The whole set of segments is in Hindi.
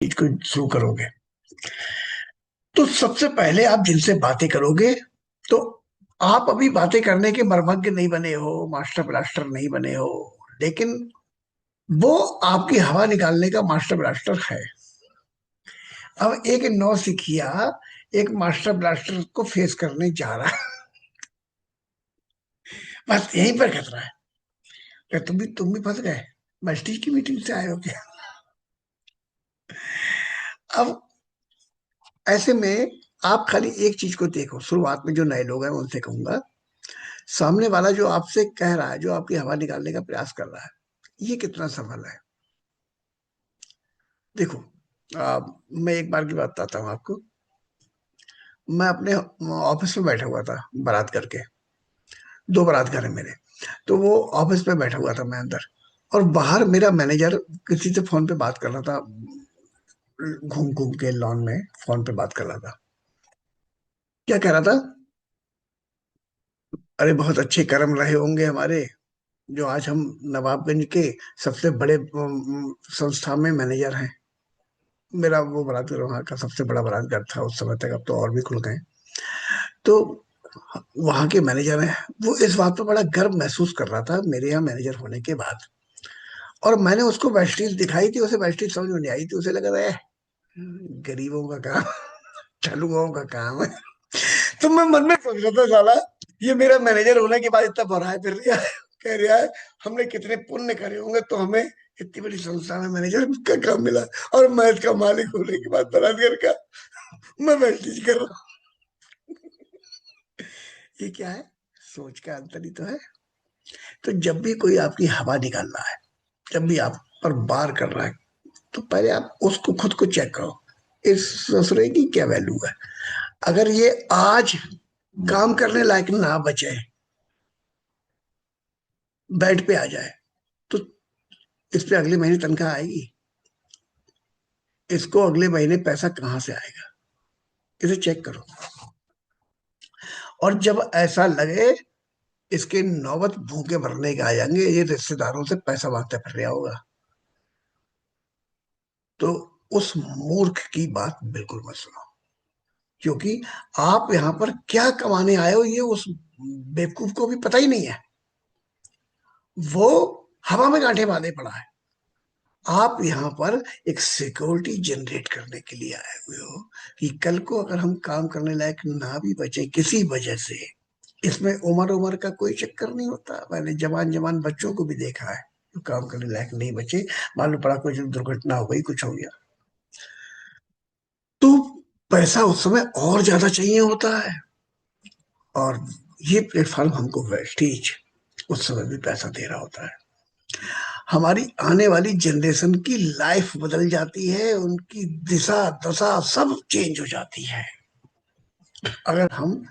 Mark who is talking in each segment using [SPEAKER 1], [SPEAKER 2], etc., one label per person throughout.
[SPEAKER 1] चीज को शुरू करोगे तो सबसे पहले आप जिनसे बातें करोगे तो आप अभी बातें करने के मर्मज्ञ नहीं बने हो, मास्टर ब्लास्टर नहीं बने हो, लेकिन वो आपकी हवा निकालने का मास्टर ब्लास्टर है। अब एक नौसिखिया एक मास्टर ब्लास्टर को फेस करने जा रहा है। बस यहीं पर खतरा है कि तुम भी फंस गए। मस्टिस की मीटिंग से आए हो क्या? अब ऐसे में आप खाली एक चीज को देखो, शुरुआत में जो नए लोग हैं उनसे कहूंगा, सामने वाला जो आपसे कह रहा है, जो आपकी हवा निकालने का प्रयास कर रहा है, ये कितना सफल है। देखो, मैं एक बार की बात बताता हूँ आपको। मैं अपने ऑफिस में बैठा हुआ था बारात करके। दो बारात घर है मेरे। तो वो ऑफिस में बैठा हुआ था मैं अंदर, और बाहर मेरा मैनेजर किसी से फोन पे बात कर रहा था। घूम घूम के लॉन में फोन पे बात कर रहा था। क्या कह रहा था? अरे बहुत अच्छे कर्म रहे होंगे हमारे, जो आज हम नवाबगंज के सबसे बड़े संस्था में मैनेजर हैं। मेरा वो बारातघर वहाँ का सबसे बड़ा बारातघर था उस समय तक, अब तो और भी खुल गए। तो वहाँ के मैनेजर हैं, वो इस बात पर बड़ा गर्व महसूस कर रहा था मेरे यहाँ मैनेजर होने के बाद। और मैंने उसको वेस्टीज दिखाई थी, उसे वेस्टीज समझ में नहीं आई थी, उसे लगा था गरीबों का काम, ठलुओं का काम है। तो मैं मन में सोच रहा था, साला ये मेरा मैनेजर होने के बाद इतना बड़ाई फिर रहा है, कह रहा है हमने कितने पुण्य करे होंगे तो हमें इतनी बड़ी संस्था में मैनेजर का काम मिला, और मैं इसका मालिक होने के बाद बराबर का मैं वेस्टीज कर रहा हूँ। ये क्या है? सोच का अंतर ही तो है। तो जब भी कोई आपकी हवा निकाल रहा है, जब भी आप पर वार कर रहा है, तो पहले आप उसको खुद को चेक करो, इस ससुरे की क्या वैल्यू है। अगर ये आज काम करने लायक ना बचे, बेड पे आ जाए, तो इस पे अगले महीने तनख्वाह आएगी? इसको अगले महीने पैसा कहाँ से आएगा? इसे चेक करो। और जब ऐसा लगे इसके नौबत भूखे भरने के आ जाएंगे, ये रिश्तेदारों से पैसा मांगते फिर रहा होगा, तो उस मूर्ख की बात बिल्कुल मत सुनो। क्योंकि आप यहाँ पर क्या कमाने आए हो, ये उस बेवकूफ को भी पता ही नहीं है। वो हवा में गांठे बांधे पड़ा है। आप यहाँ पर एक सिक्योरिटी जनरेट करने के लिए आए हुए हो कि कल को अगर हम काम करने लायक ना भी बचे किसी वजह से, इसमें उम्र उम्र का कोई चक्कर नहीं होता। मैंने जवान जवान बच्चों को भी देखा है जो काम करने लायक नहीं बचे, मालूम पड़ा कोई दुर्घटना हो गई, कुछ हो गया, तो पैसा उस समय और ज्यादा चाहिए होता है। और ये प्लेटफॉर्म हमको वेस्टीज उस समय भी पैसा दे रहा होता है। हमारी आने वाली जनरेशन की लाइफ बदल जाती है, उनकी दिशा दशा सब चेंज हो जाती है अगर हम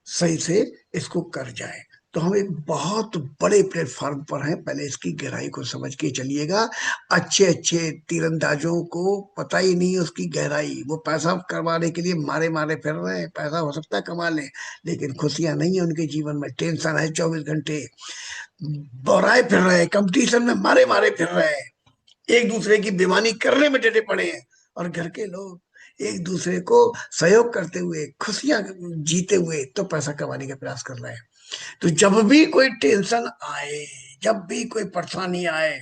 [SPEAKER 1] सही से इसको कर जाए। तो हम एक बहुत बड़े प्लेटफॉर्म पर हैं, पहले इसकी गहराई को समझ के चलिएगा। अच्छे अच्छे तीरंदाजों को पता ही नहीं उसकी गहराई, वो पैसा कमाने के लिए मारे मारे फिर रहे हैं। पैसा हो सकता है कमा ले, लेकिन खुशियां नहीं है उनके जीवन में, टेंशन है 24 घंटे, बौराए फिर रहे हैं, कंपटीशन में मारे मारे फिर रहे हैं, एक दूसरे की बेईमानी करने में डटे पड़े हैं। और घर के लोग एक दूसरे को सहयोग करते हुए, खुशियां जीते हुए तो पैसा कमाने का प्रयास कर रहे हैं। तो जब भी कोई टेंशन आए, जब भी कोई परेशानी आए,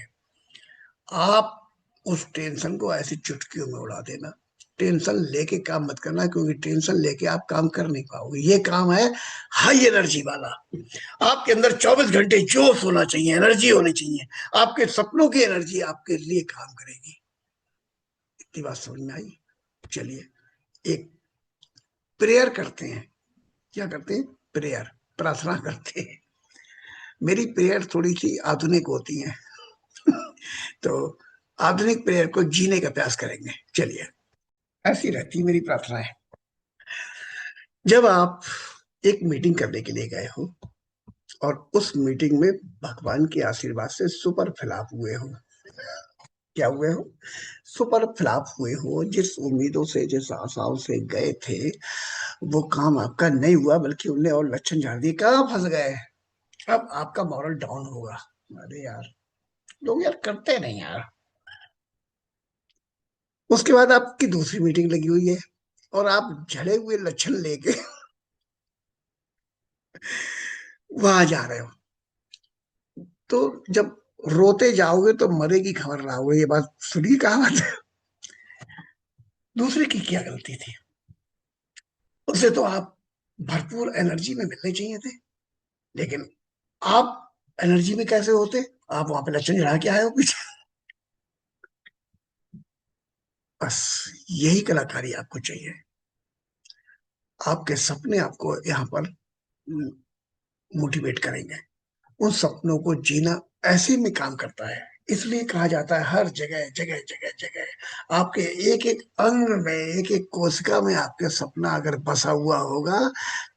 [SPEAKER 1] आप उस टेंशन को ऐसी चुटकियों में उड़ा देना। टेंशन लेके काम मत करना, क्योंकि टेंशन लेके आप काम कर नहीं पाओगे। ये काम है हाई एनर्जी वाला। आपके अंदर 24 घंटे जोश होना चाहिए, एनर्जी होनी चाहिए। आपके सपनों की एनर्जी आपके लिए काम करेगी। इतनी बात समझ में आई? चलिए, एक प्रेयर करते हैं। क्या करते हैं? प्रेयर, प्रार्थना करते हैं। मेरी प्रेयर थोड़ी सी आधुनिक होती है, तो आधुनिक प्रेयर को जीने का प्रयास करेंगे। चलिए, ऐसी रहती है मेरी प्रार्थना है। जब आप एक मीटिंग करने के लिए गए हो और उस मीटिंग में भगवान के आशीर्वाद से सुपर फ्लॉप हुए हो। क्या हुए हो? सुपर फ्लॉप हुए हो। जिस उम्मीदों से, जिस आशाओं से गए थे, वो काम आपका नहीं हुआ, बल्कि उनने और लक्षण झाड़ दिए, कहाँ फंस गए। अब आपका मॉरल डाउन होगा। अरे यार, लोग यार करते नहीं यार। उसके बाद आपकी दूसरी मीटिंग लगी हुई है और आप झड़े हुए लक्षण लेके वहां जा रहे हो। तो जब रोते जाओगे तो मरे की खबर लाओगे, ये बात सुनिए कहावत है। दूसरे की क्या गलती थी? उसे तो आप भरपूर एनर्जी में मिलने चाहिए थे, लेकिन आप एनर्जी में कैसे होते? आप वहां पे लक्षण चढ़ा के आए हो पीछे। बस यही कलाकारी आपको चाहिए। आपके सपने आपको यहाँ पर मोटिवेट करेंगे। उन सपनों को जीना ऐसे में काम करता है। इसलिए कहा जाता है हर जगह जगह जगह जगह आपके एक एक अंग में, एक एक कोशिका में आपके सपना अगर बसा हुआ होगा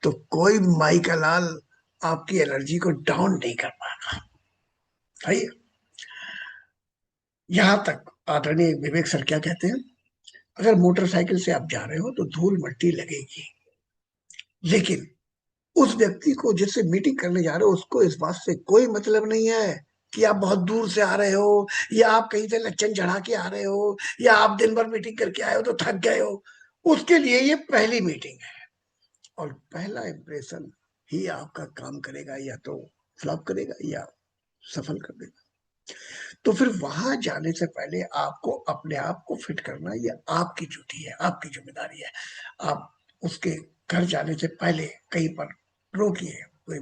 [SPEAKER 1] तो कोई माई का लाल आपकी एनर्जी को डाउन नहीं कर पाएगा। सही है? यहां तक आदरणीय विवेक सर क्या कहते हैं, अगर मोटरसाइकिल से आप जा रहे हो तो धूल मट्टी लगेगी, लेकिन उस व्यक्ति को जिससे मीटिंग करने जा रहे हो उसको इस बात से कोई मतलब नहीं है कि आप बहुत दूर से आ रहे हो, या आप कहीं से लक्षण चढ़ा के आ रहे हो, या आप दिन भर मीटिंग करके आए हो तो थक गए हो। उसके लिए ये पहली मीटिंग है, और पहला इंप्रेशन ही आपका काम करेगा, या तो फ्लॉप करेगा या सफल कर देगा। तो फिर वहां जाने से पहले आपको अपने आप को फिट करना, ये आपकी ड्यूटी है, आपकी जिम्मेदारी है। आप उसके घर जाने से पहले कहीं पर रोकिए, कोई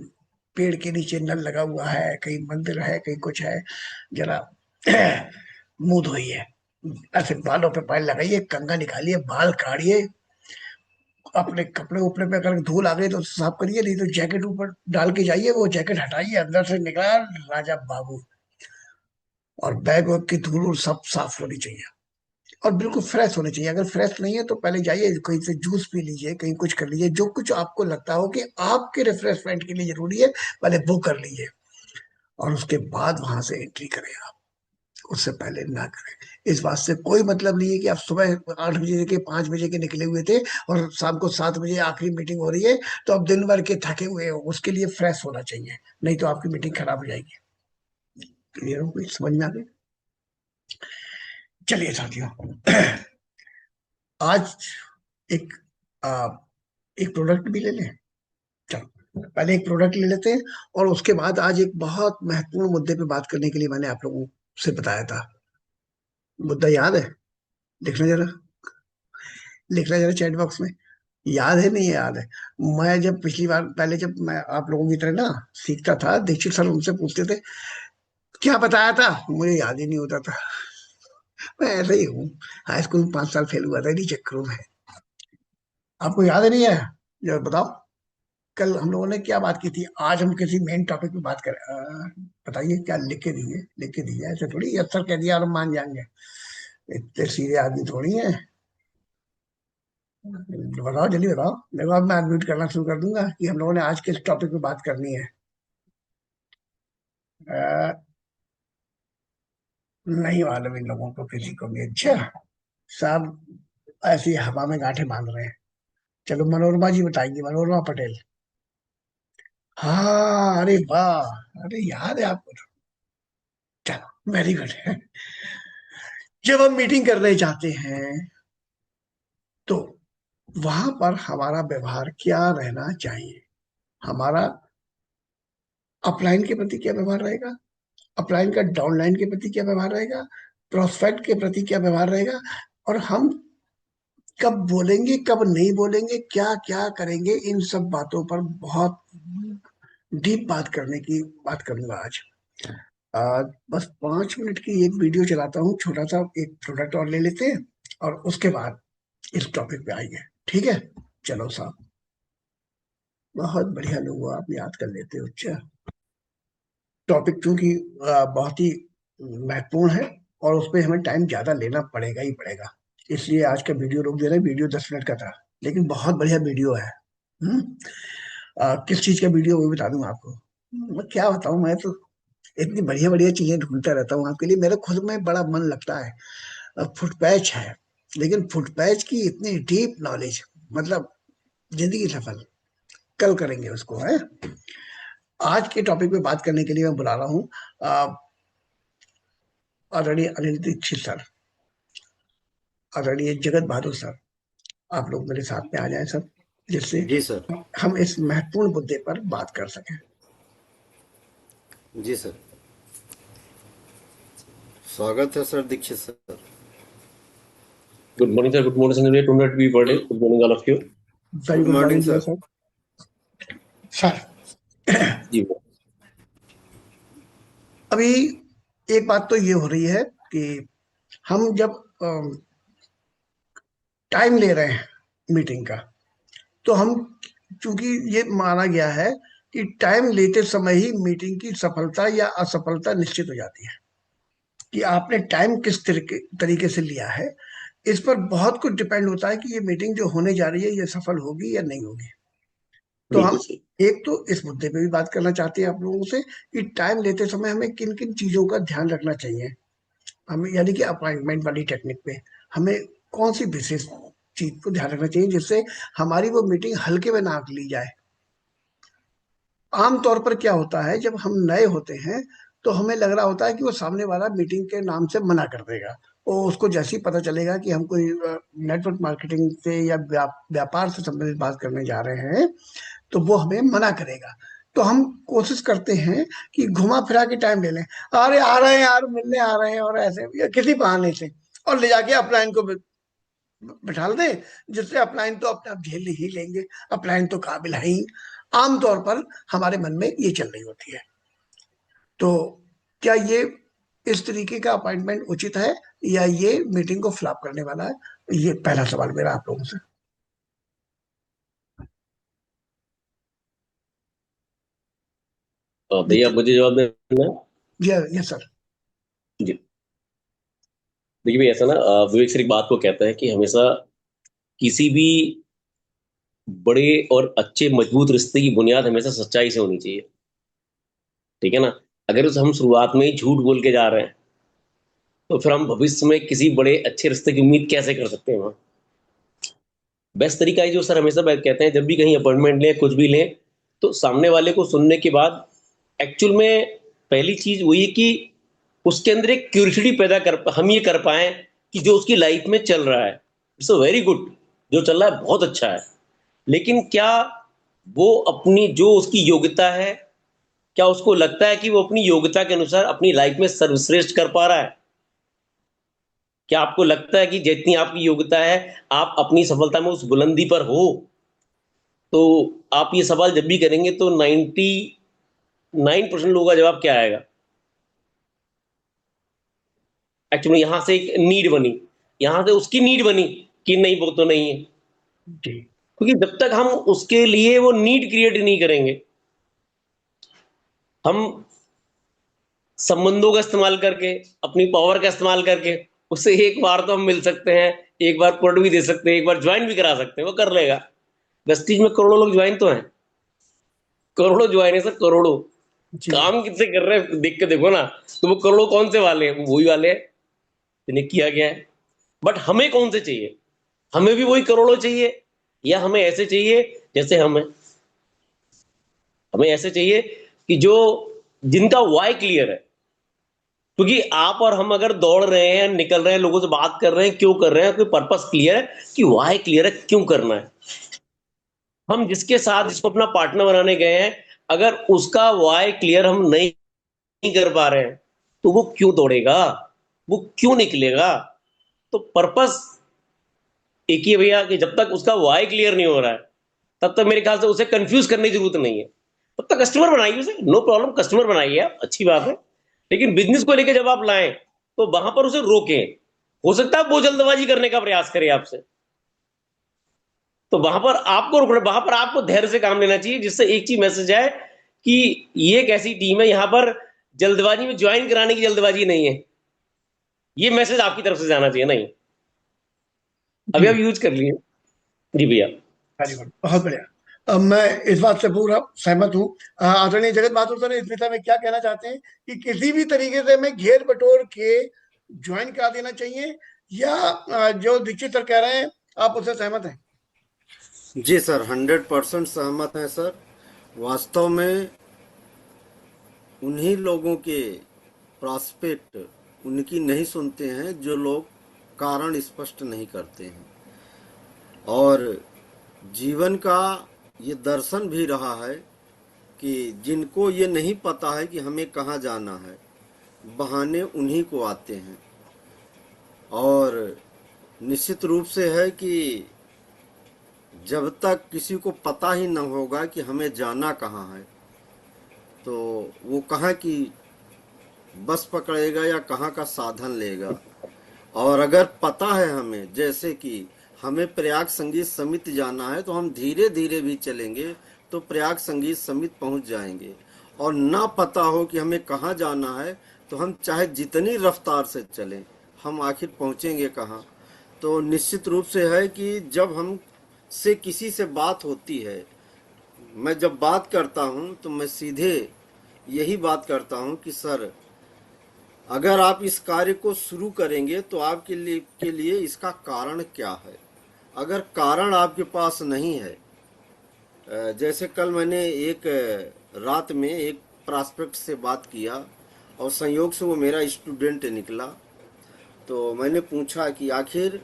[SPEAKER 1] पेड़ के नीचे नल लगा हुआ है, कहीं मंदिर है, कहीं कुछ है, जरा मुंह धोइए, ऐसे बालों पे पानी लगाइए, कंघा निकालिए, बाल काढ़िए, अपने कपड़े उपड़े पे अगर धूल आ गई तो साफ करिए, नहीं तो जैकेट ऊपर डाल के जाइए, वो जैकेट हटाइए, अंदर से निकाल राजा बाबू। और बैग वैग की धूल वूल सब साफ होनी चाहिए, और बिल्कुल फ्रेश होनी चाहिए। अगर फ्रेश नहीं है तो पहले जाइए कहीं से जूस पी लीजिए, कहीं कुछ कर लीजिए, जो कुछ आपको लगता हो कि आपके रिफ्रेशमेंट के लिए जरूरी है, पहले वो कर लीजिए, और उसके बाद वहां से एंट्री करें आप। उससे पहले ना करें। इस बात से कोई मतलब नहीं है कि आप सुबह 8 बजे के 5 बजे के निकले हुए थे और शाम को 7 बजे आखिरी मीटिंग हो रही है, तो अब दिन भर के थके हुए हो, उसके लिए फ्रेश होना चाहिए, नहीं तो आपकी मीटिंग खराब हो जाएगी। क्लियर हो गई? समझ में आ गई? चलिए साथियों, आज एक आ, एक प्रोडक्ट भी ले लें। चलो पहले एक प्रोडक्ट ले लेते हैं, और उसके बाद आज एक बहुत महत्वपूर्ण मुद्दे पे बात करने के लिए मैंने आप लोगों से बताया था। मुद्दा याद है? लिखना जरा, लिखना जरा चैट बॉक्स में। याद है? नहीं याद है? मैं जब पिछली बार, पहले जब मैं आप लोगों की तरह ना सीखता था, दीक्षित सर उनसे पूछते थे क्या बताया था, मुझे याद ही नहीं होता था। मैं ऐसे ही हूँ, हाई स्कूल में 5 साल फेल हुआ था इन्हीं चक्करों में। आपको याद नहीं है? जरा बताओ, कल हम लोगों ने क्या बात की थी? आज हम किसी मेन टॉपिक पे बात करें। बताइए क्या लिख के दीजिए, लिख के दीजिए, ऐसे थोड़ी यस सर कह दिया और हम मान जाएंगे, इतने सीधे आदमी थोड़ी है। बताओ जल्दी बताओ, देखो अब मैं अनम्यूट करना शुरू कर दूंगा कि हम लोगों ने आज किस टॉपिक पे बात करनी है। अ, नहीं मालूम इन लोगों को, किसी को भी। अच्छा, सब ऐसी हवा में गांठें बांध रहे हैं। चलो मनोरमा जी बताएंगी, मनोरमा पटेल। हाँ, अरे वाह, अरे याद है आपको तो। चलो वेरी गुड। जब हम मीटिंग करने जाते हैं तो वहां पर हमारा व्यवहार क्या रहना चाहिए? हमारा अपलाइन के प्रति क्या व्यवहार रहेगा, अपलाइन का डाउनलाइन के प्रति क्या व्यवहार रहेगा, प्रोस्पेक्ट के प्रति क्या व्यवहार रहेगा, और हम कब बोलेंगे कब नहीं बोलेंगे, क्या क्या करेंगे, इन सब बातों पर बहुत डीप बात करने की बात करूंगा आज। बस 5 मिनट की एक वीडियो चलाता हूँ, छोटा सा एक प्रोडक्ट और ले लेते हैं, और उसके बाद इस टॉपिक पे आएंगे। ठीक है? चलो साहब, बहुत बढ़िया लोग हो आप, याद कर लेते हो। अच्छा, टॉपिक चूंकि बहुत ही महत्वपूर्ण है, और उस पर हमें टाइम ज्यादा लेना पड़ेगा ही पड़ेगा, इसलिए आज का वीडियो रोक दे रहे हैं। वीडियो 10 मिनट का था, लेकिन बहुत बढ़िया वीडियो है। हम्म। किस चीज का वीडियो वो बता दूं आपको। मैं क्या बताऊं, मैं तो इतनी बढ़िया बढ़िया चीजें ढूंढता रहता हूँ आपके लिए, मेरा खुद में बड़ा मन लगता है। फुटपैच है, लेकिन फुटपैच की इतनी डीप नॉलेज, मतलब जिंदगी सफल, कल करेंगे उसको है। आज के टॉपिक पे बात करने के लिए मैं बुला रहा हूँ ऑलरेडी अनिल दीक्षित सर। आदरणीय जगत बहादुर सर, आप लोग मेरे साथ में आ जाएं सब, जिससे
[SPEAKER 2] जी सर।
[SPEAKER 1] हम इस महत्वपूर्ण मुद्दे पर बात कर सकें।
[SPEAKER 2] जी सर, स्वागत है sir Dikshit sir.
[SPEAKER 3] Good morning, sir. Good morning, Sanjay. Tonight happy birthday. Good morning, all of you.
[SPEAKER 1] Very
[SPEAKER 2] good
[SPEAKER 1] good
[SPEAKER 2] morning
[SPEAKER 1] morning dear
[SPEAKER 2] sir.
[SPEAKER 1] Sir. Sir,
[SPEAKER 3] जी
[SPEAKER 1] अभी एक बात तो ये हो रही है कि हम जब टाइम ले रहे हैं मीटिंग का, तो हम, चूंकि ये माना गया है कि टाइम लेते समय ही मीटिंग की सफलता या असफलता निश्चित हो जाती है, कि आपने टाइम किस तरीके से लिया है, इस पर बहुत कुछ डिपेंड होता है कि ये मीटिंग जो होने जा रही है ये सफल होगी या नहीं होगी। तो हम
[SPEAKER 3] बिल्कुल सही।
[SPEAKER 1] एक तो इस मुद्दे पे भी बात करना चाहते हैं आप लोगों से कि टाइम लेते समय हमें किन किन चीजों का ध्यान रखना चाहिए। हमें, यानी कि अपॉइंटमेंट वाली टेक्निक पे हमें कौन सी विशेष चीज को ध्यान रखना चाहिए जिससे हमारी वो मीटिंग हल्के में ना ली जाए। आमतौर पर क्या होता है, जब हम नए होते हैं तो हमें लग रहा होता है कि वो सामने वाला मीटिंग के नाम से मना कर देगा, और उसको जैसे ही पता चलेगा कि हम कोई नेटवर्क मार्केटिंग से या व्यापार से संबंधित बात करने जा रहे हैं, तो वो हमें मना करेगा। तो हम कोशिश करते हैं कि घुमा फिरा के टाइम ले लें, अरे आ रहे हैं यार, मिलने आ रहे हैं, और ऐसे या किसी बहाने से, और ले जाके अपलाइन को बिठा दें, जिससे अपलाइन तो अपने आप झेल ही लेंगे, अपलाइन तो काबिल है ही। आमतौर पर हमारे मन में ये चल रही होती है। तो क्या ये इस तरीके का अपॉइंटमेंट उचित है, या ये मीटिंग को फ्लॉप करने वाला है? ये पहला सवाल मेरा आप लोगों से।
[SPEAKER 3] भैया मुझे जवाब देना है?
[SPEAKER 1] ये सर।
[SPEAKER 3] जी देखिए भैया, ऐसा ना विवेक सर एक बात को कहता है कि हमेशा किसी भी बड़े और अच्छे मजबूत रिश्ते की बुनियाद हमेशा सच्चाई से होनी चाहिए। ठीक है ना? अगर हम शुरुआत में ही झूठ बोल के जा रहे हैं तो फिर हम भविष्य में किसी बड़े अच्छे रिश्ते की उम्मीद कैसे कर सकते हैं? बेस्ट तरीका है जो सर हमेशा कहते हैं, जब भी कहीं अपॉइंटमेंट लें, कुछ भी लें, तो सामने वाले को सुनने के बाद एक्चुअल में पहली चीज वही है कि उसके अंदर एक क्यूरियोसिटी पैदा कर, हम ये कर पाए कि जो उसकी लाइफ में चल रहा है इट्स वेरी गुड, जो चल रहा है बहुत अच्छा है, लेकिन क्या वो अपनी जो उसकी योग्यता है, क्या उसको लगता है कि वो अपनी योग्यता के अनुसार अपनी लाइफ में सर्वश्रेष्ठ कर पा रहा है? क्या आपको लगता है कि जितनी आपकी योग्यता है आप अपनी सफलता में उस बुलंदी पर हो? तो आप ये सवाल जब भी करेंगे तो 99% लोगों का जवाब क्या आएगा? एक्चुअली यहां से एक नीड बनी, यहां से उसकी नीड बनी कि नहीं वो तो नहीं है,
[SPEAKER 1] जी।
[SPEAKER 3] क्योंकि जब तक हम उसके लिए वो नीड क्रिएट नहीं करेंगे, हम संबंधों का इस्तेमाल करके, अपनी पावर का इस्तेमाल करके उससे एक बार तो हम मिल सकते हैं, एक बार कोड भी दे सकते हैं, एक बार ज्वाइन भी करा सकते हैं, वो कर लेगा। वेस्टीज में करोड़ों लोग ज्वाइन तो हैं, करोड़ों ज्वाइन है सर, करोड़ों।
[SPEAKER 1] जी।
[SPEAKER 3] काम कितने कर रहे हैं देख के देखो ना, तो वो करोड़ों कौन से वाले हैं? वो वही वाले हैं जिन्हें किया गया है। बट हमें कौन से चाहिए? हमें भी वही करोड़ों चाहिए, या हमें ऐसे चाहिए जैसे हम हैं? हमें ऐसे चाहिए कि जो जिनका वाई क्लियर है, क्योंकि आप और हम अगर दौड़ रहे हैं, निकल रहे हैं, लोगों से बात कर रहे हैं, क्यों कर रहे हैं? कोई पर्पस क्लियर है कि वाई क्लियर है, क्यों करना है? हम जिसके साथ जिसको अपना पार्टनर बनाने गए हैं, अगर उसका वाई क्लियर हम नहीं कर पा रहे हैं तो वो क्यों दौड़ेगा, वो क्यों निकलेगा? तो पर्पस एक ही है भैया, कि जब तक उसका वाई क्लियर नहीं हो रहा है तब तक मेरे ख्याल से उसे कंफ्यूज करने की जरूरत नहीं है। तब तक कस्टमर बनाइए उसे, नो प्रॉब्लम, कस्टमर बनाइए आप, अच्छी बात है। लेकिन बिजनेस को लेकर जब आप लाएं तो वहां पर उसे रोकें। हो सकता है वो जल्दबाजी करने का प्रयास करे आपसे, तो वहां पर आपको रुकना, वहां पर आपको धैर्य से काम लेना चाहिए, जिससे एक चीज मैसेज आए कि ये एक ऐसी टीम है, यहां पर जल्दबाजी में ज्वाइन कराने की जल्दबाजी नहीं है। ये मैसेज आपकी तरफ से जाना चाहिए। नहीं, अभी
[SPEAKER 1] जी।
[SPEAKER 3] आप यूज कर लिए। जी भैया।
[SPEAKER 1] वेरी गुड, बहुत बढ़िया। अब मैं इस बात से पूरा सहमत हूँ। आदरणीय जगत बहादुर सर इस विषय में क्या कहना चाहते हैं, कि किसी भी तरीके से हमें घेर बटोर के ज्वाइन करा देना चाहिए, या जो दीक्षित सर कह रहे हैं आप उससे सहमत हैं?
[SPEAKER 2] जी सर, 100% सहमत हैं सर। वास्तव में उन्हीं लोगों के प्रॉस्पेक्ट उनकी नहीं सुनते हैं जो लोग कारण स्पष्ट नहीं करते हैं। और जीवन का ये दर्शन भी रहा है कि जिनको ये नहीं पता है कि हमें कहाँ जाना है, बहाने उन्हीं को आते हैं। और निश्चित रूप से है कि जब तक किसी को पता ही न होगा कि हमें जाना कहाँ है, तो वो कहाँ की बस पकड़ेगा या कहाँ का साधन लेगा। और अगर पता है हमें, जैसे कि हमें प्रयाग संगीत समिति जाना है, तो हम धीरे धीरे भी चलेंगे तो प्रयाग संगीत समिति पहुंच जाएंगे। और ना पता हो कि हमें कहाँ जाना है, तो हम चाहे जितनी रफ्तार से चलें, हम आखिर पहुंचेंगे कहाँ। तो निश्चित रूप से है कि जब हम से किसी से बात होती है, मैं जब बात करता हूं तो मैं सीधे यही बात करता हूं कि सर, अगर आप इस कार्य को शुरू करेंगे तो आपके लिए इसका कारण क्या है। अगर कारण आपके पास नहीं है, जैसे कल मैंने एक रात में एक प्रॉस्पेक्ट से बात किया और संयोग से वो मेरा स्टूडेंट निकला। तो मैंने पूछा कि आखिर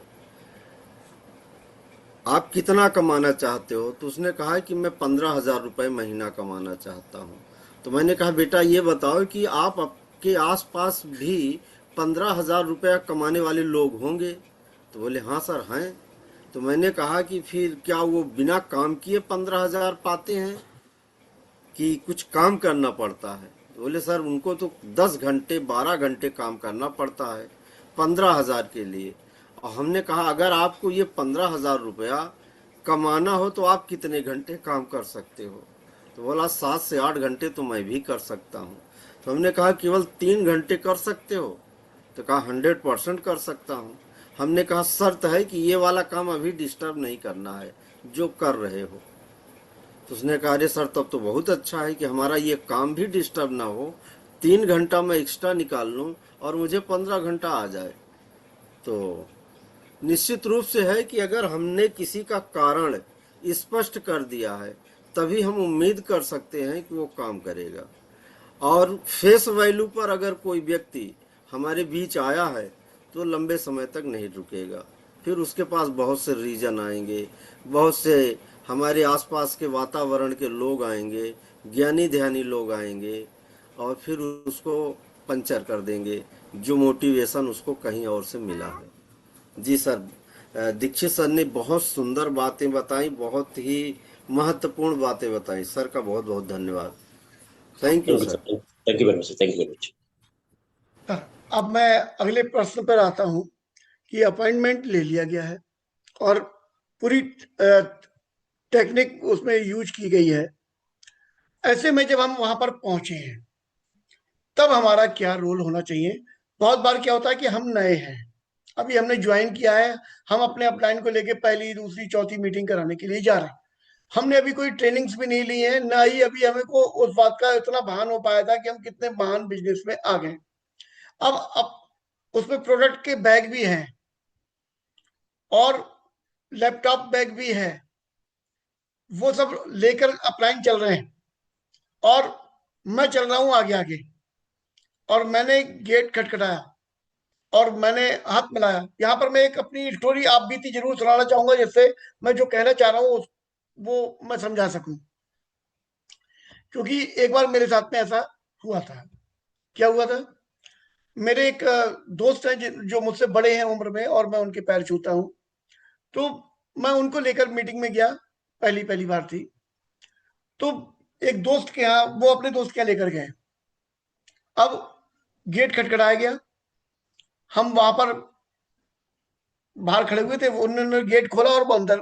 [SPEAKER 2] आप कितना कमाना चाहते हो, तो उसने कहा कि मैं 15,000 रुपये महीना कमाना चाहता हूँ। तो मैंने कहा बेटा ये बताओ कि आप आपके आसपास भी 15,000 रुपया कमाने वाले लोग होंगे। तो बोले हाँ सर हैं। तो मैंने कहा कि फिर क्या वो बिना काम किए 15,000 पाते हैं कि कुछ काम करना पड़ता है। तो बोले सर उनको तो 10 घंटे 12 घंटे काम करना पड़ता है 15,000 के लिए। और हमने कहा अगर आपको ये 15,000 रुपया कमाना हो तो आप कितने घंटे काम कर सकते हो। तो बोला 7 से 8 घंटे तो मैं भी कर सकता हूँ। तो हमने कहा केवल 3 घंटे कर सकते हो। तो कहा 100% कर सकता हूँ। हमने कहा शर्त है कि ये वाला काम अभी डिस्टर्ब नहीं करना है जो कर रहे हो। तो उसने कहा अरे सर तब तो बहुत अच्छा है कि हमारा ये काम भी डिस्टर्ब ना हो, 3 घंटा मैं एक्स्ट्रा निकाल लूँ और मुझे 15 घंटा आ जाए। तो निश्चित रूप से है कि अगर हमने किसी का कारण स्पष्ट कर दिया है, तभी हम उम्मीद कर सकते हैं कि वो काम करेगा। और फेस वैल्यू पर अगर कोई व्यक्ति हमारे बीच आया है तो लंबे समय तक नहीं रुकेगा। फिर उसके पास बहुत से रीजन आएंगे, बहुत से हमारे आसपास के वातावरण के लोग आएंगे, ज्ञानी ध्यानी लोग आएंगे और फिर उसको पंचर कर देंगे जो मोटिवेशन उसको कहीं और से मिला है। जी सर, दीक्षित सर ने बहुत सुंदर बातें बताई, बहुत ही महत्वपूर्ण बातें बताई। सर का बहुत बहुत धन्यवाद। Thank you sir.
[SPEAKER 3] Thank you very much, thank you very much.
[SPEAKER 1] अब मैं अगले प्रश्न पर आता हूं कि अपॉइंटमेंट ले लिया गया है और पूरी टेक्निक उसमें यूज की गई है। ऐसे में जब हम वहां पर पहुंचे हैं तब हमारा क्या रोल होना चाहिए। बहुत बार क्या होता है कि हम नए हैं, अभी हमने ज्वाइन किया है, हम अपने अपलाइन को लेके पहली दूसरी चौथी मीटिंग कराने के लिए जा रहे हैं। हमने अभी कोई ट्रेनिंग्स भी नहीं ली है, ना ही अभी हमें को उस बात का इतना भान हो पाया था कि हम कितने महान बिजनेस में आ गए। अब उसमें प्रोडक्ट के बैग भी हैं और लैपटॉप बैग भी है, वो सब लेकर अपलाइन चल रहे हैं और मैं चल रहा हूं आगे आगे। और मैंने गेट खटखटाया और मैंने हाथ मिलाया। यहाँ पर मैं एक अपनी स्टोरी आप बीती जरूर सुनाना चाहूंगा, जिससे मैं जो कहना चाह रहा हूँ वो मैं समझा सकूं। क्योंकि एक बार मेरे साथ में ऐसा हुआ था। क्या हुआ था, मेरे एक दोस्त हैं जो मुझसे बड़े हैं उम्र में और मैं उनके पैर छूता हूँ। तो मैं उनको लेकर मीटिंग में गया, पहली पहली बार थी। तो एक दोस्त के यहाँ, वो अपने दोस्त के यहाँ लेकर गए। अब गेट खटखटाया गया, हम वहां पर बाहर खड़े हुए थे, उन्होंने गेट खोला और वो अंदर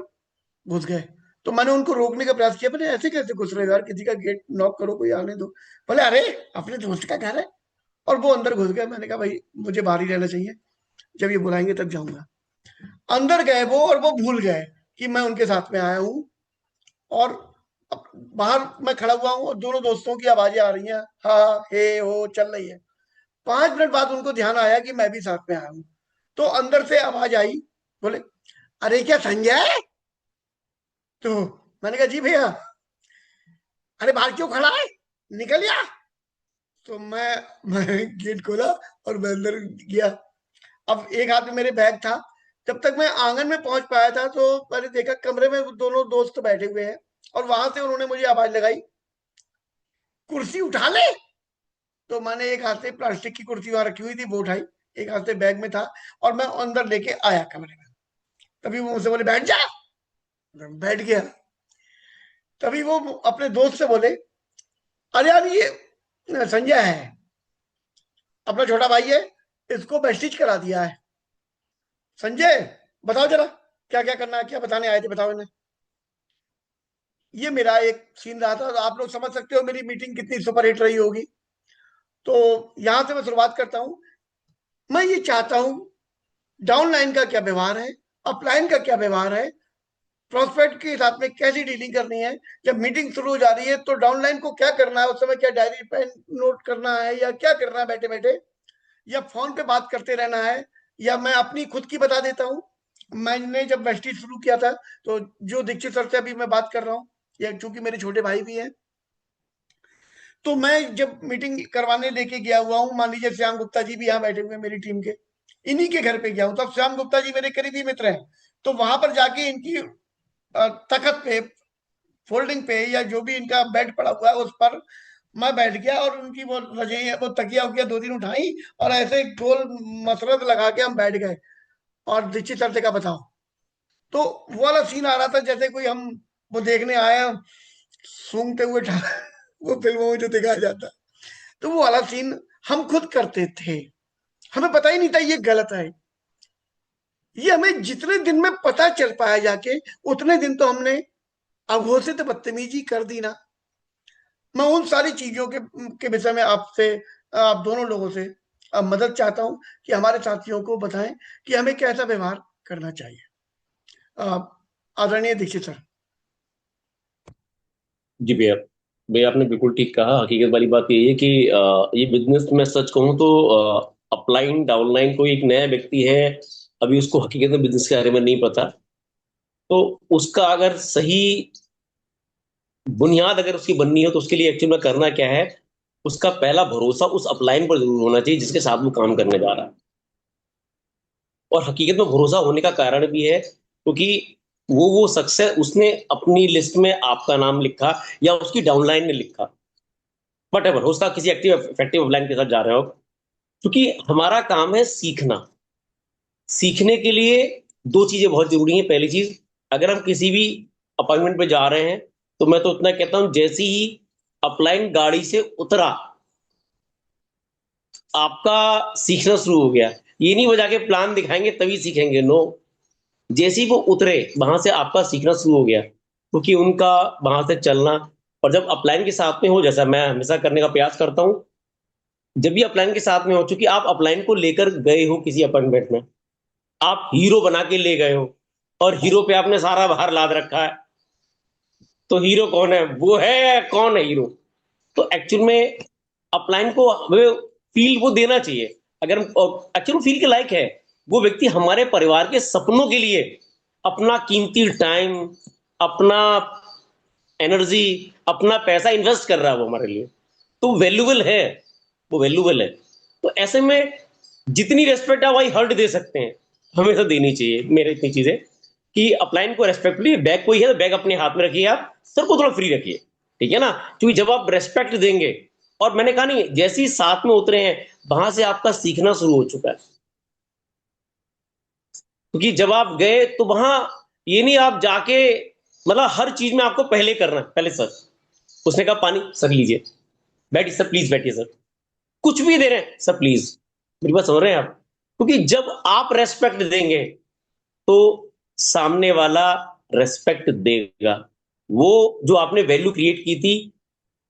[SPEAKER 1] घुस गए। तो मैंने उनको रोकने का प्रयास किया, मैंने ऐसे कैसे घुस रहे हो यार, किसी का गेट नॉक करो, कोई आने दो। बोले अरे अपने दोस्त का घर है, और वो अंदर घुस गए। मैंने कहा भाई मुझे बाहर ही रहना चाहिए, जब ये बुलाएंगे तब जाऊंगा। अंदर गए वो, और वो भूल गए कि मैं उनके साथ में आया हूँ। और अब बाहर मैं खड़ा हुआ हूँ और दोनों दोस्तों की आवाजें आ रही हैं, हाँ हे हो चल रही है। 5 मिनट बाद उनको ध्यान आया कि मैं भी साथ में आया हूँ। तो अंदर से आवाज आई, बोले अरे क्या संजय। तो मैंने कहा जी भैया। अरे बाहर क्यों खड़ा है, निकल या। तो मैं गेट खोला और मैं अंदर गया। अब एक हाथ में मेरे बैग था जब तक मैं आंगन में पहुंच पाया था तो मैंने देखा कमरे में दोनों दोस्त बैठे हुए हैं, और वहां से उन्होंने मुझे आवाज लगाई, कुर्सी उठा ले। तो मैंने एक हाथ से प्लास्टिक की कुर्सी वहां रखी हुई थी वो उठाई, एक हाथ से बैग में था, और मैं अंदर लेके आया कमरे में। तभी वो मुझसे बोले बैठ जा। मैं बैठ गया। तभी वो अपने दोस्त से बोले, अरे यार ये संजय है, अपना छोटा भाई है, इसको वेस्टिज करा दिया है। संजय बताओ जरा क्या क्या करना है, क्या बताने आए थे, बताओ इन्हें। ये मेरा एक सीन रहा था, आप लोग समझ सकते हो मेरी मीटिंग कितनी सुपरहिट रही होगी। तो यहां से मैं शुरुआत करता हूं। मैं ये चाहता हूं, डाउनलाइन का क्या व्यवहार है, अपलाइन का क्या व्यवहार है, प्रोस्पेक्ट के साथ में कैसी डीलिंग करनी है। जब मीटिंग शुरू हो जा रही है तो डाउनलाइन को क्या करना है, उस समय क्या डायरी पेन नोट करना है या क्या करना है बैठे बैठे, या फोन पे बात करते रहना है, या मैं अपनी खुद की बता देता हूँ। मैंने जब वेस्टी शुरू किया था, तो जो दीक्षित सर से अभी मैं बात कर रहा हूँ, या चूंकि मेरे छोटे भाई भी हैं, तो मैं जब मीटिंग करवाने लेके गया हुआ हूँ, मान लीजिए श्याम गुप्ता जी भी यहाँ बैठे हुए हैं मेरी टीम के, इन्हीं के घर पे गया हूँ। तब श्याम गुप्ता जी मेरे करीबी मित्र हैं। तो वहां पर जाके इनकी तखत पे, फोल्डिंग पे, या जो भी इनका बेड पड़ा हुआ है उस पर मैं बैठ गया, और उनकी वो रजाई, वो तकिया उकिया दो तीन उठाई, और ऐसे गोल मसरत लगा के हम बैठ गए। और दीक्षित सर से का बताओ, तो वो वाला सीन आ रहा था जैसे कोई हम वो देखने आए हैं, सूंघते हुए वो फिल्मों में जो दिखाया जाता है, तो वो वाला सीन हम खुद करते थे। हमें पता ही नहीं था ये गलत है। ये हमें जितने दिन में पता चल पाया जाके, उतने दिन तो हमने अघोषित बदतमीजी कर दी ना। मैं उन सारी चीजों के विषय में आपसे, आप दोनों लोगों से मदद चाहता हूं कि हमारे साथियों को बताएं कि हमें कैसा व्यवहार करना चाहिए। अ, आदरणीय दीक्षित सर।
[SPEAKER 3] जी भैया, भैया आपने बिल्कुल ठीक कहा। हकीकत वाली बात यही है कि ये बिजनेस में सच कहूँ तो अपलाइन डाउनलाइन कोई एक नया व्यक्ति है, अभी उसको हकीकत में बिजनेस के बारे में नहीं पता। तो उसका अगर सही बुनियाद अगर उसकी बननी हो तो उसके लिए एक्चुअल में करना क्या है, उसका पहला भरोसा उस अपलाइन पर जरूर होना चाहिए जिसके साथ वो काम करने जा रहा है। और हकीकत में भरोसा होने का कारण भी है क्योंकि वो सक्सेस उसने अपनी लिस्ट में आपका नाम लिखा या उसकी डाउनलाइन ने लिखा, वट एवर उसका किसी एक्टिव इफेक्टिव अपलाइन के साथ जा रहे हो। क्योंकि हमारा काम है सीखना। सीखने के लिए दो चीजें बहुत जरूरी हैं। पहली चीज, अगर हम किसी भी अपॉइंटमेंट पे जा रहे हैं तो मैं तो इतना कहता हूं, जैसे ही अपलाइन गाड़ी से उतरा आपका सीखना शुरू हो गया। ये नहीं वो जाके प्लान दिखाएंगे तभी सीखेंगे, नो। जैसे ही वो उतरे वहां से आपका सीखना शुरू हो गया, क्योंकि उनका वहां से चलना। और जब अपलाइन के साथ में हो, जैसा मैं हमेशा करने का प्रयास करता हूं, जब भी अपलाइन के साथ में हो, चूंकि आप अपलाइन को लेकर गए हो किसी अपॉइंटमेंट में, आप हीरो बना के ले गए हो और हीरो पे आपने सारा भार लाद रखा है, तो हीरो कौन है, वो है या कौन है हीरो? तो एक्चुअल में अपलाइन को हमें फील वो देना चाहिए। अगर एक्चुअल फील के लायक है, वो व्यक्ति हमारे परिवार के सपनों के लिए अपना कीमती टाइम, अपना एनर्जी, अपना पैसा इन्वेस्ट कर रहा है, वो हमारे लिए तो वैल्यूबल है। वो वैल्यूबल है। तो ऐसे में जितनी रेस्पेक्ट आप वही हर्ट दे सकते हैं, हमेशा देनी चाहिए। मेरे इतनी चीजें कि अपलाइन को रेस्पेक्टफुली, बैग कोई है तो बैग अपने हाथ में रखिए, आप सर को थोड़ा फ्री रखिए, ठीक है ना? क्योंकि जब आप रेस्पेक्ट देंगे, और मैंने कहा नहीं, जैसे ही साथ में उतरे हैं वहां से आपका सीखना शुरू हो चुका है। क्योंकि जब आप गए तो वहां ये नहीं आप जाके, मतलब हर चीज में आपको पहले करना है। पहले सर, उसने कहा पानी, सर लीजिए, बैठिए सर, प्लीज बैठिए सर, कुछ भी दे रहे हैं सर प्लीज। मेरी बात समझ रहे हैं आप? क्योंकि जब आप रेस्पेक्ट देंगे तो सामने वाला रेस्पेक्ट देगा। वो जो आपने वैल्यू क्रिएट की थी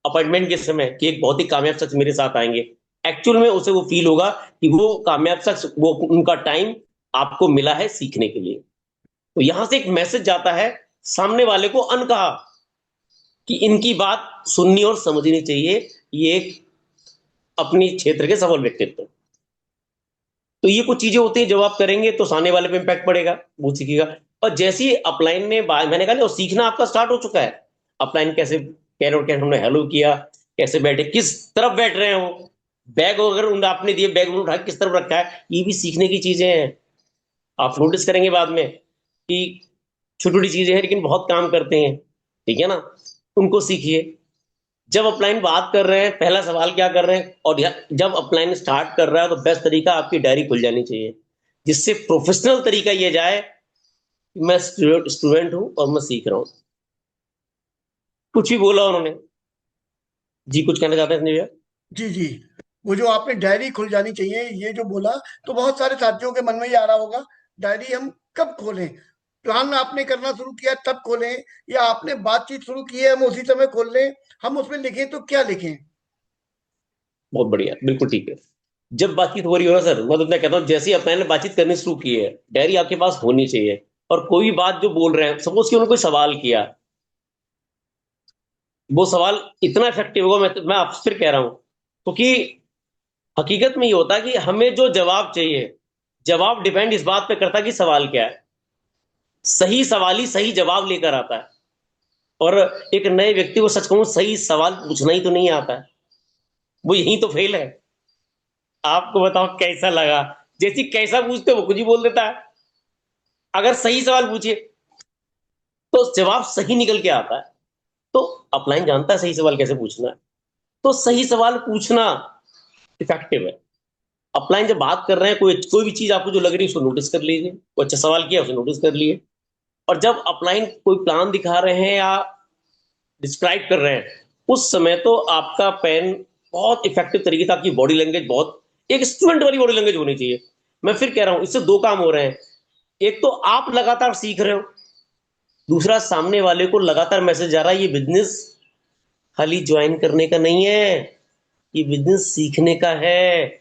[SPEAKER 3] अपॉइंटमेंट के समय कि एक बहुत ही कामयाब शख्स मेरे साथ आएंगे, एक्चुअल में उसे वो फील होगा कि वो कामयाब शख्स, वो उनका टाइम आपको मिला है सीखने के लिए। तो यहां से एक मैसेज जाता है सामने वाले को अनकहा कि इनकी बात सुननी और समझनी चाहिए, ये एक अपनी क्षेत्र के सफल व्यक्तित्व। तो ये कुछ चीजें होती है, जब आप करेंगे तो सामने वाले पे इम्पैक्ट पड़ेगा, वो सीखेगा। और जैसे ही अपलाइन ने मैंने कहा ना, सीखना आपका स्टार्ट हो चुका है। अपलाइन कैसे कैन और कैन हमने हेलो किया, कैसे बैठे, किस तरफ बैठ रहे हो, बैग अगर आपने दिए, बैग उठा के किस तरफ रखा है, ये भी सीखने की चीजें हैं। आप नोटिस करेंगे बाद में कि छोटी छोटी चीजें हैं लेकिन बहुत काम करते हैं, ठीक है ना? उनको सीखिए। जब अपलाइन बात कर रहे हैं, पहला सवाल क्या कर रहे हैं, और जब अपलाइन स्टार्ट कर रहा है तो बेस्ट तरीका आपकी डायरी खुल जानी चाहिए, जिससे प्रोफेशनल तरीका ये जाए कि मैं स्टूडेंट हूं और मैं सीख रहा हूं। कुछ भी बोला उन्होंने। जी, कुछ कहना चाहते हैं संजय भैया?
[SPEAKER 1] जी जी, वो जो आपने डायरी खुल जानी चाहिए ये जो बोला, तो बहुत सारे साथियों के मन में ये आ रहा होगा, डायरी हम कब खोलें? प्लान आपने करना शुरू किया तब खोलें, या आपने बातचीत शुरू की है हम उसी समय खोल लें? हम उसमें लिखें तो क्या लिखें?
[SPEAKER 3] बहुत बढ़िया, बिल्कुल ठीक है। जब बातचीत हो रही हो ना सर, मैं तो मैं कहता हूँ जैसे ही अपने बातचीत करनी शुरू की है, डायरी आपके पास होनी चाहिए। और कोई भी बात जो बोल रहे हैं, सपोज कि उन्होंने कोई सवाल किया, वो सवाल इतना इफेक्टिव होगा, मैं आपसे फिर कह रहा हूं, क्योंकि हकीकत में ये होता है कि हमें जो जवाब चाहिए, जवाब डिपेंड इस बात पे करता है कि सवाल क्या है। सही सवाल ही सही जवाब लेकर आता है। और एक नए व्यक्ति को सच कहूं, सही सवाल पूछना ही तो नहीं आता है, वो यही तो फेल है। आपको बताओ कैसा लगा? जैसी कैसा पूछते हो वो कुछ ही बोल देता है। अगर सही सवाल पूछिए तो जवाब सही निकल के आता है। तो अपलाइन जानता है सही सवाल कैसे पूछना है। तो सही सवाल पूछना इफेक्टिव है। अपलाइन जब बात कर रहे हैं, कोई कोई भी चीज आपको जो लग रही है उसको नोटिस कर लीजिए। कोई अच्छा सवाल किया उसे नोटिस कर लिए। और जब अपलाइन कोई प्लान दिखा रहे हैं या डिस्क्राइब कर रहे हैं, उस समय तो आपका पेन बहुत इफेक्टिव तरीके से, आपकी बॉडी लैंग्वेज बहुत एक स्टूडेंट वाली बॉडी लैंग्वेज होनी चाहिए। मैं फिर कह रहा हूं, इससे दो काम हो रहे हैं। एक तो आप लगातार सीख रहे हो, दूसरा सामने वाले को लगातार मैसेज जा रहा है, ये बिजनेस खाली ज्वाइन करने का नहीं है, ये बिजनेस सीखने का है।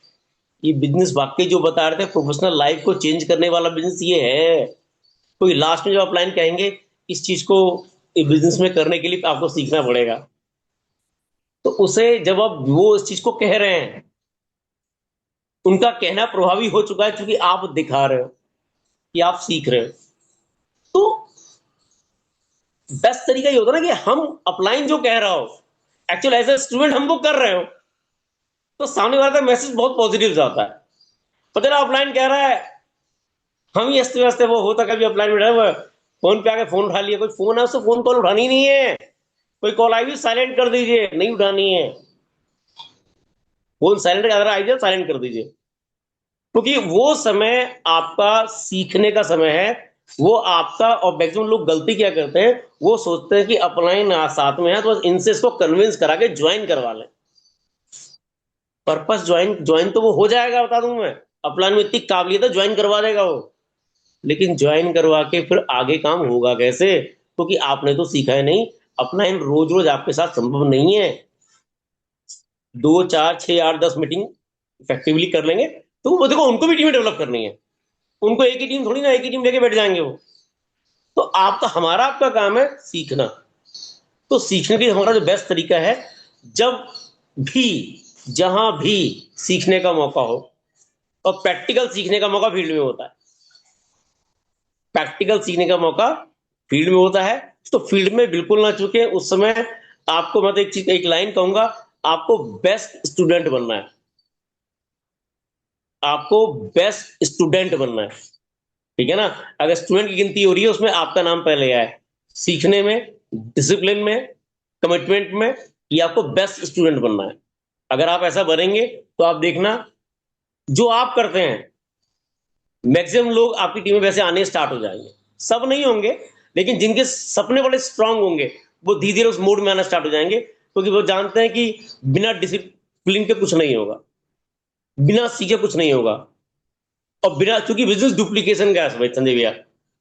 [SPEAKER 3] ये बिजनेस वाकई जो बता रहे थे, प्रोफेशनल लाइफ को चेंज करने वाला बिजनेस ये है। तो लास्ट में जब आप लाइन कहेंगे, इस चीज को बिजनेस में करने के लिए आपको सीखना पड़ेगा, तो उसे जब आप वो इस चीज को कह रहे हैं, उनका कहना प्रभावी हो चुका है, क्योंकि आप दिखा रहे हो कि आप सीख रहे हो। तो बेस्ट तरीका ये होता है ना कि हम अपलाइन जो कह रहा हो, एक्चुअल एज ए स्टूडेंट हम वो कर रहे हो, तो सामने वाले का मैसेज बहुत पॉजिटिव जाता है। पता ना, अपलाइन कह रहा है, हम ही हंसते हंसते, वो होता कभी अपलाइन में वो फोन पे आके फोन उठा लिया, कोई फोन है उससे फोन कॉल उठानी नहीं है, कोई कॉल आई भी साइलेंट कर दीजिए, नहीं उठानी है। फोन साइलेंट अगर आई जाए साइलेंट कर दीजिए, क्योंकि वो समय आपका सीखने का समय है। वो आपका, और मैक्सिमम लोग गलती क्या करते हैं, वो सोचते हैं कि अपलाइन साथ में है तो बस इनसे इसको कन्विंस करा के ज्वाइन करवा लें। पर्पस ज्वाइन ज्वाइन तो वो हो जाएगा, बता दूं मैं। अपलाइन में इतनी काबिलियत है, ज्वाइन करवा देगा वो। लेकिन ज्वाइन करवा के फिर आगे काम होगा कैसे? क्योंकि आपने तो सीखा है नहीं। अपलाइन रोज रोज आपके साथ संभव नहीं है। 2 4 6 8 10 मीटिंग इफेक्टिवली कर लेंगे, तो वो देखो, उनको भी टीम डेवलप करनी है। उनको एक ही टीम थोड़ी ना, एक ही टीम लेके बैठ जाएंगे वो। तो आपका, हमारा आपका काम है सीखना। तो सीखने के हमारा जो बेस्ट तरीका है, जब भी, जहां भी सीखने का मौका हो, और प्रैक्टिकल सीखने का मौका फील्ड में होता है, प्रैक्टिकल सीखने का मौका फील्ड में होता है, तो फील्ड में बिल्कुल ना चूके उस समय। आपको मैं तो एक चीज, एक लाइन कहूंगा, आपको बेस्ट स्टूडेंट बनना है। आपको बेस्ट स्टूडेंट बनना है, ठीक है ना? अगर स्टूडेंट की गिनती हो रही है, उसमें आपका नाम पहले आए, सीखने में, डिसिप्लिन में, कमिटमेंट में, ये आपको बेस्ट स्टूडेंट बनना है। अगर आप ऐसा बनेंगे तो आप देखना, जो आप करते हैं, मैक्सिमम लोग आपकी टीम में वैसे आने स्टार्ट हो जाएंगे। सब नहीं होंगे, लेकिन जिनके सपने बड़े स्ट्रांग होंगे, वो धीरे धीरे उस मोड में आना स्टार्ट हो जाएंगे, क्योंकि वो जानते हैं कि बिना डिसिप्लिन के कुछ नहीं होगा, बिना सीखे कुछ नहीं होगा। और बिना, चूंकि बिजनेस डुप्लीकेशन का है भाई संजय भैया,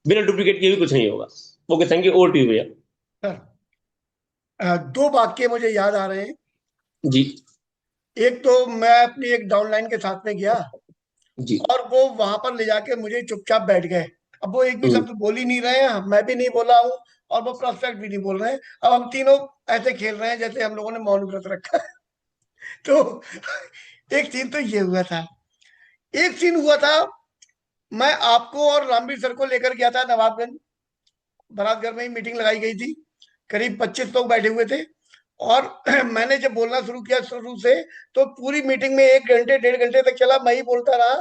[SPEAKER 3] बिना डुप्लीकेट किए भी कुछ नहीं होगा। Okay, thank you. Over to you भैया।
[SPEAKER 1] सर, दो वाक्य मुझे याद आ रहे हैं।
[SPEAKER 3] जी।
[SPEAKER 1] एक तो मैं अपनी एक डाउनलाइन के साथ में गया,
[SPEAKER 3] जी।
[SPEAKER 1] और वो वहां पर ले जाके मुझे चुपचाप बैठ गए। अब वो एक भी
[SPEAKER 3] हम्म।
[SPEAKER 1] शब्द बोल ही नहीं रहे हैं, मैं भी नहीं बोला हूँ, और वो प्रोस्पेक्ट भी नहीं बोल रहे हैं। अब हम तीनों ऐसे खेल रहे हैं जैसे हम लोगों ने मौन व्रत रखा है। तो एक सीन तो ये हुआ था। एक सीन हुआ था, मैं आपको और रामवीर सर को लेकर गया था नवाबगंज, बारातगढ़ में ही मीटिंग लगाई गई थी। करीब 25 लोग बैठे हुए थे। और मैंने जब बोलना शुरू किया शुरू से, तो पूरी मीटिंग में 1 घंटे 1.5 घंटे तक चला, मैं ही बोलता रहा।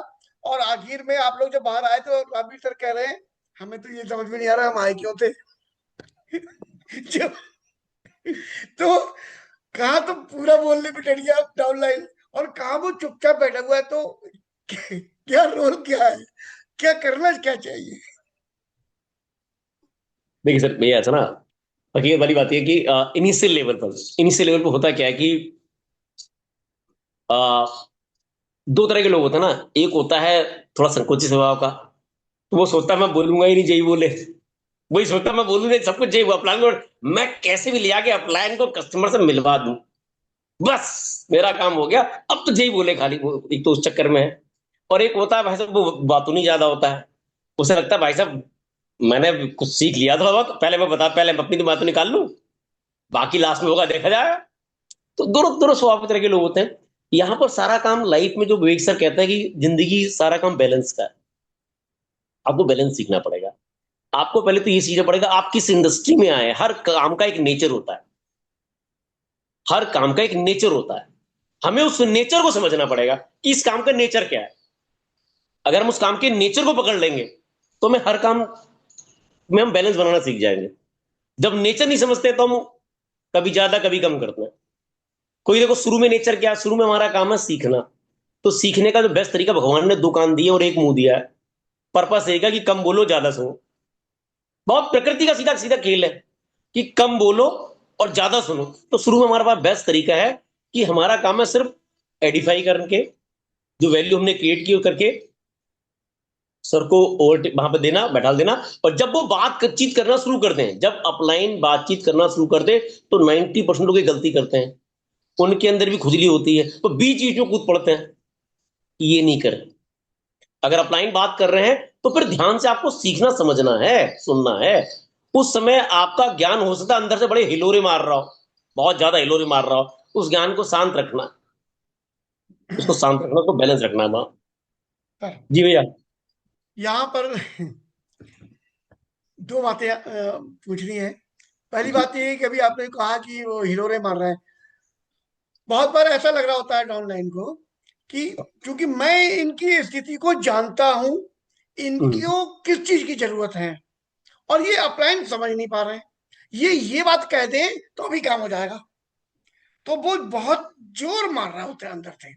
[SPEAKER 1] और आखिर में आप लोग जब बाहर आए तो रामवीर सर कह रहे हैं हमें तो ये समझ में नहीं आ रहा हम आए क्यों थे। जब तो कहा तो पूरा बोलने पे डर गया डाउन लाइन, और कहा वो चुपचाप बैठा हुआ है। तो क्या रोल क्या है, क्या करना क्या चाहिए?
[SPEAKER 3] देखिए सर, ये ऐसा ना, हकीकत वाली बात यह है कि इनिशियल लेवल पर होता क्या है कि आ, दो तरह के लोग होते हैं ना। एक होता है थोड़ा संकोची स्वभाव का, तो वो सोचता है मैं बोलूंगा ही नहीं, जय बोले। वही सोचता है मैं बोलूंगा नहीं, सब कुछ जय अपलाइन, और मैं कैसे भी ले आके अपलाइन को कस्टमर से मिलवा दूं, बस मेरा काम हो गया। अब तो जय बोले खाली, वो एक तो उस चक्कर में है। और एक होता है भाई साहब, वो बातों नहीं ज्यादा होता है, उसे लगता है भाई साहब मैंने कुछ सीख लिया थोड़ा बहुत, पहले मैं अपनी तो बात निकाल लूं, बाकी लास्ट में होगा देखा जाएगा। तो दोनों दोनों स्वभाव के तरह के लोग होते हैं। यहाँ पर सारा काम लाइफ में, जो विवेक सर कहता है कि जिंदगी सारा काम बैलेंस का है, आपको बैलेंस सीखना पड़ेगा। आपको पहले तो ये सीखना पड़ेगा आप किस इंडस्ट्री में आए हैं। हर काम का एक नेचर होता है, हर काम का एक नेचर होता है। हमें उस नेचर को समझना पड़ेगा कि इस काम का नेचर क्या है। अगर हम उस काम के नेचर को पकड़ लेंगे तो हमें हर काम में हम बैलेंस बनाना सीख जाएंगे। जब नेचर नहीं समझते तो हम कभी ज्यादा कभी कम करते हैं। कोई देखो, शुरू में नेचर क्या है, शुरू में हमारा काम है सीखना। तो सीखने का जो बेस्ट तरीका, भगवान ने दो कान दिए और एक मुंह दिया है। पर्पस एक है कि कम बोलो ज्यादा सुनो। बहुत प्रकृति का सीधा सीधा खेल है कि कम बोलो और ज्यादा सुनो। तो शुरू में हमारे पास बेस्ट तरीका है कि हमारा काम है सिर्फ एडिफाई करके, जो वैल्यू हमने क्रिएट की करके सर को ओवर वहां पर देना, बैठा देना। और जब वो बातचीत करना शुरू करते हैं, जब अपलाइन बातचीत करना शुरू कर दे, तो 90% लोग ये गलती करते हैं। उनके अंदर भी खुजली होती है, तो बीच बीच में कूद पड़ते हैं। ये नहीं करें। अगर अपलाइन बात कर रहे हैं तो फिर ध्यान से आपको सीखना, समझना है, सुनना है। उस समय आपका ज्ञान हो सकता है अंदर से बड़े हिलोरे मार रहा हो, बहुत ज्यादा हिलोरे मार रहा हो। उस ज्ञान को शांत रखना, उसको शांत रखना, उसको बैलेंस रखना है वहां।
[SPEAKER 1] पर
[SPEAKER 3] जी भैया।
[SPEAKER 1] यहाँ पर दो बातें पूछनी है। पहली बात ये है कि अभी आपने कहा कि वो हिलोरे मार रहा है। बहुत बार ऐसा लग रहा होता है डाउनलाइन को कि क्योंकि मैं इनकी स्थिति को जानता हूं,
[SPEAKER 3] हम्म।
[SPEAKER 1] इनको किस चीज की जरूरत है, और ये अपलाइन समझ नहीं पा रहे हैं। ये बात कह दें तो अभी काम हो जाएगा, तो वो बहुत जोर मार रहा होता है अंदर से।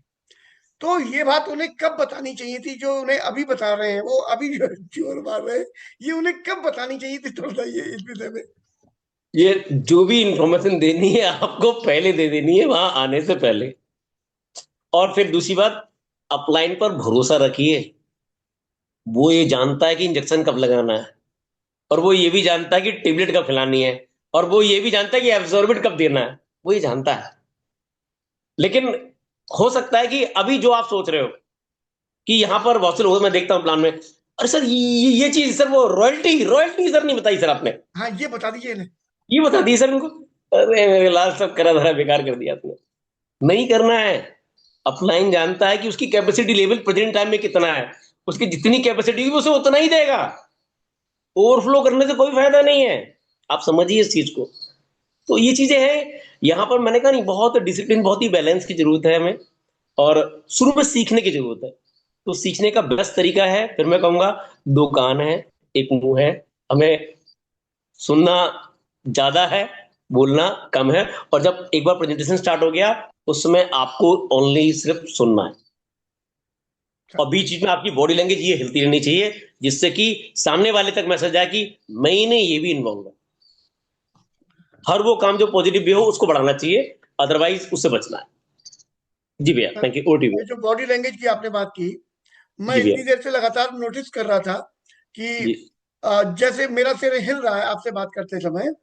[SPEAKER 1] तो ये बात उन्हें कब बतानी चाहिए थी, जो उन्हें अभी बता रहे हैं, वो अभी जो जोर मार रहे हैं, ये उन्हें कब बतानी चाहिए थी, तो बताइए इस विषय में।
[SPEAKER 3] ये जो भी इंफॉर्मेशन देनी है आपको पहले दे देनी है, वहां आने से पहले। और फिर दूसरी बात, अपलाइन पर भरोसा रखिए। वो ये जानता है कि इंजेक्शन कब लगाना है, और वो ये भी जानता है कि टेबलेट कब खिलानी है, और वो ये भी जानता है कि एब्जॉर्बिट कब देना है। वो ये जानता है। लेकिन हो सकता है कि अभी जो आप सोच रहे हो कि यहाँ पर बहुत से लोग मैं देखता हूँ प्लान में, अरे सर ये चीज सर, वो रॉयल्टी रॉयल्टी सर नहीं बताई सर आपने,
[SPEAKER 1] हाँ, ये बता दीजिए इन्हें।
[SPEAKER 3] ये बता दी सर उनको। अरे मेरे लाल सब करा धरा बेकार कर दिया आपने। नहीं करना है। अपलाइन जानता है कि उसकी कैपेसिटी लेवल प्रेजेंट टाइम में कितना है। उसकी जितनी कैपेसिटी होगी उसे उतना ही देगा। ओवरफ्लो करने से कोई फायदा नहीं है। आप समझिए इस चीज को। तो ये चीजें हैं। यहाँ पर मैंने कहा नहीं, बहुत डिसिप्लिन, बहुत ही बैलेंस की जरूरत है हमें। और शुरू में सीखने की जरूरत है। तो सीखने का बेस्ट तरीका है, फिर मैं कहूंगा, दो कान है, एक मुंह है। हमें सुनना ज्यादा है, बोलना कम है। और जब एक बार प्रेजेंटेशन स्टार्ट हो गया, उस समय आपको ओनली सिर्फ सुनना है। और बीच बीच में आपकी बॉडी लैंग्वेज ये हिलती रहनी चाहिए, जिससे कि सामने वाले तक मैसेज आए कि मैंने ये भी इन्वॉल्व है। हर वो काम जो पॉजिटिव भी हो उसको बढ़ाना चाहिए, अदरवाइज उससे बचना है। जी भैया, थैंक यू। ओटी
[SPEAKER 1] ये
[SPEAKER 3] भैया।
[SPEAKER 1] जो बॉडी लैंग्वेज की आपने बात की, मैं
[SPEAKER 3] जी भैया।
[SPEAKER 1] इतनी देर से लगातार नोटिस कर रहा था कि
[SPEAKER 3] जी।
[SPEAKER 1] जैसे मेरा सिर हिल रहा है आपसे बात करते समय,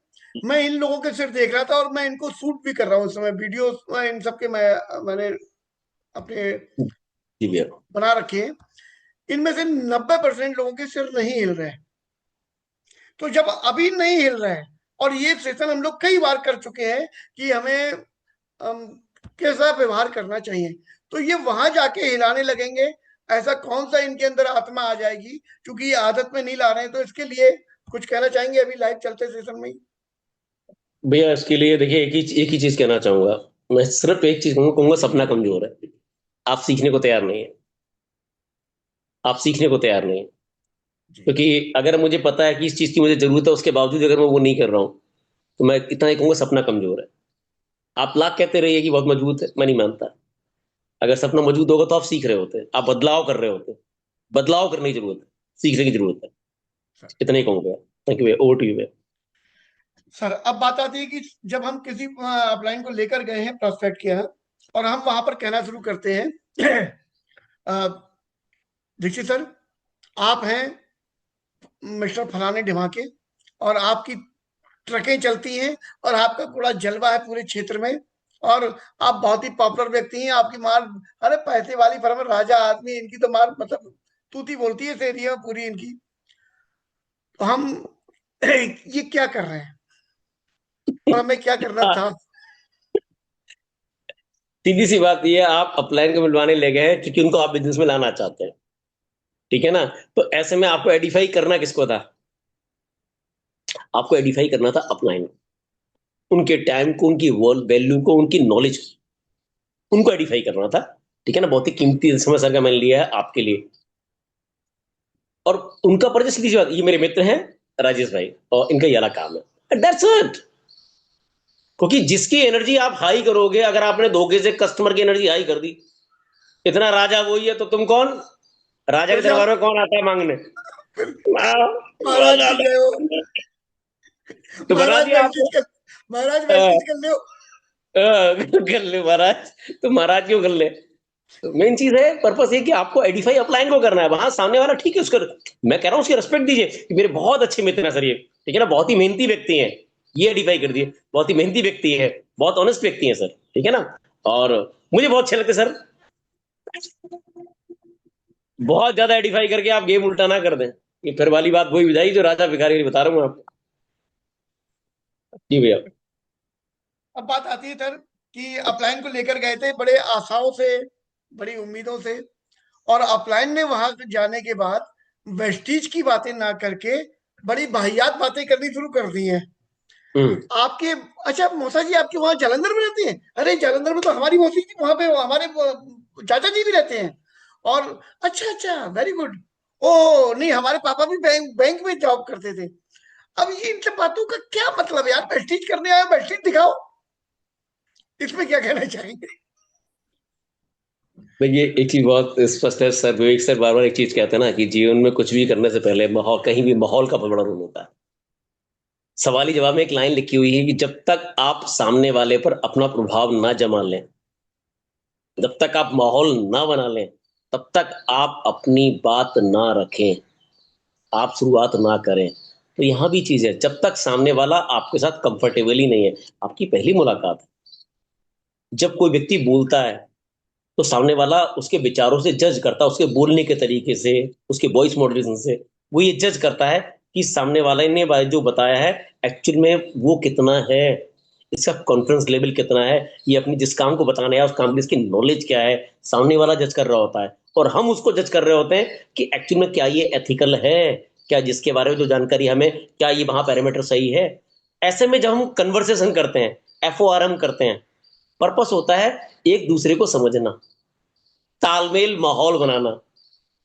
[SPEAKER 1] मैं इन लोगों के सिर देख रहा था, और मैं इनको शूट भी कर रहा हूँ उस समय, वीडियो इन सबके मैंने अपने
[SPEAKER 3] जी भैया।
[SPEAKER 1] बना रखे हैं। इनमें से 90% लोगों के सिर नहीं हिल रहे हैं। तो जब अभी नहीं हिल रहे हैं, और ये सेशन हम लोग कई बार कर चुके हैं कि हमें कैसा व्यवहार करना चाहिए, तो ये वहां जाके हिलाने लगेंगे। ऐसा कौन सा इनके अंदर आत्मा आ जाएगी, क्योंकि ये आदत में नहीं ला रहे हैं। तो इसके लिए कुछ कहना चाहेंगे अभी लाइव चलते सेशन में ही?
[SPEAKER 3] भैया इसके लिए देखिए, एक ही चीज कहना चाहूंगा। मैं सिर्फ एक चीज कहूंगा, सपना कमजोर है। आप सीखने को तैयार नहीं है। आप सीखने को तैयार नहीं है।
[SPEAKER 1] जी।
[SPEAKER 3] क्योंकि अगर मुझे पता है कि इस चीज की मुझे जरूरत है, उसके बावजूद अगर मैं वो नहीं कर रहा हूँ, तो मैं इतना ही कहूंगा सपना कमजोर है। आप लाख कहते रहिए कि बहुत मजबूत है, मैं नहीं मानता। अगर सपना मजबूत होगा तो आप सीख रहे होते, आप बदलाव कर रहे होते। बदलाव करने की जरूरत है, सीखने की जरूरत है।
[SPEAKER 1] सर
[SPEAKER 3] इतना ही कहूंगा। थैंक यू भैया, ओवर टू यू भैया।
[SPEAKER 1] सर अब बात आती है कि जब हम किसी अपलाइन को लेकर गए हैं प्रोस्पेक्ट के यहाँ, और हम वहां पर कहना शुरू करते हैं अ, दीक्षित सर, आप हैं मिस्टर फलाने ढिमाके, और आपकी ट्रकें चलती हैं, और आपका बड़ा जलवा है पूरे क्षेत्र में, और आप बहुत ही पॉपुलर व्यक्ति हैं, आपकी मार, अरे पैसे वाली फर्म, राजा आदमी, इनकी तो मार मतलब तूती बोलती है इस एरिया में पूरी इनकी। तो हम ये क्या कर रहे हैं, और हमें क्या करना
[SPEAKER 3] हाँ,
[SPEAKER 1] था?
[SPEAKER 3] सीधी सी बात ये है, आप अपलाइन को मिलवाने ले गए हैं क्योंकि उनको आप बिजनेस में लाना चाहते हैं। ठीक है ना? तो ऐसे में आपको एडिफाई करना किसको था? आपको एडिफाई करना था अपलाइन को, उनके टाइम को, उनकी वैल्यू को, उनकी नॉलेज को, उनको एडिफाई करना था। ठीक है ना? बहुत ही कीमती समय सर का मैंने लिया है आपके लिए। और उनका परिचय सीधी सी बात, ये मेरे मित्र हैं राजेश भाई, और इनका ये वाला काम है, दैट्स इट। क्योंकि जिसकी एनर्जी आप हाई करोगे, अगर आपने धोखे से कस्टमर की एनर्जी हाई कर दी, इतना राजा वही है तो तुम कौन? राजा के
[SPEAKER 1] प्रजा,
[SPEAKER 3] दरबार में कौन आता है मांगने?
[SPEAKER 1] महाराज की जय हो।
[SPEAKER 3] तो बना
[SPEAKER 1] महाराज
[SPEAKER 3] दिया
[SPEAKER 1] वेस्टिज
[SPEAKER 3] आपने।
[SPEAKER 1] कर, महाराज
[SPEAKER 3] अ,
[SPEAKER 1] वेस्टिज कर लो।
[SPEAKER 3] कर ले महाराज। तो महाराज क्यों कर ले? तो मेन चीज है, पर्पस ये कि आपको एडिफाई अपलाइन को करना है। वहां सामने वाला ठीक है, उसका मैं कह रहा हूँ उसकी रिस्पेक्ट दीजिए कि मेरे बहुत अच्छे मित्र हैं सर ये, ठीक है ना, बहुत ही मेहनती व्यक्ति हैं, ये एडिफाई कर दिए, बहुत ही मेहनती व्यक्ति है, बहुत ऑनेस्ट व्यक्ति है सर, ठीक है ना। और मुझे बहुत अच्छे लगते सर। बहुत ज्यादा एडिफाई करके आप गेम उल्टा ना कर दें, ये फिर वाली बात वही हो जाएगी जो राजा भिखारी वाली बता रहा हूँ आपको। जी भैया।
[SPEAKER 1] अब बात आती है सर कि अपलाइन को लेकर गए थे बड़े आशाओं से, बड़ी उम्मीदों से, और अपलाइन ने वहां जाने के बाद वेस्टीज की बातें ना करके बड़ी वाहियात बातें करनी शुरू कर दी हैं
[SPEAKER 3] हम्म।
[SPEAKER 1] आपके। अच्छा मौसा जी आपके वहां जालंधर में रहते हैं? अरे जालंधर में तो हमारी मौसी जी, वहां पे हमारे चाचा जी भी रहते हैं। और अच्छा अच्छा, वेरी गुड। ओ नहीं, हमारे पापा भी बैंक बैंक में जॉब करते थे। अब ये इन सब बातों का क्या मतलब है यार? वेस्टीज करने आए, वेस्टीज दिखाओ, इसमें क्या कहना चाहेंगे?
[SPEAKER 3] देखिए एक चीज बहुत स्पष्ट है सर, विवेक सर बार बार एक चीज कहते हैं ना कि जीवन में कुछ भी करने से पहले माहौल, कहीं भी माहौल का बहुत बड़ा रोल होता है। सवाली जवाब में एक लाइन लिखी हुई है कि जब तक आप सामने वाले पर अपना प्रभाव ना जमा लें, जब तक आप माहौल ना बना लें, तब तक आप अपनी बात ना रखें, आप शुरुआत ना करें। तो यहां भी चीज है, जब तक सामने वाला आपके साथ कंफर्टेबल ही नहीं है, आपकी पहली मुलाकात है, जब कोई व्यक्ति बोलता है तो सामने वाला उसके विचारों से जज करता है, उसके बोलने के तरीके से, उसके वॉइस मॉड्यूलेशन से वो ये जज करता है कि सामने वाले ने जो बताया है एक्चुअल में वो कितना है, इसका कॉन्फिडेंस लेवल कितना है, ये अपनी जिस काम को बताने है उस काम की इसकी नॉलेज क्या है, सामने वाला जज कर रहा होता है। और हम उसको जज कर रहे होते हैं कि एक्चुअल में क्या ये एथिकल है, क्या जिसके बारे में जो जानकारी हमें, क्या ये वहां पैरामीटर सही है। ऐसे में जब हम कन्वर्सेशन करते हैं, FORM करते हैं, पर्पस होता है एक दूसरे को समझना, तालमेल, माहौल बनाना।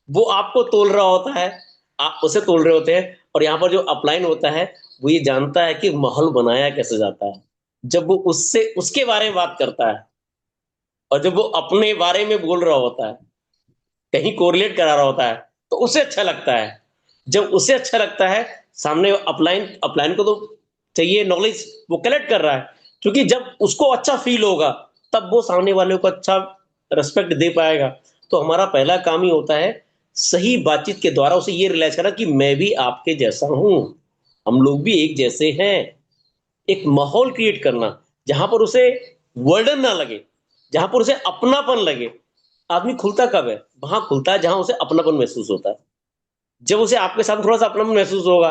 [SPEAKER 3] वो आपको तोल रहा होता है, आप उसे तोल रहे होते हैं। और यहाँ पर जो अपलाइन होता है वो ये जानता है कि माहौल बनाया कैसे जाता है। जब वो उससे उसके बारे में बात करता है और जब वो अपने बारे में बोल रहा होता है, कहीं कोरिलेट करा रहा होता है, तो उसे अच्छा लगता है। जब उसे अच्छा लगता है, सामने अपलाइन अपलाइन को तो चाहिए नॉलेज, वो कलेक्ट कर रहा है, क्योंकि जब उसको अच्छा फील होगा तब वो सामने वाले को अच्छा रिस्पेक्ट दे पाएगा। तो हमारा पहला काम ही होता है सही बातचीत के द्वारा उसे ये रियलाइज करना कि मैं भी आपके जैसा हूं, हम लोग भी एक जैसे हैं। एक माहौल क्रिएट करना जहां पर उसे वर्डन ना लगे, जहां पर उसे अपनापन लगे। आदमी खुलता कब है? वहां खुलता है जहां उसे अपनापन महसूस होता है। जब उसे आपके साथ थोड़ा सा अपनापन महसूस होगा,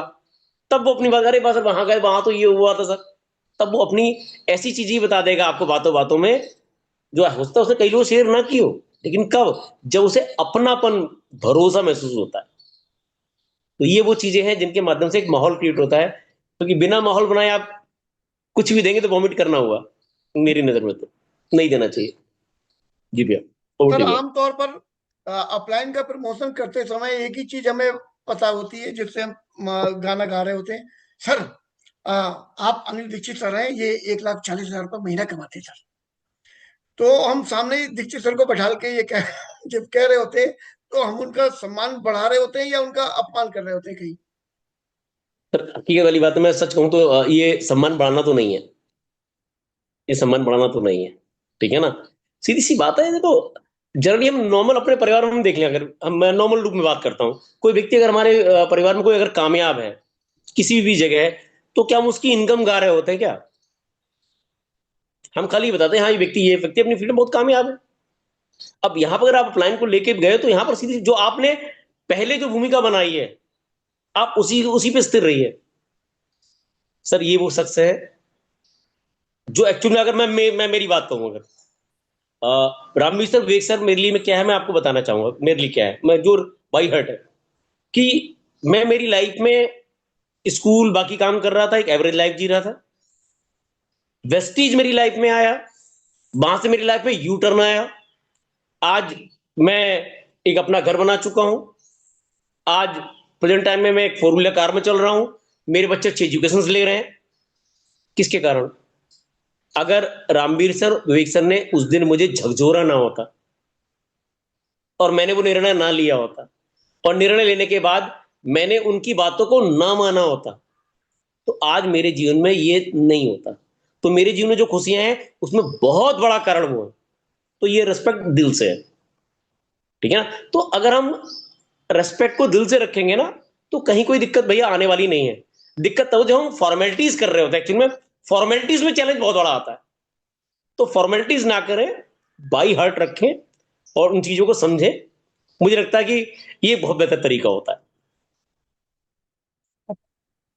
[SPEAKER 3] तब वो अपनी बात, अरे बस वहां गए, वहां तो ये हुआ था सर, तब वो अपनी ऐसी चीज ही बता देगा आपको बातों बातों में, जो होता है उसे कई लोग शेयर ना की हो। लेकिन कब? जब उसे अपनापन, भरोसा महसूस होता है। तो ये वो चीजें हैं जिनके माध्यम से एक माहौल क्रिएट होता है, क्योंकि बिना माहौल बनाए आप कुछ भी देंगे तो वॉमिट करना हुआ, मेरी नजर में तो नहीं देना चाहिए। जी भैया, ओवर
[SPEAKER 1] सर
[SPEAKER 3] टू भैया।
[SPEAKER 1] आमतौर पर अपलाइन का प्रमोशन करते समय एक ही चीज हमें पता होती है, जिससे हम गाना गा रहे होते हैं, सर आप अनिल दीक्षित सर हैं, ये 1,40,000 रुपये महीना कमाते हैं सर। तो हम सामने ही दीक्षित सर को बैठा के ये कह जब कह रहे होते हैं, तो हम उनका सम्मान बढ़ा रहे होते हैं या उनका अपमान कर रहे होते हैं कहीं।
[SPEAKER 3] सर हकीकत वाली बात है, मैं सच कहूं तो ये सम्मान बढ़ाना तो नहीं है, ये सम्मान बढ़ाना तो नहीं है, ठीक है ना। सीधी सी बात है, देखो जनरली हम नॉर्मल अपने परिवार में हम देख लें, अगर मैं नॉर्मल रूप में बात करता हूँ, कोई व्यक्ति अगर हमारे परिवार में कोई अगर कामयाब है किसी भी जगह है, तो क्या हम उसकी इनकम गा रहे होते हैं क्या? हम खाली ये बताते हैं हाँ ये व्यक्ति अपनी फील्ड में बहुत कामयाब है। अब यहाँ पर अगर आप अपलाइन को लेके गए तो यहाँ पर सीधी जो आपने पहले जो भूमिका बनाई है, आप उसी उसी पे स्थिर रहिए। सर ये वो शख्स है जो एक्चुअली, अगर मैं मेरी बात कहूं, अगर रामवीर सर, विवेक सर मेरे लिए में क्या है, मैं आपको बताना चाहूंगा मेरे लिए क्या है, मैं जो बाई हर्ट है कि मैं मेरी लाइफ में स्कूल बाकी काम कर रहा था, एक एवरेज लाइफ जी रहा था, वेस्टीज मेरी लाइफ में आया, वहां से मेरी लाइफ में यू टर्न आया, आज मैं एक अपना घर बना चुका हूं, आज प्रेजेंट टाइम में मैं एक 4 व्हीलर कार में चल रहा हूं, मेरे बच्चे अच्छे एजुकेशन ले रहे हैं। किसके कारण? अगर रामवीर सर, विवेक सर ने उस दिन मुझे झकझोरा ना होता और मैंने वो निर्णय ना लिया होता, और निर्णय लेने के बाद मैंने उनकी बातों को ना माना होता, तो आज मेरे जीवन में ये नहीं होता। तो मेरे जीवन में जो खुशियां हैं उसमें बहुत बड़ा कारण वो है। तो ये रिस्पेक्ट दिल से है, ठीक है ना। तो अगर हम रेस्पेक्ट को दिल से रखेंगे ना, तो कहीं कोई दिक्कत भैया आने वाली नहीं है। दिक्कत तब जब हम फॉर्मेलिटीज कर रहे होते हैं, एक्चुअली में फॉर्मेलिटीज में चैलेंज बहुत बड़ा आता है। तो फॉर्मेलिटीज ना करें, बाई हार्ट रखें और उन चीजों को समझें। मुझे लगता है कि ये बहुत बेहतर तरीका होता है।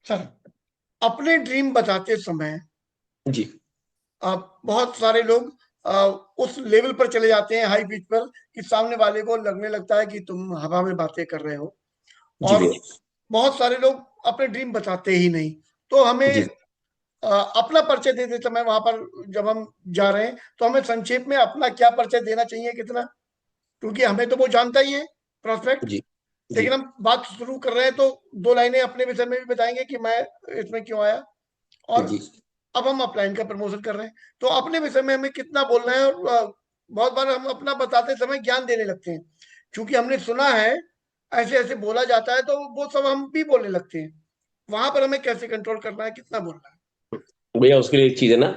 [SPEAKER 1] सर, अपने ड्रीम बताते समय
[SPEAKER 3] जी
[SPEAKER 1] बहुत सारे लोग उस लेवल पर चले जाते हैं, हाई पिच पर, कि सामने वाले को लगने लगता है कि तुम हवा में बातें कर रहे हो।
[SPEAKER 3] जी
[SPEAKER 1] और
[SPEAKER 3] भैया।
[SPEAKER 1] बहुत सारे लोग अपने ड्रीम बताते ही नहीं। तो हमें
[SPEAKER 3] जी
[SPEAKER 1] अपना परिचय देते समय वहां पर जब हम जा रहे हैं, तो हमें संक्षेप में अपना क्या परिचय देना चाहिए, कितना, क्योंकि हमें तो वो जानता ही है प्रोस्पेक्ट।
[SPEAKER 3] जी जी
[SPEAKER 1] लेकिन हम बात शुरू कर रहे हैं तो 2 लाइनें अपने विषय में भी बताएंगे कि मैं इसमें क्यों आया। और
[SPEAKER 3] जी
[SPEAKER 1] अब हम अपलाइन का प्रमोशन कर रहे हैं, तो अपने विषय में हमें कितना बोलना है। और बहुत बार हम अपना बताते समय ज्ञान देने लगते हैं, क्योंकि हमने सुना है ऐसे ऐसे बोला जाता है, तो वो सब हम भी बोलने लगते हैं। वहां पर हमें कैसे कंट्रोल करना है, कितना बोलना है।
[SPEAKER 3] भैया, उसके लिए एक चीज है ना,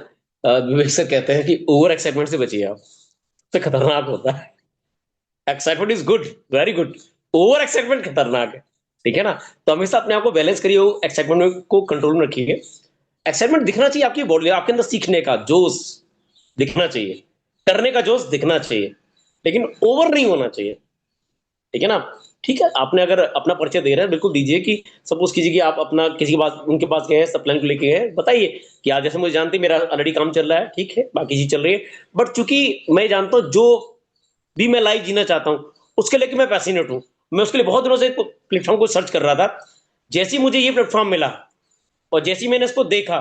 [SPEAKER 3] विवेक सर कहते हैं कि ओवर एक्साइटमेंट से बचिए आप, तो खतरनाक होता है। Excitement is good, very good, over excitement खतरनाक है, ठीक है ना। तो हमेशा अपने आप को बैलेंस करिए, एक्साइटमेंट को कंट्रोल में रखिए। एक्साइटमेंट दिखना चाहिए आपकी बॉडी, आपके अंदर सीखने का जोश दिखना चाहिए, करने का जोश दिखना चाहिए, लेकिन ओवर नहीं होना चाहिए, ठीक है ना। ठीक है, आपने अगर अपना परिचय दे रहे हैं, बिल्कुल दीजिए। कि सपोज कीजिए कि आप अपना किसी के पास, उनके पास गए हैं, सब प्लान को लेके गए हैं, बताइए कि आज जैसे मुझे जानते हैं, मेरा ऑलरेडी काम चल रहा है, ठीक है, बाकी चीज चल रही है, बट चूंकि मैं जानता हूं जो भी मैं लाइफ जीना चाहता हूं, उसके लेके मैं पैसिनेट हूं। मैं उसके लिए बहुत दिनों से प्लेटफॉर्म को सर्च कर रहा था। जैसे ही मुझे ये प्लेटफॉर्म मिला और जैसे ही मैंने इसको देखा,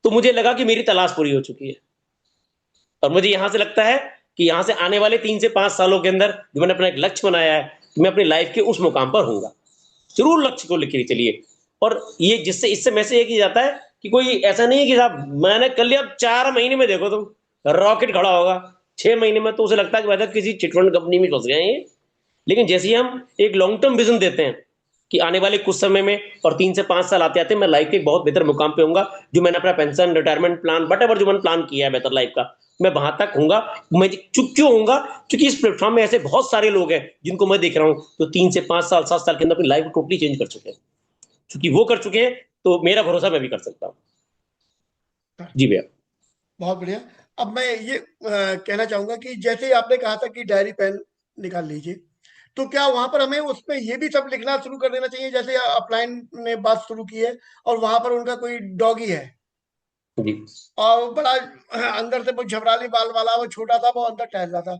[SPEAKER 3] तो मुझे लगा कि मेरी तलाश पूरी हो चुकी है। और मुझे यहां से लगता है कि यहां से आने वाले 3 से 5 सालों के अंदर जो मैंने अपना एक लक्ष्य बनाया है, मैं अपनी लाइफ के उस मुकाम पर हूंगा। जरूर लक्ष्य को लेकर चलिए। और ये जिससे इससे मैसेज ये किया जाता है कि कोई ऐसा नहीं है कि साहब मैंने कर लिया, अब 4 महीने में देखो तुम रॉकेट खड़ा होगा, 6 महीने में तो उसे लगता है कि भाई किसी चिटफंड कंपनी में फंस गए हैं। लेकिन जैसे ही हम एक लॉन्ग टर्म विजन देते हैं कि आने वाले कुछ समय में और 3 से 5 साल आते आते मैं लाइफ के एक बहुत बेहतर मुकाम पे होऊंगा, जो मैंने अपना pension, retirement plan, what ever जो मैंने प्लान किया है बेहतर लाइफ का, मैं वहां तक होऊंगा। मैं चुप क्यों होऊंगा? क्योंकि इस प्लेटफॉर्म में ऐसे बहुत सारे लोग हैं जिनको मैं देख रहा हूं, तो 3 से 5 साल, 7 साल के अंदर अपनी लाइफ टोटली चेंज कर चुके हैं। क्योंकि वो कर चुके हैं, तो मेरा भरोसा मैं भी कर सकता हूँ। जी भैया।
[SPEAKER 1] बहुत बढ़िया। अब मैं ये कहना चाहूंगा कि जैसे ही आपने कहा था कि डायरी पेन निकाल लीजिए, तो क्या वहां पर हमें उसमें ये भी सब लिखना शुरू कर देना चाहिए, जैसे अपलाइन ने बात शुरू की है और वहां पर उनका कोई डॉगी है
[SPEAKER 3] जी
[SPEAKER 1] और बड़ा अंदर से वो झबराली बाल वाला, वो छोटा था, वो अंदर टहल रहा था।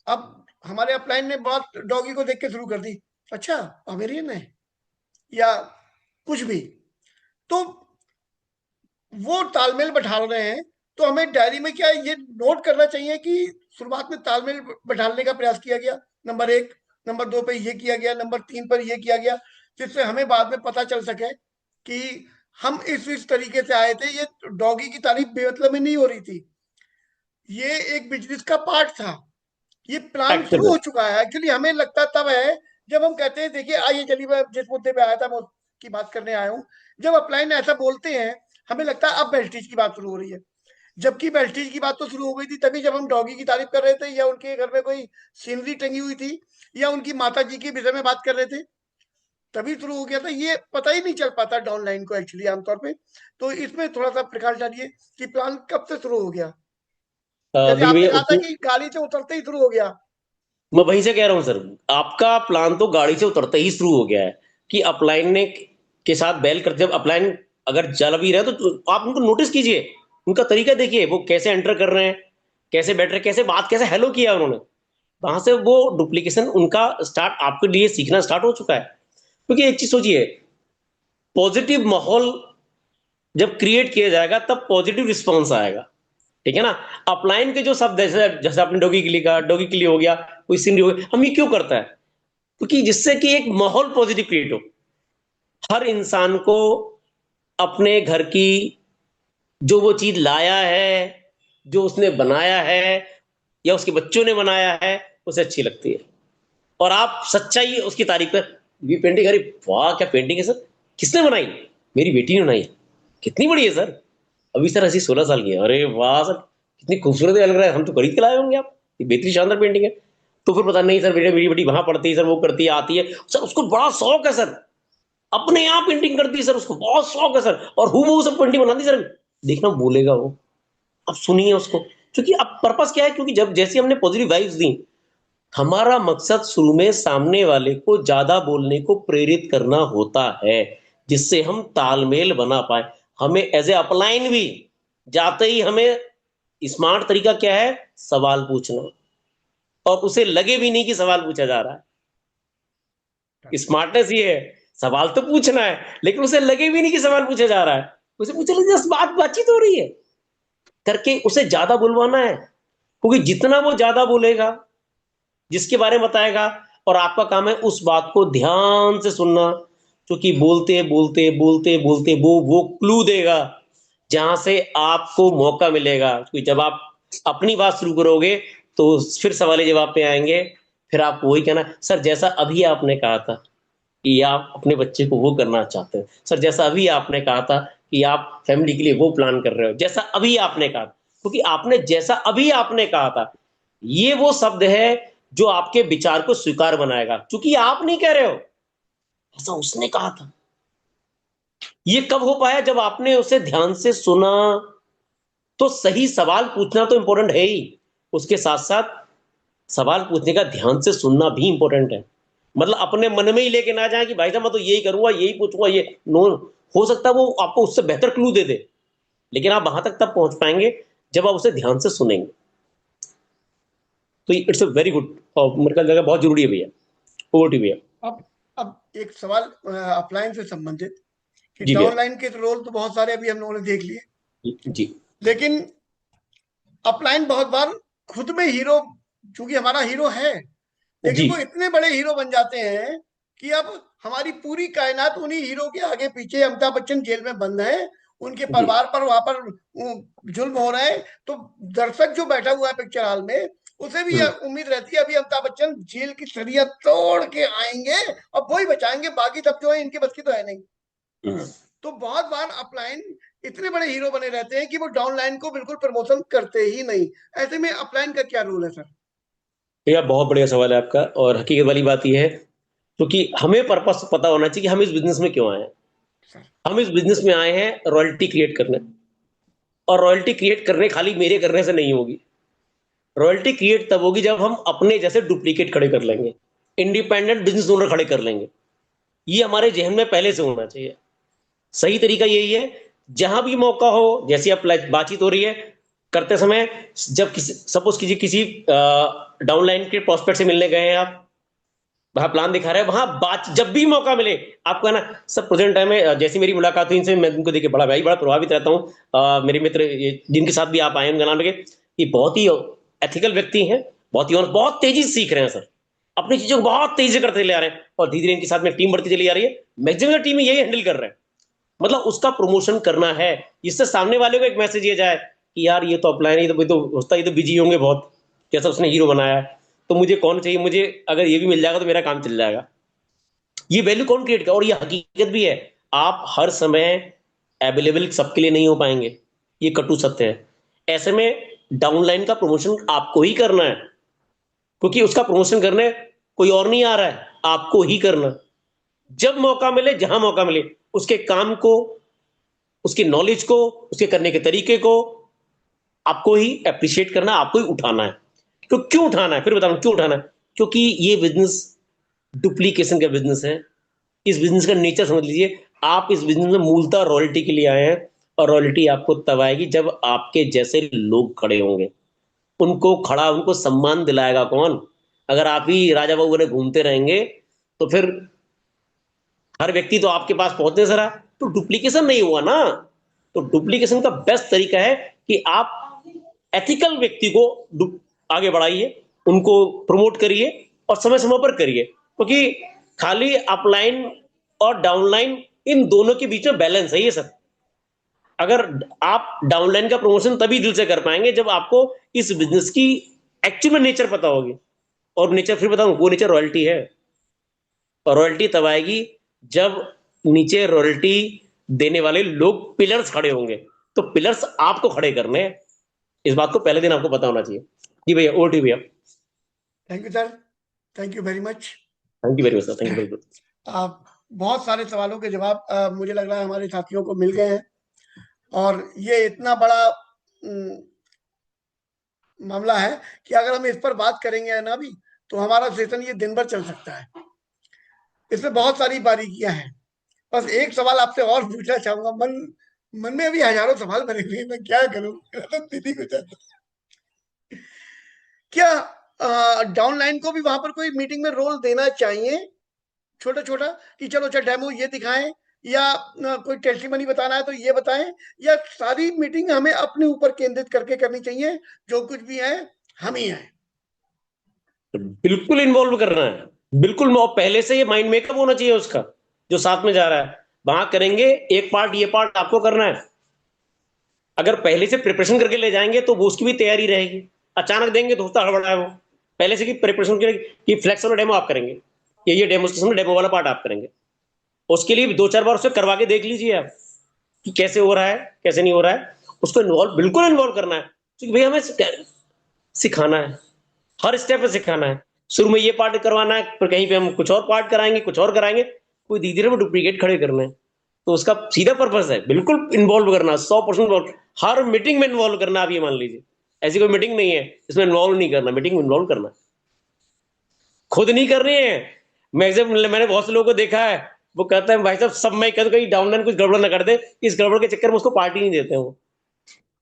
[SPEAKER 1] अब हमारे अपलाइन ने बात डॉगी को देख के शुरू कर दी, अच्छा अमेरियन है या कुछ भी, तो वो तालमेल बैठा रहे हैं। तो हमें डायरी में क्या ये नोट करना चाहिए कि शुरुआत में तालमेल बैठाने का प्रयास किया गया, नंबर 1, नंबर 2 पे ये किया गया, नंबर 3 पर ये किया गया, जिससे हमें बाद में पता चल सके कि हम इस तरीके से आए थे। ये डॉगी की तारीफ बेमतलब में नहीं हो रही थी, ये एक बिजनेस का पार्ट था। ये प्लान शुरू हो
[SPEAKER 3] एक्चुअली
[SPEAKER 1] चुका है। एक्चुअली हमें लगता तब है जब हम कहते हैं, देखिए आइए चलिए मैं जिस मुद्दे पे आया था मैं उसकी बात करने आया हूँ। जब अपलाइन ऐसा बोलते हैं हमें लगता है अब वेस्टीज की बात शुरू हो रही है, जबकि वेस्टीज की बात तो शुरू हो गई थी तभी जब हम डॉगी की तारीफ कर रहे थे, या उनके घर में कोई सीनरी टंगी हुई थी, या उनकी माता जी के विषय में बात कर रहे थे, तभी शुरू हो गया था। ये पता ही नहीं चल पाता डाउनलाइन को एक्चुअली आमतौर पे। तो इसमें थोड़ा सा प्रकाश डालिए कि प्लान कब से शुरू हो गया। जैसे
[SPEAKER 3] देखिए
[SPEAKER 1] आपने
[SPEAKER 3] भैया
[SPEAKER 1] कहा था
[SPEAKER 3] उसमें
[SPEAKER 1] कि गाड़ी से उतरते ही शुरू हो गया।
[SPEAKER 3] मैं वहीं से कह रहा हूँ सर, आपका प्लान तो गाड़ी से उतरते ही शुरू हो गया है कि अपलाइन ने के साथ बैल करते, जब अपलाइन अगर चल भी रहे हैं तो आप उनको नोटिस कीजिए, उनका तरीका देखिए, वो कैसे एंटर कर रहे हैं, कैसे बैठ रहे हैं, कैसे बात, कैसे हेलो किया उन्होंने, वहां से वो डुप्लीकेशन उनका स्टार्ट आपके लिए सीखना स्टार्ट हो चुका है। क्योंकि एक चीज सोचिए, पॉजिटिव माहौल जब क्रिएट किया जाएगा तब पॉजिटिव रिस्पॉन्स आएगा, ठीक है ना। अपलाइन के जो शब्द है, जैसे जैसे आपने डॉगी के लिए कहा, डॉगी के लिए हो गया, कोई सीनरी हो गई, हम ये क्यों करता है? क्योंकि जिससे कि एक माहौल पॉजिटिव क्रिएट हो, हर इंसान को अपने घर की जो वो चीज लाया है, जो उसने बनाया है या उसके बच्चों ने बनाया है, उसे अच्छी लगती है, और आप सच्चाई उसकी तारीफ कर, ये पेंटिंग, अरे वाह क्या पेंटिंग है सर, किसने बनाई? मेरी बेटी ने बनाई। कितनी बड़ी है सर? अभी सर ऐसी 16 साल की है। अरे वाह सर, कितनी खूबसूरत लग रहा है, हम तो खरीद के लाए होंगे, आप ये बेहतरीन शानदार पेंटिंग है। तो फिर पता नहीं सर, बेटे मेरी बेटी वहां पढ़ती है सर, वो करती है, आती है सर, उसको बड़ा शौक है सर, अपने यहाँ पेंटिंग करती है सर, उसको बहुत शौक है सर, और हूबहू सब पेंटिंग बनाती है सर। देखना बोलेगा वो, अब सुनिए उसको, क्योंकि अब पर्पस क्या है, क्योंकि जब जैसे हमने पॉजिटिव वाइब्स दी, हमारा मकसद शुरू में सामने वाले को ज्यादा बोलने को प्रेरित करना होता है, जिससे हम तालमेल बना पाए। हमें एज ए अपलाइन भी जाते ही हमें स्मार्ट तरीका क्या है, सवाल पूछना, और उसे लगे भी नहीं कि सवाल पूछा जा रहा है। स्मार्टनेस ये है, सवाल तो पूछना है लेकिन उसे लगे भी नहीं कि सवाल पूछा जा रहा है, उसे पूछे जस्ट बातचीत हो रही है करके उसे ज्यादा बुलवाना है, क्योंकि जितना वो ज्यादा बोलेगा, जिसके बारे में बताएगा, और आपका काम है उस बात को ध्यान से सुनना, क्योंकि बोलते बोलते बोलते बोलते वो क्लू देगा जहां से आपको मौका मिलेगा। क्योंकि जब आप अपनी बात शुरू करोगे तो फिर सवाल जवाब पे आएंगे, फिर आपको वही कहना, सर जैसा अभी आपने कहा था कि आप अपने बच्चे को वो करना चाहते हैं, सर जैसा अभी आपने कहा था कि आप फैमिली के लिए वो प्लान कर रहे हो, जैसा अभी आपने कहा, क्योंकि आपने जैसा अभी आपने कहा था, ये वो शब्द है जो आपके विचार को स्वीकार बनाएगा, क्योंकि आप नहीं कह रहे हो, ऐसा उसने कहा था। ये कब हो पाया? जब आपने उसे ध्यान से सुना। तो सही सवाल पूछना तो इंपॉर्टेंट है ही, उसके साथ साथ सवाल पूछने का ध्यान से सुनना भी इंपॉर्टेंट है। मतलब अपने मन में ही लेके ना जाए कि भाई साहब मैं तो यही करूंगा, यही पूछूंगा, ये नो, हो सकता है वो आपको उससे बेहतर क्लू दे दे, लेकिन आप वहां तक तब पहुंच पाएंगे जब आप उसे ध्यान से सुनेंगे। तो इट्स अ वेरी गुड, और मेरे ख्याल बहुत जरूरी है भैया। ओवर टू भैया।
[SPEAKER 1] अब एक सवाल अपलाइन से संबंधित कि
[SPEAKER 3] जी भैया।
[SPEAKER 1] डाउनलाइन के रोल तो बहुत सारे अभी हम लोगों ने देख लिए,
[SPEAKER 3] जी
[SPEAKER 1] लेकिन अपलाइन बहुत बार खुद में हीरो, चूंकि हमारा हीरो है,
[SPEAKER 3] जी।
[SPEAKER 1] लेकिन वो इतने बड़े हीरो बन जाते हैं कि अब हमारी पूरी कायनात उन्हीं हीरो के आगे पीछे, अमिताभ बच्चन जेल में बंद है, उनके
[SPEAKER 3] जी।
[SPEAKER 1] परिवार पर वहां पर जुल्म हो रहे हैं, तो दर्शक जो बैठा हुआ है पिक्चर हॉल में, उसे भी
[SPEAKER 3] हम्म।
[SPEAKER 1] उम्मीद रहती है अभी अमिताभ बच्चन जेल की सरिया तोड़ के आएंगे और वही बचाएंगे, बाकी सब जो है इनके बस की तो है नहीं।
[SPEAKER 3] हम्म।
[SPEAKER 1] तो बहुत बार अपलाइन इतने बड़े हीरो बने रहते हैं कि वो डाउनलाइन को बिल्कुल प्रमोशन करते ही नहीं। ऐसे में अपलाइन का क्या रोल है सर?
[SPEAKER 3] भैया बहुत बढ़िया सवाल है आपका, और हकीकत वाली बात यह है, क्योंकि हमें पर्पस पता होना चाहिए कि हम इस बिजनेस में क्यों आए हैं।
[SPEAKER 1] सर
[SPEAKER 3] हम इस बिजनेस में आए हैं रॉयल्टी क्रिएट करने, और रॉयल्टी क्रिएट करने खाली मेरे करने से नहीं होगी। रॉयल्टी क्रिएट तब होगी जब हम अपने जैसे डुप्लीकेट खड़े कर लेंगे, इंडिपेंडेंट बिजनेस ओनर खड़े कर लेंगे। ये हमारे जहन में पहले से होना चाहिए। सही तरीका यही है, जहां भी मौका हो, जैसी आप बातचीत हो रही है करते समय, जब किसी सपोज कीजिए किसी डाउनलाइन के प्रोस्पेक्ट से मिलने गए हैं आप, वहां प्लान दिखा रहे हैं, वहां बात जब भी मौका मिले आपको, है ना सब प्रेजेंट टाइम में। जैसी मेरी मुलाकात हुई इनसे, मैं इनको देखे बड़ा भाई, बड़ा प्रभावित रहता हूँ। मेरे मित्र जिनके साथ भी आप आए, उनका नाम लेके, ये बहुत ही एथिकल व्यक्ति हैं, बहुत ही, और बहुत तेजी से सीख रहे हैं सर, अपनी चीजों को बहुत तेजी से करते चले आ रहे हैं, और धीरे धीरे इनके साथ में टीम बढ़ती चली आ रही है। मैक्सिमम टीम यही हैंडल कर रहे हैं। मतलब उसका प्रमोशन करना है, जिससे सामने वाले को एक मैसेज ये जाए कि यार ये तो अपलाइन, ये तो होता, ये तो बिजी होंगे बहुत, जैसा उसने हीरो बनाया है, तो मुझे कौन चाहिए, मुझे अगर ये भी मिल जाएगा तो मेरा काम चल जाएगा। ये वैल्यू कौन क्रिएट कर, और ये हकीकत भी है। आप हर समय अवेलेबल सबके लिए नहीं हो पाएंगे, ये कटु सत्य है। ऐसे में डाउनलाइन का प्रमोशन आपको ही करना है, क्योंकि उसका प्रमोशन करने कोई और नहीं आ रहा है, आपको ही करना। जब मौका मिले, जहां मौका मिले, उसके काम को, उसकी नॉलेज को, उसके करने के तरीके को आपको ही अप्रिशिएट करना, आपको ही उठाना है। तो क्यों उठाना है, फिर बताऊं क्यों उठाना है। क्योंकि ये बिजनेस डुप्लीकेशन का बिजनेस है। इस बिजनेस का नेचर समझ लीजिए। आप इस बिजनेस में मूलतः रॉयल्टी के लिए आए हैं, और रॉयल्टी आपको तब आएगी जब आपके जैसे लोग खड़े होंगे। उनको सम्मान दिलाएगा कौन? अगर आप ही राजा बाबू बने घूमते रहेंगे, तो फिर हर व्यक्ति तो आपके पास पहुंचने जरा, तो डुप्लीकेशन नहीं हुआ ना। तो डुप्लीकेशन का बेस्ट तरीका है कि आप एथिकल व्यक्ति को आगे बढ़ाइए, उनको प्रमोट करिए, और समय समय पर करिए, क्योंकि खाली अपलाइन और डाउनलाइन, इन दोनों के बीच में बैलेंस है ये सब। अगर आप डाउनलाइन का प्रमोशन तभी दिल से कर पाएंगे जब आपको इस बिजनेस की एक्चुअल में नेचर पता होगी। और नेचर फिर बताऊं, वो नेचर रॉयल्टी है। और रॉयल्टी तब आएगी जब नीचे रॉयल्टी देने वाले लोग, पिलर्स खड़े होंगे। तो पिलर्स आपको खड़े करने हैं, इस बात को पहले दिन आपको पता होना चाहिए। जी भैया, ओवर टू भैया।
[SPEAKER 1] Thank you sir, thank you very much.
[SPEAKER 3] Thank you very much sir, thank you very much.
[SPEAKER 1] बहुत सारे सवालों के जवाब मुझे लग रहा है हमारे साथियों को मिल गए हैं, और ये इतना बड़ा मामला है कि अगर हम इस पर बात करेंगे ना भी, तो हमारा सेशन ये दिन भर चल सकता है। इसमें बहुत सारी बारीकियां हैं। बस एक सवाल आपसे और पूछना चाहूंगा, मन मन में अभी हजारों सवाल बने हुए हैं, मैं क्या करूं, मेरा तो दीदी को चाहता। क्या डाउनलाइन को भी वहां पर कोई मीटिंग में रोल देना चाहिए, छोटा छोटा, कि चलो अच्छा डेमो ये दिखाएं, या कोई टेस्टिमनी बताना है तो ये बताएं, या सारी मीटिंग हमें अपने ऊपर केंद्रित करके करनी चाहिए, जो कुछ भी है हम ही हैं?
[SPEAKER 3] बिल्कुल इन्वॉल्व करना है, बिल्कुल। और पहले से ये माइंड मेकअप होना चाहिए उसका, जो साथ में जा रहा है। वहां करेंगे एक पार्ट, ये पार्ट आपको करना है। अगर पहले से प्रिपरेशन करके ले जाएंगे तो वो उसकी भी तैयारी रहेगी। अचानक देंगे तो होता हड़बड़ा है वो। पहले से की प्रिपरेशन की फ्लेक्स वाला डेमो आप करेंगे, ये डेमोस्ट्रेशन डेमो वाला पार्ट आप करेंगे। उसके लिए 2-4 बार उससे करवा के देख लीजिए आप, कि कैसे हो रहा है, कैसे नहीं हो रहा है। उसको इन्वॉल्व, बिल्कुल इन्वॉल्व करना है, क्योंकि भाई हमें सिखाना है, हर स्टेप पे सिखाना है। शुरू में ये पार्ट करवाना है, फिर कहीं पे हम कुछ और पार्ट कराएंगे, कुछ और कराएंगे, कोई धीरे धीरे वो डुप्लीकेट खड़े करने हैं। तो उसका सीधा पर्पस है बिल्कुल इन्वॉल्व करना, 100% इन्वॉल्व, हर मीटिंग में इन्वॉल्व करना। आप ये मान लीजिए, ऐसी कोई मीटिंग नहीं है इसमें इन्वॉल्व नहीं करना, मीटिंग में इन्वॉल्व करना। खुद नहीं कर रहे हैं। मैंने बहुत से लोगों को देखा है, वो कहते हैं भाई साहब सब मैं कहता कहीं डाउनलाइन कुछ गड़बड़ ना कर दे, इस गड़बड़ के चक्कर में उसको पार्टी नहीं देते हो।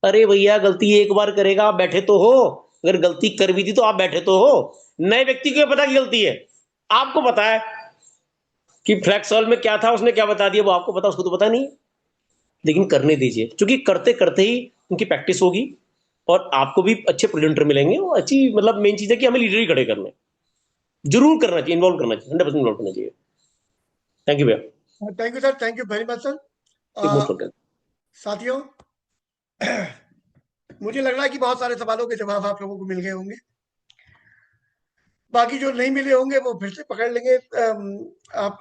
[SPEAKER 3] अरे भैया, गलती एक बार करेगा, आप बैठे तो हो। अगर गलती कर भी थी तो आप बैठे तो हो। नए व्यक्ति को पता की गलती है, आपको पता है कि फ्लैक्सॉल में क्या था, उसने क्या बता दिया, वो आपको पता, उसको तो पता नहीं। लेकिन करने दीजिए, क्योंकि करते करते ही उनकी प्रैक्टिस होगी, और आपको भी अच्छे प्रेजेंटर मिलेंगे। और अच्छी, मतलब मेन चीज है कि हमें लीडर ही खड़े करने, जरूर करना चाहिए, इन्वॉल्व करना चाहिए, 100% इन्वॉल्व करना चाहिए। थैंक यू भैया।
[SPEAKER 1] Thank you sir, thank you very much sir.
[SPEAKER 3] Most welcome.
[SPEAKER 1] साथियों, मुझे लग रहा है कि बहुत सारे सवालों के जवाब आप लोगों को मिल गए होंगे। बाकी जो नहीं मिले होंगे वो फिर से पकड़ लेंगे। आप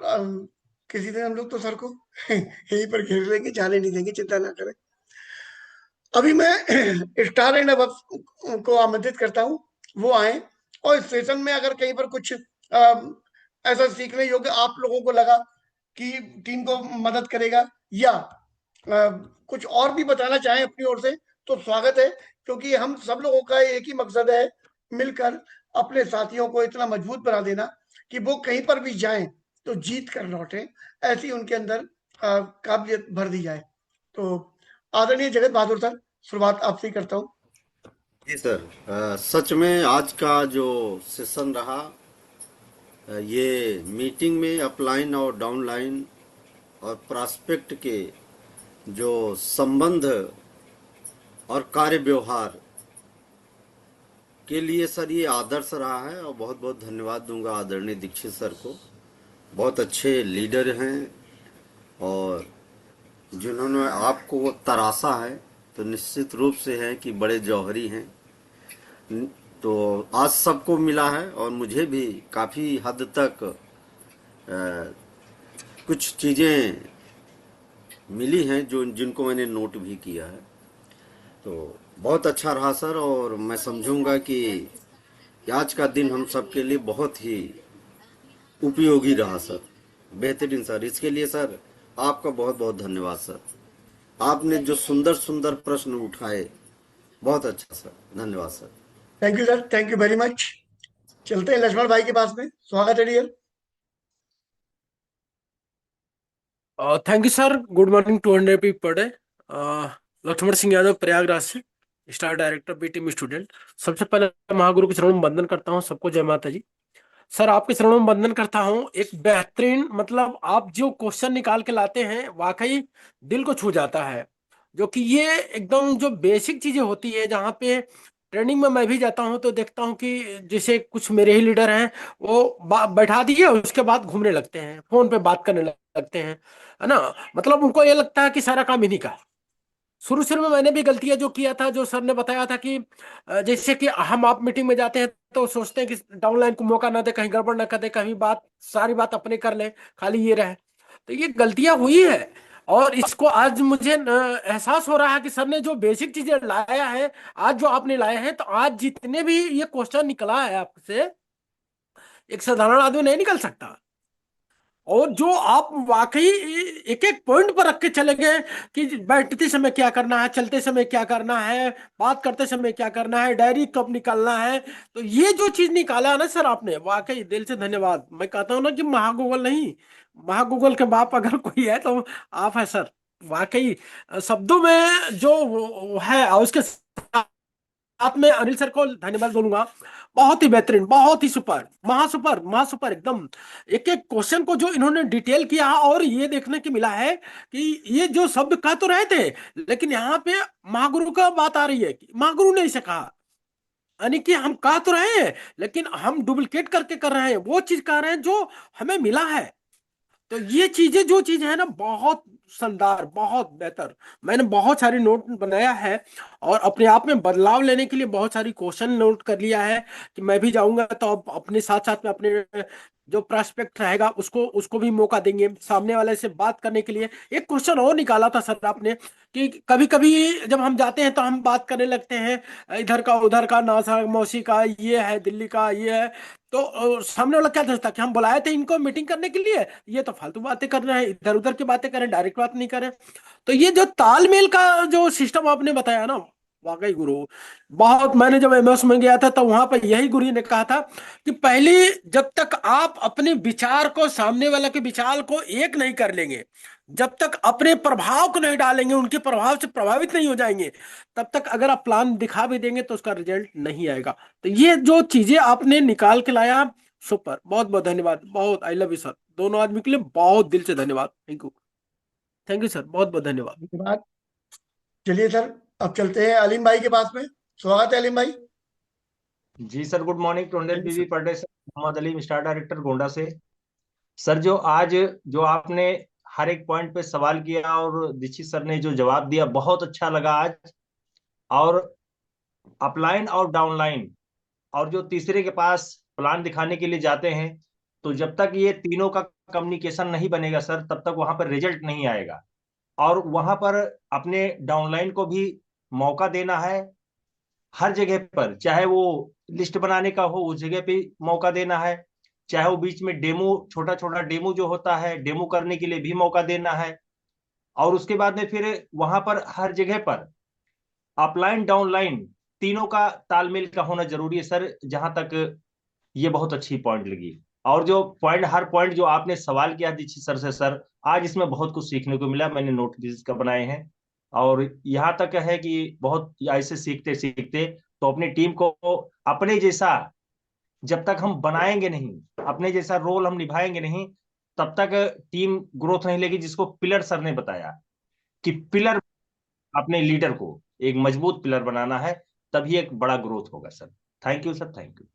[SPEAKER 1] किसी दिन हम लोग तो सर को यहीं पर घेर लेंगे, जाने नहीं देंगे, चिंता ना करें। अभी मैं स्टार एंड अबव को आमंत्रित करता हूँ, वो आए, और इस सेशन में अगर कहीं पर कुछ ऐसा सीखने योग्य आप लोगों को लगा कि टीम को मदद करेगा, या कुछ और भी बताना चाहें अपनी ओर से, तो स्वागत है। क्योंकि हम सब लोगों का एक ही मकसद है, मिलकर अपने साथियों को इतना मजबूत बना देना कि वो कहीं पर भी जाएं तो जीत कर लौटे, ऐसी उनके अंदर काबिलियत भर दी जाए। तो आदरणीय जगत बहादुर सर, शुरुआत आपसे ही करता हूँ।
[SPEAKER 2] जी सर, सच में आज का जो सेशन रहा ये मीटिंग में अपलाइन और डाउनलाइन और प्रॉस्पेक्ट के जो संबंध और कार्य व्यवहार के लिए सर ये आदर्श रहा है, और बहुत बहुत धन्यवाद दूंगा आदरणीय दीक्षित सर को। बहुत अच्छे लीडर हैं, और जिन्होंने आपको वो तराशा है तो निश्चित रूप से है कि बड़े जौहरी हैं। तो आज सबको मिला है, और मुझे भी काफ़ी हद तक कुछ चीज़ें मिली हैं जो जिनको मैंने नोट भी किया है। तो बहुत अच्छा रहा सर, और मैं समझूंगा कि आज का दिन हम सबके लिए बहुत ही उपयोगी रहा सर। बेहतरीन सर, इसके लिए सर आपका बहुत बहुत धन्यवाद सर। आपने जो सुंदर सुंदर प्रश्न उठाए, बहुत अच्छा सर, धन्यवाद sir.
[SPEAKER 1] Thank you sir, thank you very much. चलते हैं लक्ष्मण भाई के पास में। स्वागत है dear.
[SPEAKER 4] Thank you sir. Good morning to 100 people day. Lakshman Singh Yadav, Prayagraj से, star director, B team student. सबसे पहले महागुरु के चरणों में वंदन करता हूँ सबको। जय माता जी। सर आपके चरणों में वंदन करता हूँ। एक बेहतरीन, मतलब आप जो क्वेश्चन निकाल के लाते हैं वाकई दिल को छू जाता है। जो कि ये एकदम जो बेसिक चीजें होती है, जहाँ पे ट्रेनिंग में मैं भी जाता हूँ तो देखता हूँ कि जैसे कुछ मेरे ही लीडर हैं, वो बैठा दिए, उसके बाद घूमने लगते हैं, फोन पे बात करने लगते हैं, है ना। मतलब उनको ये लगता है कि सारा काम इन्हीं का है। शुरू शुरू में मैंने भी गलतियां जो किया था, जो सर ने बताया था कि जैसे कि हम आप मीटिंग में जाते हैं तो सोचते हैं कि डाउनलाइन को मौका ना दे, कहीं गड़बड़ ना कर दे, कहीं बात सारी बात अपने कर ले, खाली ये रहे। तो ये गलतियां हुई है, और इसको आज मुझे एहसास हो रहा है कि सर ने जो बेसिक चीजें लाया है, आज जो आपने लाए हैं, तो आज जितने भी ये क्वेश्चन निकला है आपसे, एक साधारण आदमी नहीं निकल सकता। और जो आप वाकई एक एक पॉइंट पर रख के चले गए कि बैठते समय क्या करना है, चलते समय क्या करना है, बात करते समय क्या करना है, डायरी कब निकालना है। तो ये जो चीज निकाला है ना सर आपने, वाकई दिल से धन्यवाद। मैं कहता हूँ ना कि महागूगल नहीं, महागूगल के बाप अगर कोई है तो आप है सर। वाकई शब्दों में जो वो है, और उसके साथ में अनिल सर को धन्यवाद बोलूंगा। बहुत ही बेहतरीन, बहुत ही सुपर, महासुपर महासुपर एकदम। एक एक क्वेश्चन को जो इन्होंने डिटेल किया, और ये देखने की मिला है कि ये जो शब्द कह तो रहे थे, लेकिन यहाँ पे महागुरु का बात आ रही है कि महागुरु ने इसे कहा। यानी कि हम कह तो रहे हैं, लेकिन हम डुप्लीकेट करके कर रहे हैं, वो चीज कह रहे हैं जो हमें मिला है। तो ये चीजें जो चीज है ना, बहुत शानदार, बहुत बेहतर। मैंने बहुत सारी नोट बनाया है, और अपने आप में बदलाव लेने के लिए बहुत सारी क्वेश्चन नोट कर लिया है कि मैं भी जाऊंगा तो अब अपने साथ साथ में अपने जो प्रोस्पेक्ट रहेगा उसको उसको भी मौका देंगे सामने वाले से बात करने के लिए। एक क्वेश्चन और निकाला था सर आपने कि कभी कभी जब हम जाते हैं तो हम बात करने लगते हैं इधर का उधर का, नासा मौसी का, ये है दिल्ली का, ये है। तो सामने वाला क्या सोचता कि हम बुलाए थे इनको मीटिंग करने के लिए, ये तो फालतू बातें कर रहे हैं, इधर उधर की बातें कर रहे हैं, डायरेक्ट बात नहीं कर रहे हैं। तो ये जो तालमेल का जो सिस्टम आपने बताया ना, वाकई गुरु, बहुत। मैंने जब एमएस में गया था तो वहां पर यही गुरु ने कहा था कि पहले जब तक आप अपने विचार को सामने वाले के विचार को एक नहीं कर लेंगे, जब तक अपने प्रभाव को नहीं डालेंगे, उनके प्रभाव से प्रभावित नहीं हो जाएंगे, तब तक अगर आप प्लान दिखा भी देंगे तो उसका रिजल्ट नहीं आएगा। तो ये जो चीजें आपने निकाल के लाया, सुपर, बहुत बहुत धन्यवाद। बहुत आई लव यू सर, दोनों आदमी के लिए बहुत दिल से धन्यवाद। Thank you, thank you sir, बहुत बहुत धन्यवाद।
[SPEAKER 1] धन्यवाद। चलिए सर, अब चलते हैं अलीम भाई के पास में। स्वागत है अलीम भाई।
[SPEAKER 5] जी sir, good morning to 100
[SPEAKER 4] thank you
[SPEAKER 5] PV
[SPEAKER 4] sir.
[SPEAKER 5] Per day. Sir, Mohammad Aleem, star director, Gonda से। सर, जो आज जो आपने हर एक पॉइंट पे सवाल किया और दीक्षित सर ने जो जवाब दिया, बहुत अच्छा लगा आज। और अपलाइन और डाउनलाइन, और जो तीसरे के पास प्लान दिखाने के लिए जाते हैं, तो जब तक ये तीनों का कम्युनिकेशन नहीं बनेगा सर, तब तक वहां पर रिजल्ट नहीं आएगा। और वहां पर अपने डाउनलाइन को भी मौका देना है। हर जगह पर, चाहे वो लिस्ट बनाने का हो, उस जगह पे मौका देना है। चाहे वो बीच में डेमो, छोटा छोटा डेमो जो होता है, डेमो करने के लिए भी मौका देना है। और उसके बाद में फिर वहां पर हर जगह पर अपलाइन डाउनलाइन तीनों का तालमेल का होना जरूरी है सर। जहां तक ये बहुत अच्छी पॉइंट लगी। और जो पॉइंट, हर पॉइंट जो आपने सवाल किया दीक्षित सर से सर, आज इसमें बहुत कुछ सीखने को मिला। मैंने नोट भी इसका बनाए हैं। और यहाँ तक है कि बहुत ऐसे सीखते सीखते तो अपनी टीम को अपने जैसा जब तक हम बनाएंगे नहीं, अपने जैसा रोल हम निभाएंगे नहीं, तब तक टीम ग्रोथ नहीं लेगी। जिसको पिलर सर ने बताया कि पिलर, अपने लीडर को एक मजबूत पिलर बनाना है, तभी एक बड़ा ग्रोथ होगा sir. Thank you sir, thank you.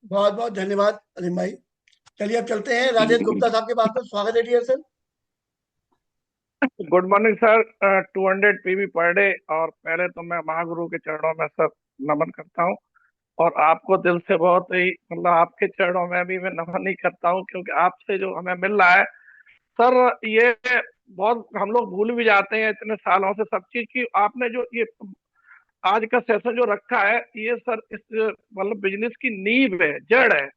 [SPEAKER 1] बहुत बहुत धन्यवाद अलीम भाई। चलिए अब चलते हैं राजेश गुप्ता साहब के पास में। स्वागत है dear sir.
[SPEAKER 6] Good morning sir. 200 PV per day. और पहले तो मैं महागुरु के चरणों में सर नमन करता हूँ, और आपको दिल से बहुत ही, मतलब आपके चरणों में भी मैं नमन ही करता हूँ, क्योंकि आपसे जो हमें मिल रहा है सर, ये बहुत हम लोग भूल भी जाते हैं इतने सालों से सब चीज की। आपने जो ये आज का सेशन जो रखा है, ये सर इस मतलब बिजनेस की नींव है, जड़ है।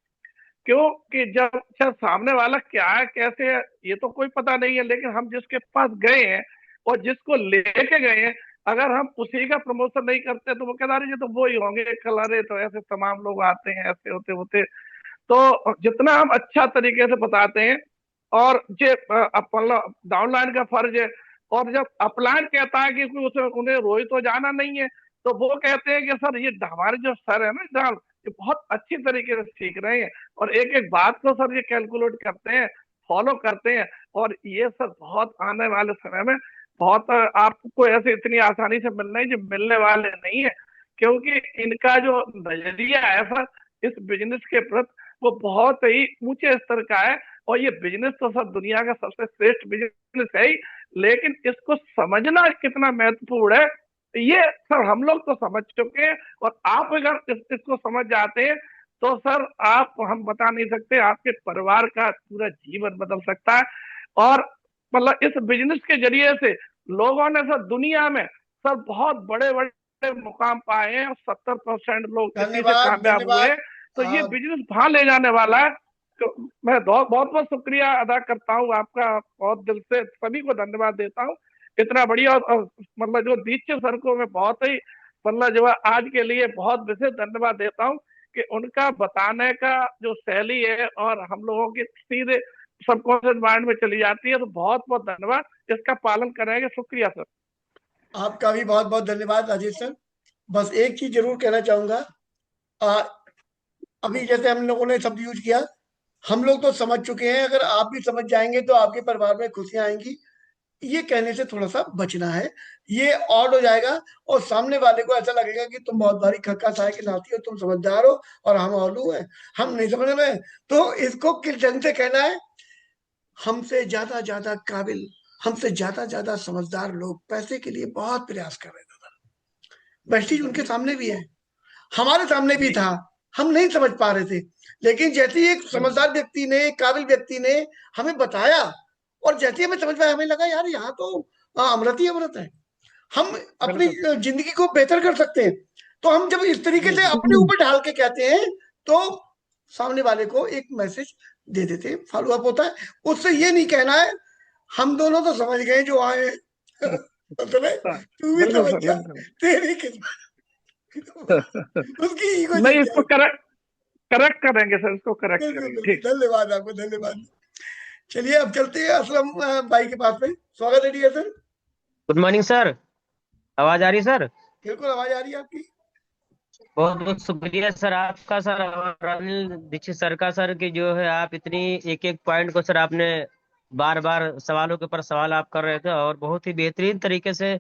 [SPEAKER 6] क्योंकि जब अच्छा सामने वाला क्या है, कैसे है, ये तो कोई पता नहीं है, लेकिन हम जिसके पास गए हैं और जिसको लेके गए हैं, अगर हम उसी का प्रमोशन नहीं करते तो वो कहता रहे ये तो वो ही होंगे कल, अरे तो ऐसे तमाम लोग आते हैं, ऐसे होते होते। तो जितना हम अच्छा तरीके से बताते हैं, और ये मतलब डाउनलाइन का फर्ज है। और जब अपलाइन कहता है कि उसे उन्हें रोहित तो जाना नहीं है, तो वो कहते हैं कि सर ये हमारे जो सर है ना डाल, ये बहुत अच्छी तरीके से सीख रहे हैं, और एक एक बात को सर ये कैलकुलेट करते हैं, फॉलो करते हैं। और ये सर बहुत आने वाले समय में बहुत आपको ऐसे इतनी आसानी से मिलना है, जो मिलने वाले नहीं है, क्योंकि इनका जो नजरिया है सर इस बिजनेस के प्रति, वो बहुत ही ऊंचे स्तर का है। और ये बिजनेस तो सर दुनिया का सबसे श्रेष्ठ बिजनेस है ही, लेकिन इसको समझना कितना महत्वपूर्ण है, ये सर हम लोग तो समझ चुके हैं। और आप अगर इसको समझ जाते हैं तो सर आप, हम बता नहीं सकते, आपके परिवार का पूरा जीवन बदल सकता है। और मतलब इस बिजनेस के जरिए से लोगों ने सर दुनिया में सर बहुत बड़े बड़े मुकाम पाए हैं, और 70% लोग इसी से
[SPEAKER 1] धन्यवाद
[SPEAKER 6] कामयाब हुए
[SPEAKER 1] धन्यवाद।
[SPEAKER 6] हैं। तो ये बिजनेस कहाँ ले जाने वाला है। तो मैं बहुत बहुत शुक्रिया अदा करता हूँ आपका, बहुत दिल से सभी को धन्यवाद देता हूँ। इतना बढ़िया, और मतलब जो दीक्षित सर को मैं बहुत ही, मतलब जो है आज के लिए बहुत विशेष धन्यवाद देता हूँ, कि उनका बताने का जो शैली है और हम लोगों की सीधे सबकॉन्शियस माइंड में चली जाती है। तो बहुत बहुत धन्यवाद, इसका पालन करेंगे। शुक्रिया सर।
[SPEAKER 1] आपका भी बहुत बहुत धन्यवाद राजेश सर। बस एक चीज जरूर कहना चाहूंगा, अभी जैसे हम लोगों ने शब्द यूज किया, हम लोग तो समझ चुके हैं, अगर आप भी समझ जाएंगे तो आपके परिवार में खुशियां आएंगी। ये कहने से थोड़ा सा बचना है, ये ऑड हो जाएगा, और सामने वाले को ऐसा लगेगा कि तुम बहुत भारी खक्का साय के नाती हो, तुम समझदार हो और हम औलू हैं, हम नहीं समझ रहे हैं। तो इसको किस ढंग से कहना है, हमसे ज्यादा काबिल, हमसे ज्यादा समझदार लोग पैसे के लिए बहुत प्रयास कर रहे थे। वेस्टीज उनके सामने भी है, हमारे सामने भी था, हम नहीं समझ पा रहे थे। लेकिन जैसे ही एक समझदार व्यक्ति ने, एक काबिल व्यक्ति ने हमें बताया, और जैसे ही हमें समझ में आया, हमें लगा यार यहाँ तो अमृत ही अमृत है, हम अपनी जिंदगी को बेहतर कर सकते हैं। तो हम जब इस तरीके से अपने ऊपर ढाल के कहते हैं, तो सामने वाले को एक मैसेज दे देते हैं, फॉलो अप होता है। उससे ये नहीं कहना है हम दोनों तो समझ गए जो आए मतलब तू भी
[SPEAKER 6] बिल्कुल
[SPEAKER 1] समझ
[SPEAKER 6] सर,
[SPEAKER 1] जा,
[SPEAKER 6] बिल्कुल।
[SPEAKER 1] तेरी किस्मत। उसकी ईगो
[SPEAKER 6] नहीं,
[SPEAKER 1] जग
[SPEAKER 6] इसको
[SPEAKER 1] जाएगी।
[SPEAKER 6] करेक्ट करेक्ट करेंगे सर, इसको करेक्ट
[SPEAKER 1] बिल्कुल
[SPEAKER 6] करेंगे।
[SPEAKER 1] बिल्कुल,
[SPEAKER 6] ठीक।
[SPEAKER 1] धन्यवाद आपको, धन्यवाद। चलिए अब चलते हैं असलम भाई के पास में। स्वागत है dear sir.
[SPEAKER 7] Good morning sir. आवाज आ रही है सर?
[SPEAKER 1] बिल्कुल आवाज आ रही है आपकी।
[SPEAKER 7] बहुत बहुत शुक्रिया सर आपका, सर और अनिल दीक्षित सर का, सर कि जो है आप इतनी एक एक पॉइंट को सर आपने बार बार सवालों के ऊपर सवाल आप कर रहे थे, और बहुत ही बेहतरीन तरीके से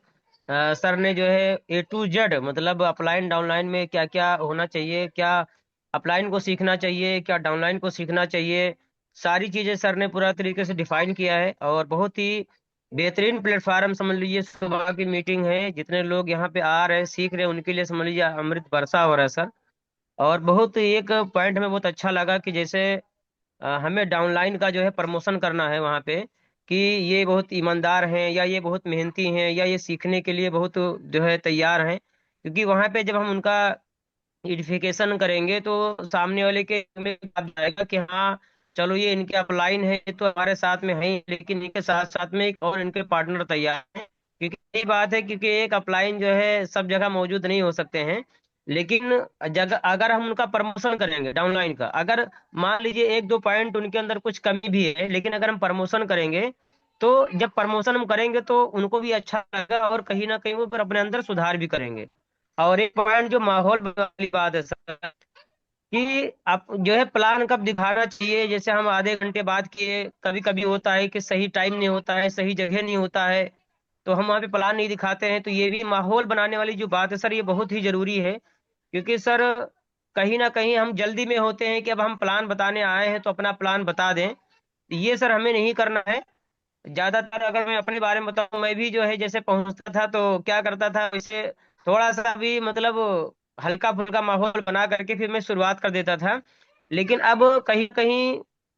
[SPEAKER 7] सर ने जो है A to Z, मतलब अपलाइन डाउनलाइन में क्या क्या होना चाहिए, क्या अपलाइन को सीखना चाहिए, क्या डाउनलाइन को सीखना चाहिए, सारी चीजें सर ने पूरा तरीके से डिफाइन किया है। और बहुत ही बेहतरीन प्लेटफार्म समझ लीजिए, सुबह की मीटिंग है, जितने लोग यहाँ पे आ रहे हैं सीख रहे हैं उनके लिए समझ लीजिए अमृत वर्षा हो रहा है सर। और बहुत एक पॉइंट में बहुत अच्छा लगा कि जैसे हमें डाउनलाइन का जो है प्रमोशन करना है वहाँ पे, कि ये बहुत ईमानदार हैं, या ये बहुत मेहनती हैं, या ये सीखने के लिए बहुत जो है तैयार हैं। क्योंकि वहाँ पे जब हम उनका एडिफिकेशन करेंगे तो सामने वाले के में याद आएगा कि हाँ चलो ये इनके अपलाइन है तो हमारे साथ में है ही, लेकिन इनके साथ साथ में एक और इनके पार्टनर तैयार हैं। क्योंकि यही बात है, क्योंकि एक अपलाइन जो है सब जगह मौजूद नहीं हो सकते हैं, लेकिन जगह अगर हम उनका प्रमोशन करेंगे डाउनलाइन का, अगर मान लीजिए एक दो पॉइंट उनके अंदर कुछ कमी भी है, लेकिन अगर हम प्रमोशन करेंगे तो जब प्रमोशन हम करेंगे तो उनको भी अच्छा लगेगा, और कहीं ना कहीं वो फिर अपने अंदर सुधार भी करेंगे। और एक पॉइंट जो माहौल वाली बात है सर, कि आप जो है प्लान कब दिखाना चाहिए। जैसे हम आधे घंटे बाद किए, कभी कभी होता है कि सही टाइम नहीं होता है, सही जगह नहीं होता है, तो हम वहाँ पे प्लान नहीं दिखाते हैं। तो ये भी माहौल बनाने वाली जो बात है सर, ये बहुत ही जरूरी है। क्योंकि सर कहीं ना कहीं हम जल्दी में होते हैं कि अब हम प्लान बताने आए हैं तो अपना प्लान बता दें। ये सर हमें नहीं करना है। ज्यादातर अगर मैं अपने बारे में बताऊं, मैं भी जो है जैसे पहुंचता था तो क्या करता था, इसे थोड़ा सा भी मतलब हल्का फुल्का माहौल बना करके फिर मैं शुरुआत कर देता था। लेकिन अब कहीं कहीं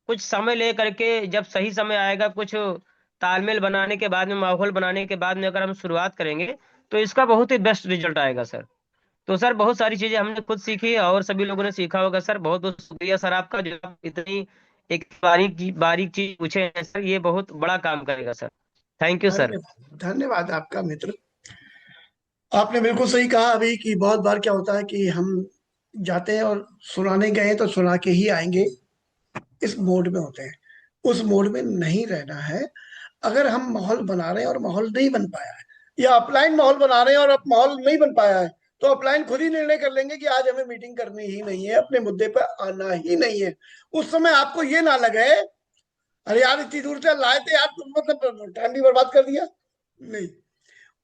[SPEAKER 7] कुछ समय ले करके, जब सही समय आएगा, कुछ तालमेल बनाने के बाद में, माहौल बनाने के बाद में अगर हम शुरुआत करेंगे तो इसका बहुत ही बेस्ट रिजल्ट आएगा सर। तो सर बहुत सारी चीजें हमने खुद सीखी और सभी लोगों ने सीखा होगा सर। बहुत बहुत शुक्रिया सर आपका, जो आप इतनी एक बारीक चीज पूछे हैं सर, ये बहुत बड़ा काम करेगा सर। Thank you sir.
[SPEAKER 1] धन्यवाद, धन्यवाद आपका मित्र। आपने बिल्कुल सही कहा अभी कि बहुत बार क्या होता है कि हम जाते हैं और सुनाने गए तो सुना के ही आएंगे, इस मोड में होते हैं। उस मोड में नहीं रहना है। अगर हम माहौल बना रहे हैं और माहौल नहीं बन पाया है, या अपलाइन माहौल बना रहे हैं और अब माहौल नहीं बन पाया है, तो अपलाइन खुद ही निर्णय कर लेंगे कि आज हमें मीटिंग करनी ही नहीं है, अपने मुद्दे पर आना ही नहीं है। उस समय आपको ये ना लगे अरे यार इतनी दूर से लाए थे यार, तुम मतलब टाइम भी बर्बाद कर दिया। नहीं,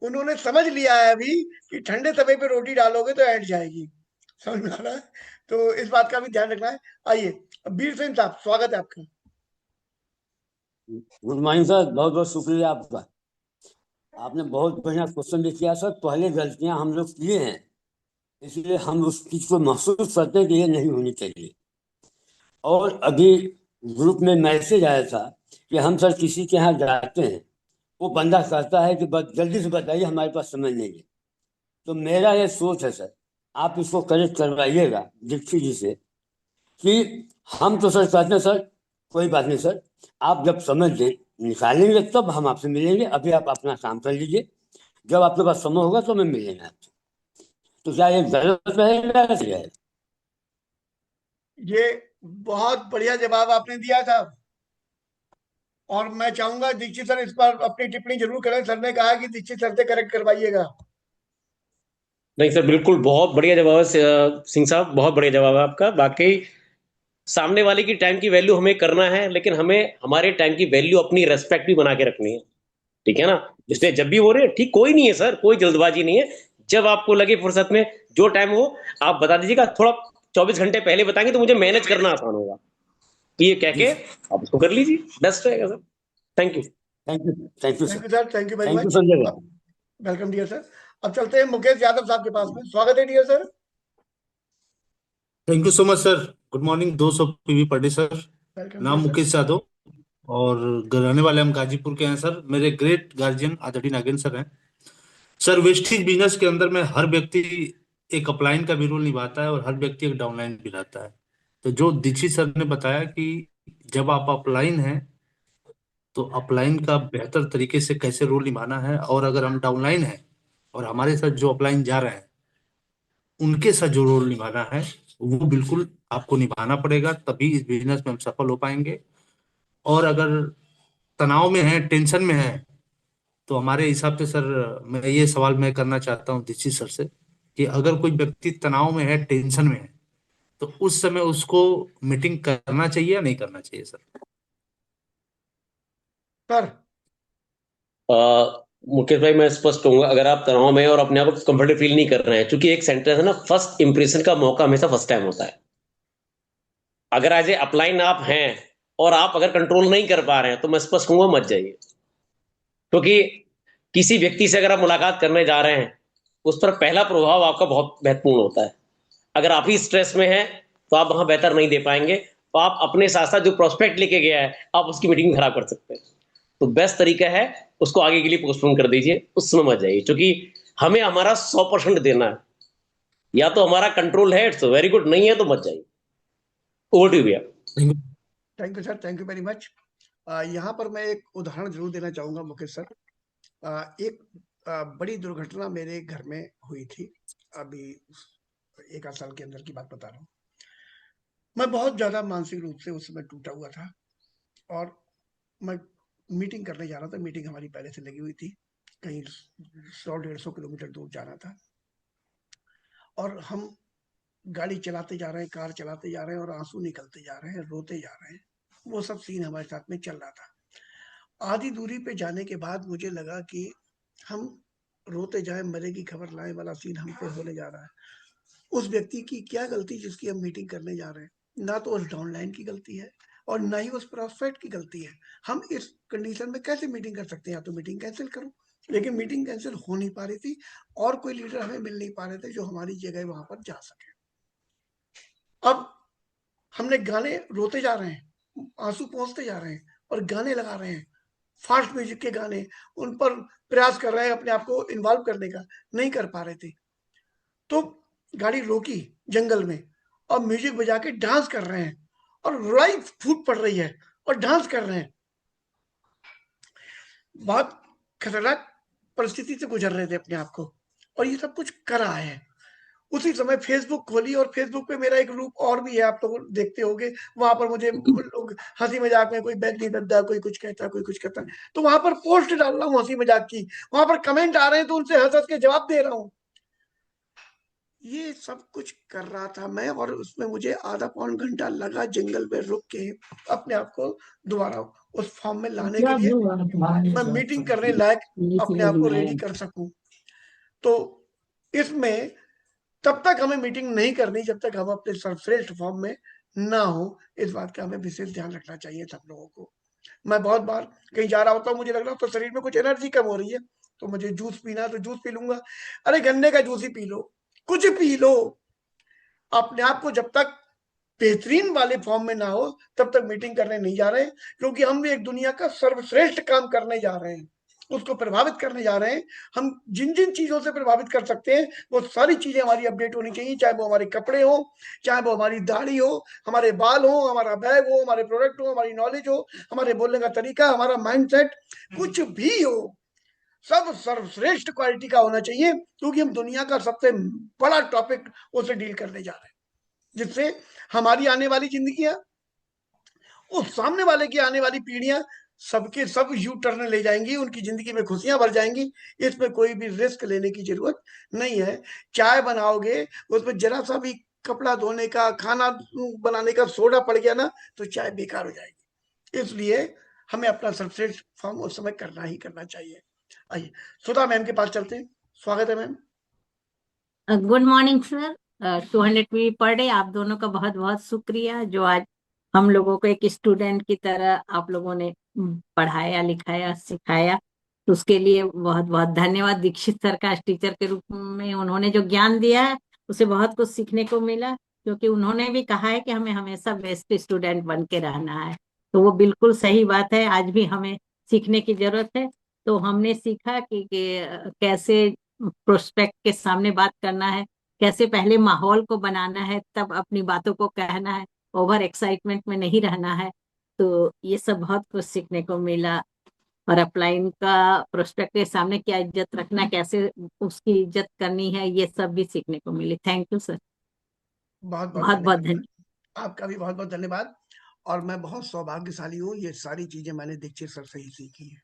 [SPEAKER 1] उन्होंने समझ लिया है अभी कि ठंडे तवे पे रोटी डालोगे तो ऐंठ जाएगी। समझ में आ रहा है? तो इस बात का भी ध्यान रखना है। आइए, अब बीर सिंह साहब, स्वागत है आपका।
[SPEAKER 8] गुड मॉर्निंग सर, बहुत बहुत शुक्रिया आपका। आपने बहुत बढ़िया क्वेश्चन भी किया सर। पहले गलतियां हम लोग किए हैं, इसलिए हम उस चीज को महसूस करते हैं कि ये नहीं होनी चाहिए। और अभी ग्रुप में मैसेज आया था कि हम सर किसी के यहाँ जाते हैं, वो बंदा कहता है कि बस जल्दी से बताइए, हमारे पास समय नहीं है। तो मेरा ये सोच है सर, आप इसको करेक्ट करवाइएगा दीक्षित जी से, कि हम तो सर कहते हैं सर कोई बात नहीं सर, आप जब समय दे निकालेंगे तब हम आपसे मिलेंगे, अभी आप अपना काम कर लीजिए, जब आपके पास समय होगा तो मैं मिलेंगे आपसे। तो क्या ये गलत रहेगा या सही रहेगा?
[SPEAKER 1] ये बहुत बढ़िया जवाब आपने दिया था, और मैं चाहूंगा दीक्षित सर इस पर अपनी टिप्पणी जरूर करें। सर ने कहा कि दीक्षित सर से करेक्ट करवाइएगा।
[SPEAKER 3] नहीं सर, बिल्कुल बहुत बढ़िया जवाब है सिंह साहब, बहुत बढ़िया जवाब है आपका। वाकई सामने वाले की टाइम की वैल्यू हमें करना है, लेकिन हमें हमारे टाइम की वैल्यू अपनी रेस्पेक्ट भी बना के रखनी है, ठीक है ना? इसलिए जब भी हो रहे हैं, ठीक, कोई नहीं है सर, कोई जल्दबाजी नहीं है। जब आपको लगे फुर्सत में, जो टाइम हो आप बता दीजिएगा। थोड़ा 24 घंटे पहले बताएंगे तो मुझे मैनेज करना आसान होगा। तो ये कह
[SPEAKER 8] जी
[SPEAKER 3] के
[SPEAKER 8] सर,
[SPEAKER 3] आप उसको कर लीजिए, बेस्ट रहेगा sir. Thank you.
[SPEAKER 8] Thank you, thank you
[SPEAKER 1] thank
[SPEAKER 8] sir,
[SPEAKER 1] you sir, thank you very
[SPEAKER 8] thank you
[SPEAKER 1] much.
[SPEAKER 8] Sanjay भाई।
[SPEAKER 1] अब वेलकम डियर सर। अब चलते हैं मुकेश यादव साहब के पास में। स्वागत है dear sir.
[SPEAKER 9] Thank you so much sir. Good morning 200 PV per day sir.
[SPEAKER 1] Welcome
[SPEAKER 9] नाम
[SPEAKER 1] डियर सर।
[SPEAKER 9] मुकेश यादव और रहने वाले हम गाजीपुर के हैं सर। मेरे ग्रेट गार्जियन आदरणीय नागेंद्र सर हैं। सर वेस्टेज बिजनेस के अंदर में हर व्यक्ति एक अपलाइन का भी रोल निभाता है और हर व्यक्ति एक डाउनलाइन भी रहता है। तो जो दीक्षित सर ने बताया कि जब आप अपलाइन हैं तो अपलाइन का बेहतर तरीके से कैसे रोल निभाना है, और अगर हम डाउनलाइन हैं और हमारे साथ जो अपलाइन जा रहे हैं उनके साथ जो रोल निभाना है वो बिल्कुल आपको निभाना पड़ेगा, तभी इस बिजनेस में हम सफल हो पाएंगे। और अगर तनाव में है, टेंशन में है, तो हमारे हिसाब से सर मैं ये सवाल मैं करना चाहता हूँ दीक्षित सर से, कि अगर कोई व्यक्ति तनाव में है, टेंशन में है, तो उस समय उसको मीटिंग करना चाहिए या नहीं करना चाहिए सर?
[SPEAKER 1] सर
[SPEAKER 3] मुकेश भाई, मैं स्पष्ट कहूंगा, अगर आप तनाव में हैं और अपने आप को कंफर्टेबल फील नहीं कर रहे हैं, क्योंकि एक सेंटेंस है ना, फर्स्ट इंप्रेशन का मौका हमेशा फर्स्ट टाइम होता है। अगर एज ए अपलाइन आप हैं और आप अगर कंट्रोल नहीं कर पा रहे हैं, तो मैं स्पष्ट कहूंगा मत जाइए। क्योंकि किसी व्यक्ति से अगर आप मुलाकात करने जा रहे हैं, उस पर पहला प्रभाव आपका बहुत महत्वपूर्ण होता है। अगर आप ही स्ट्रेस में हैं तो आप वहां बेहतर नहीं दे पाएंगे, तो आप अपने साथ साथ जो प्रोस्पेक्ट लेके गया है, आप उसकी मीटिंग खराब कर सकते हैं। तो बेस्ट तरीका है उसको आगे के लिए पोस्टपोन कर दीजिए, उस समय मत जाइए, क्योंकि हमें हमारा 100% देना है। या तो हमारा कंट्रोल है, इट्स वेरी गुड, नहीं है तो मत जाइए। ओवर टू यू भैया।
[SPEAKER 1] Thank you sir, thank you very much. यहाँ पर मैं एक उदाहरण जरूर देना चाहूंगा मुकेश सर। एक बड़ी दुर्घटना मेरे घर में हुई थी, अभी 1 आध साल के अंदर की बात बता रहा हूँ। मैं बहुत ज्यादा मानसिक रूप से उस समय टूटा हुआ था, और मैं मीटिंग करने जा रहा था। मीटिंग हमारी पहले से लगी हुई थी, कहीं 100-150 किलोमीटर दूर जाना था, और हम गाड़ी चलाते जा रहे हैं, कार चलाते जा रहे हैं और आंसू निकलते जा रहे हैं, रोते जा रहे हैं। वो सब सीन हमारे साथ में चल रहा था। आधी दूरी पे जाने के बाद मुझे लगा कि हम रोते जाए मरे की खबर लाए वाला सीन हम पे होने जा रहा है। उस व्यक्ति की क्या गलती जिसकी हम मीटिंग करने जा रहे हैं? ना तो उस डाउनलाइन की गलती है और ना ही उस प्रोस्पेक्ट की गलती है। हम इस कंडीशन में कैसे मीटिंग कर सकते हैं? या तो मीटिंग कैंसिल करो, लेकिन मीटिंग कैंसिल हो नहीं पा रही थी और कोई लीडर हमें मिल नहीं पा रहे थे जो हमारी जगह वहां पर जा सके। अब हमने गाने रोते जा रहे हैं, आंसू पोंछते जा रहे हैं और गाने लगा रहे हैं, फास्ट म्यूजिक के गाने, उन पर प्रयास कर रहे हैं अपने आप को इन्वॉल्व करने का, नहीं कर पा रहे थे। तो गाड़ी रोकी जंगल में और म्यूजिक बजा के डांस कर रहे हैं और रुलाई फूट पड़ रही है और डांस कर रहे हैं। बहुत खतरनाक परिस्थिति से गुजर रहे थे अपने आप को और ये सब कुछ कर रहा है। उसी समय फेसबुक खोली और फेसबुक पे मेरा एक ग्रुप और भी है, आप तो देखते होंगे। वहां पर मुझे लोग हंसी मजाक में कोई बैग नहीं दद्दा, कोई कुछ कहता है, कोई कुछ कहता है, तो वहां पर पोस्ट डाल रहा हूँ हंसी मजाक की, वहां पर कमेंट आ रहे हैं तो उनसे हंस हंस के जवाब दे रहा हूँ। ये सब कुछ कर रहा था मैं और उसमें मुझे आधा पौन घंटा लगा जंगल में रुक के अपने आप को दोबारा उस फॉर्म में लाने के लिए, मैं मीटिंग करने लायक अपने आप को रेडी कर सकूं। तो इसमें तब तक हमें मीटिंग नहीं करनी जब तक हम अपने सर्वश्रेष्ठ फॉर्म में ना हो। इस बात का हमें विशेष ध्यान रखना चाहिए सब लोगों को। मैं बहुत बार कहीं जा रहा होता हूँ, मुझे लग रहा होता है शरीर में कुछ एनर्जी कम हो रही है, तो मुझे जूस पीना है तो जूस पी लूंगा। अरे गन्ने का जूस ही पी लो, कुछ पी लो। अपने आप को जब तक बेहतरीन वाले फॉर्म में ना हो तब तक मीटिंग करने नहीं जा रहे हैं, क्योंकि हम भी एक दुनिया का सर्वश्रेष्ठ काम करने जा रहे हैं, उसको प्रभावित करने जा रहे हैं। हम जिन जिन चीजों से प्रभावित कर सकते हैं वो सारी चीजें हमारी अपडेट होनी चाहिए, चाहे वो हमारे कपड़े हो, चाहे वो हमारी दाढ़ी हो, हमारे बाल हो, हमारा बैग हो, हमारे प्रोडक्ट हो, हमारी नॉलेज हो, हमारे बोलने का तरीका, हमारा माइंडसेट, कुछ भी हो, सब सर्वश्रेष्ठ क्वालिटी का होना चाहिए, क्योंकि हम दुनिया का सबसे बड़ा टॉपिक उसे डील करने जा रहे हैं, जिससे हमारी आने वाली जिंदगियां, उस सामने वाले की आने वाली पीढ़ियां सबके सब यू टर्न ले जाएंगी, उनकी जिंदगी में खुशियां भर जाएंगी। इसमें कोई भी रिस्क लेने की जरूरत नहीं है। चाय बनाओगे उसमें जरा सा भी कपड़ा धोने का, खाना बनाने का सोडा पड़ गया ना तो चाय बेकार हो जाएगी। इसलिए हमें अपना सर्वश्रेष्ठ फॉर्म उस समय करना ही करना चाहिए। आइए सुधा मैम के पास चलते हैं। स्वागत है ma'am.
[SPEAKER 10] Good morning sir. 200 P per day आप दोनों का बहुत बहुत शुक्रिया, जो आज हम लोगों को एक स्टूडेंट की तरह आप लोगों ने पढ़ाया, लिखाया, सिखाया, तो उसके लिए बहुत बहुत धन्यवाद। दीक्षित सर का टीचर के रूप में उन्होंने जो ज्ञान दिया है उसे बहुत कुछ सीखने को मिला, क्योंकि उन्होंने भी कहा है कि हमें हमेशा बेस्ट स्टूडेंट बन के रहना है, तो वो बिल्कुल सही बात है। आज भी हमें सीखने की जरूरत है। तो हमने सीखा कि कैसे प्रोस्पेक्ट के सामने बात करना है, कैसे पहले माहौल को बनाना है, तब अपनी बातों को कहना है, ओवर एक्साइटमेंट में नहीं रहना है। तो ये सब बहुत कुछ सीखने को मिला। और अपलाइन का प्रोस्पेक्ट के सामने क्या इज्जत रखना, कैसे उसकी इज्जत करनी है, ये सब भी सीखने को मिली। थैंक यू सर,
[SPEAKER 1] बहुत
[SPEAKER 10] बहुत बहुत धन्यवाद।
[SPEAKER 1] आपका भी बहुत बहुत धन्यवाद। और मैं बहुत सौभाग्यशाली हूँ, ये सारी चीजें मैंने दीक्षित सर से ही सीखी है।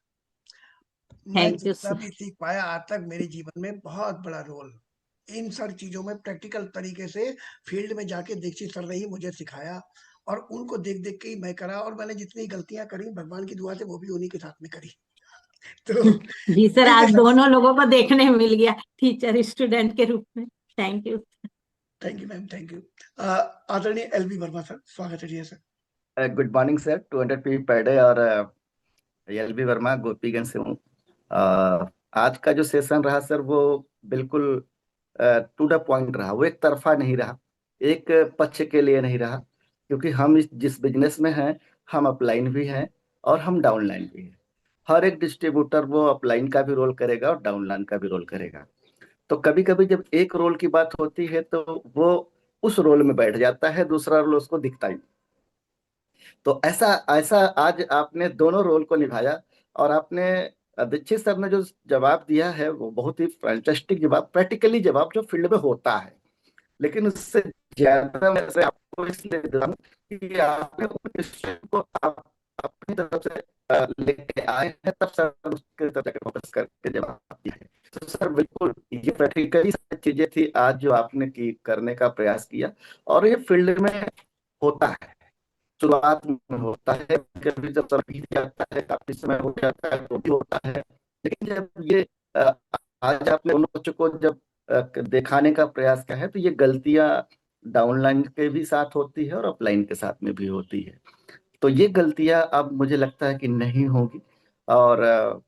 [SPEAKER 1] मैं
[SPEAKER 10] थैंक यू
[SPEAKER 1] जितना
[SPEAKER 10] सर।
[SPEAKER 1] भी सीख पाया आज तक मेरे जीवन में बहुत बड़ा रोल इन सारी चीजों में प्रैक्टिकल तरीके से फील्ड में जाके दीक्षित सर ने ही मुझे सिखाया और उनको देख देख के ही मैं करा। और मैंने जितनी गलतियां करी भगवान की दुआ से वो भी उन्हीं के साथ में करी। तो
[SPEAKER 10] जी सर, आज दोनों लोगों को देखने मिल गया टीचर स्टूडेंट के रूप में। Thank you.
[SPEAKER 1] Thank you ma'am, thank you. आदरणीय एलबी वर्मा सर, स्वागत है जी sir.
[SPEAKER 11] Good morning sir, 200 P per day और एलबी वर्मा गोपीगंज से हूँ। आज का जो सेशन रहा सर वो बिल्कुल टू द पॉइंट रहा, वो एक तरफा नहीं रहा, एक पक्ष के लिए नहीं रहा, क्योंकि हम जिस बिजनेस में हैं हम अपलाइन भी हैं और हम डाउनलाइन भी हैं। हर एक डिस्ट्रीब्यूटर वो अपलाइन का भी रोल करेगा और डाउनलाइन का भी रोल करेगा। तो कभी कभी जब एक रोल की बात होती है तो वो उस रोल में बैठ जाता है, दूसरा रोल उसको दिखता ही। तो ऐसा ऐसा आज आपने दोनों रोल को निभाया और आपने दीक्षित सर ने जो जवाब दिया है वो बहुत ही फैंटास्टिक जवाब, प्रैक्टिकली जवाब जो फील्ड में होता है। लेकिन उससे ज्यादा मैं से आपको इसलिए दे रहा हूं कि आपने अपने स्टूडेंट को आप अपनी तरफ से लेके आए हैं, तब सर उसके तरफ जाकर फोकस करके जवाब दिया है। तो सर बिल्कुल ये प्रैक्टिकली चीजें थी आज जो आपने की करने का प्रयास किया, और ये फील्ड में होता है, शुरुआत में होता है, कभी जब सब बीत जाता है, काफी समय हो जाता है तो भी होता है। लेकिन जब ये अ, आज आपने उन बच्चों को जब दिखाने का प्रयास किया है, तो ये गलतियां डाउनलाइन के भी साथ होती है और अपलाइन के साथ में भी होती है। तो ये गलतियां अब मुझे लगता है कि नहीं होगी। और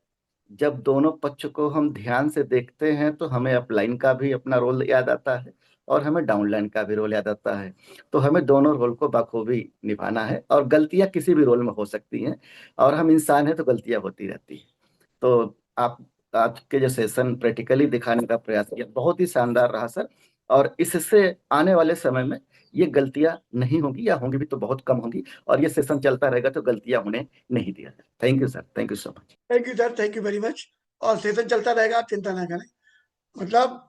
[SPEAKER 11] जब दोनों पक्ष को हम ध्यान से देखते हैं तो हमें अपलाइन का भी अपना रोल याद आता है और हमें डाउनलाइन का भी रोल याद आता है। तो हमें दोनों रोल को बखूबी निभाना है, और गलतियां किसी भी रोल में हो सकती हैं, और हम इंसान हैं तो गलतियां होती रहती हैं। तो आप आज के जो सेशन प्रैक्टिकली दिखाने का प्रयास किया, बहुत ही शानदार रहा सर। और इससे आने वाले समय में ये गलतियां नहीं होंगी, या होंगी भी तो बहुत कम होंगी, और ये सेशन चलता रहेगा तो गलतियां होने नहीं दिया जाए। Thank you sir, thank you so much.
[SPEAKER 1] Thank you sir, thank you very much. और सेशन चलता रहेगा, आप चिंता ना करें। मतलब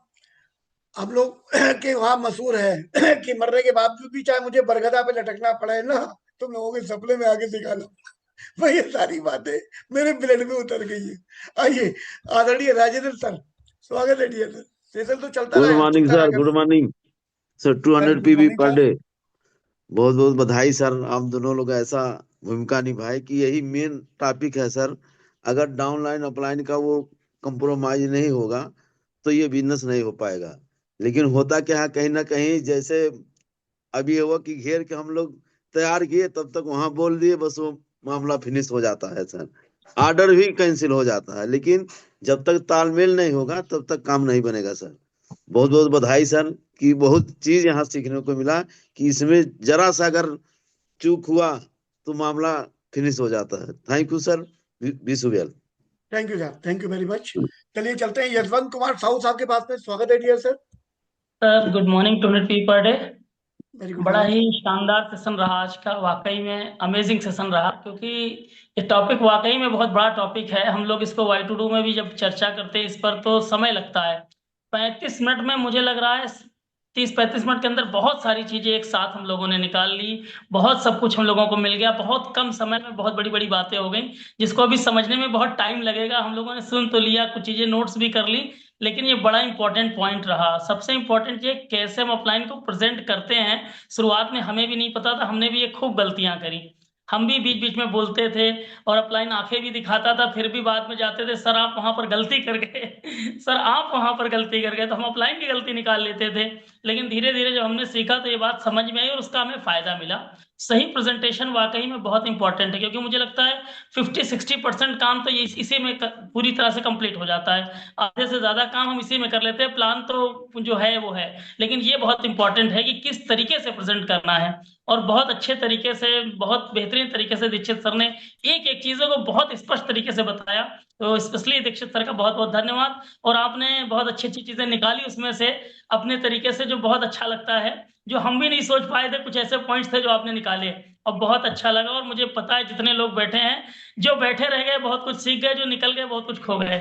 [SPEAKER 1] हम लोग के वहाँ मशहूर है कि मरने के बावजूद भी चाहे मुझे बरगदा पे लटकना पड़े ना, तुम लोगों के सपने में आके दिखाना। वही ये सारी बातें मेरे ब्लड में उतर गई है। आइए आदरणीय राजेंद्र सर, स्वागत है डियर सर। सेशन तो चलता
[SPEAKER 12] गुड
[SPEAKER 1] रहेगा,
[SPEAKER 12] मॉर्निंग
[SPEAKER 1] चिंता ना
[SPEAKER 12] सर,
[SPEAKER 1] करें।
[SPEAKER 12] Good morning sir.
[SPEAKER 1] Sir
[SPEAKER 12] 200
[SPEAKER 1] good
[SPEAKER 12] PV
[SPEAKER 1] morning
[SPEAKER 12] पर
[SPEAKER 1] सर।
[SPEAKER 12] डे। बहुत बहुत बधाई सर, आप दोनों लोग ऐसा भूमिका निभाए कि यही मेन टॉपिक है सर। अगर डाउनलाइन अपलाइन का वो कंप्रोमाइज नहीं होगा तो ये बिजनेस नहीं हो पाएगा। लेकिन होता क्या है, कहीं ना कहीं जैसे अभी हुआ कि घेर के हम लोग तैयार किए, तब तक वहां बोल दिए, बस वो मामला फिनिश हो जाता है सर। ऑर्डर भी कैंसिल हो जाता है, लेकिन जब तक तालमेल नहीं होगा तब तक काम नहीं बनेगा सर। बहुत बहुत बधाई सर कि बहुत चीज यहाँ सीखने को मिला कि इसमें जरा सा अगर चूक हुआ तो मामला फिनिश हो जाता है। Thank you sir, wish you well.
[SPEAKER 1] Thank you sir, thank you very much. चलिए चलते हैं यशवंत कुमार साहू साहब के पास में। स्वागत है dear sir.
[SPEAKER 13] Sir good morning, 200 P per day.
[SPEAKER 1] Very good
[SPEAKER 13] बड़ा
[SPEAKER 1] मॉर्निंग।
[SPEAKER 13] ही शानदार सेशन रहा आज का, वाकई में अमेजिंग सेशन रहा, क्योंकि ये टॉपिक वाकई में बहुत बड़ा टॉपिक है। हम लोग इसको वाई टू डू में भी जब चर्चा करते हैं इस पर तो समय लगता है। 35 मिनट में मुझे लग रहा है 30-35 मिनट के अंदर बहुत सारी चीजें एक साथ हम लोगों ने निकाल ली। बहुत सब कुछ हम लोगों को मिल गया, बहुत कम समय में बहुत बड़ी बड़ी बातें हो गई, जिसको अभी समझने में बहुत टाइम लगेगा। हम लोगों ने सुन तो लिया, कुछ चीजें नोट्स भी कर ली, लेकिन ये बड़ा इंपॉर्टेंट पॉइंट रहा। सबसे इंपॉर्टेंट ये कैसे हम अपलाइन को प्रेजेंट करते हैं। शुरुआत में हमें भी नहीं पता था, हमने भी ये खूब गलतियां करी। हम भी बीच बीच में बोलते थे और अपलाइन आंखें भी दिखाता था, फिर भी बाद में जाते थे, सर आप वहां पर गलती कर गए सर आप वहां पर गलती कर गए, तो हम अपलाइन की गलती निकाल लेते थे। लेकिन धीरे धीरे जब हमने सीखा तो ये बात समझ में आई और उसका हमें फायदा मिला। सही प्रेजेंटेशन वाकई में बहुत इंपॉर्टेंट है, क्योंकि मुझे लगता है 50-60% काम तो ये इसी में पूरी तरह से कंप्लीट हो जाता है। आधे से ज्यादा काम हम इसी में कर लेते हैं। प्लान तो जो है वो है, लेकिन ये बहुत इंपॉर्टेंट है कि किस तरीके से प्रेजेंट करना है। और बहुत अच्छे तरीके से, बहुत बेहतरीन तरीके से दीक्षित सर ने एक एक चीजों को बहुत स्पष्ट तरीके से बताया। तो स्पेशली दीक्षित सर का बहुत बहुत धन्यवाद। और आपने बहुत अच्छी अच्छी चीजें निकाली उसमें से अपने तरीके से, जो बहुत अच्छा लगता है, जो हम भी नहीं सोच पाए थे। कुछ ऐसे पॉइंट्स थे जो आपने निकाले और बहुत अच्छा लगा। और मुझे पता है जितने लोग बैठे हैं, जो बैठे रह गए बहुत कुछ सीख गए, जो निकल गए बहुत कुछ खो गए,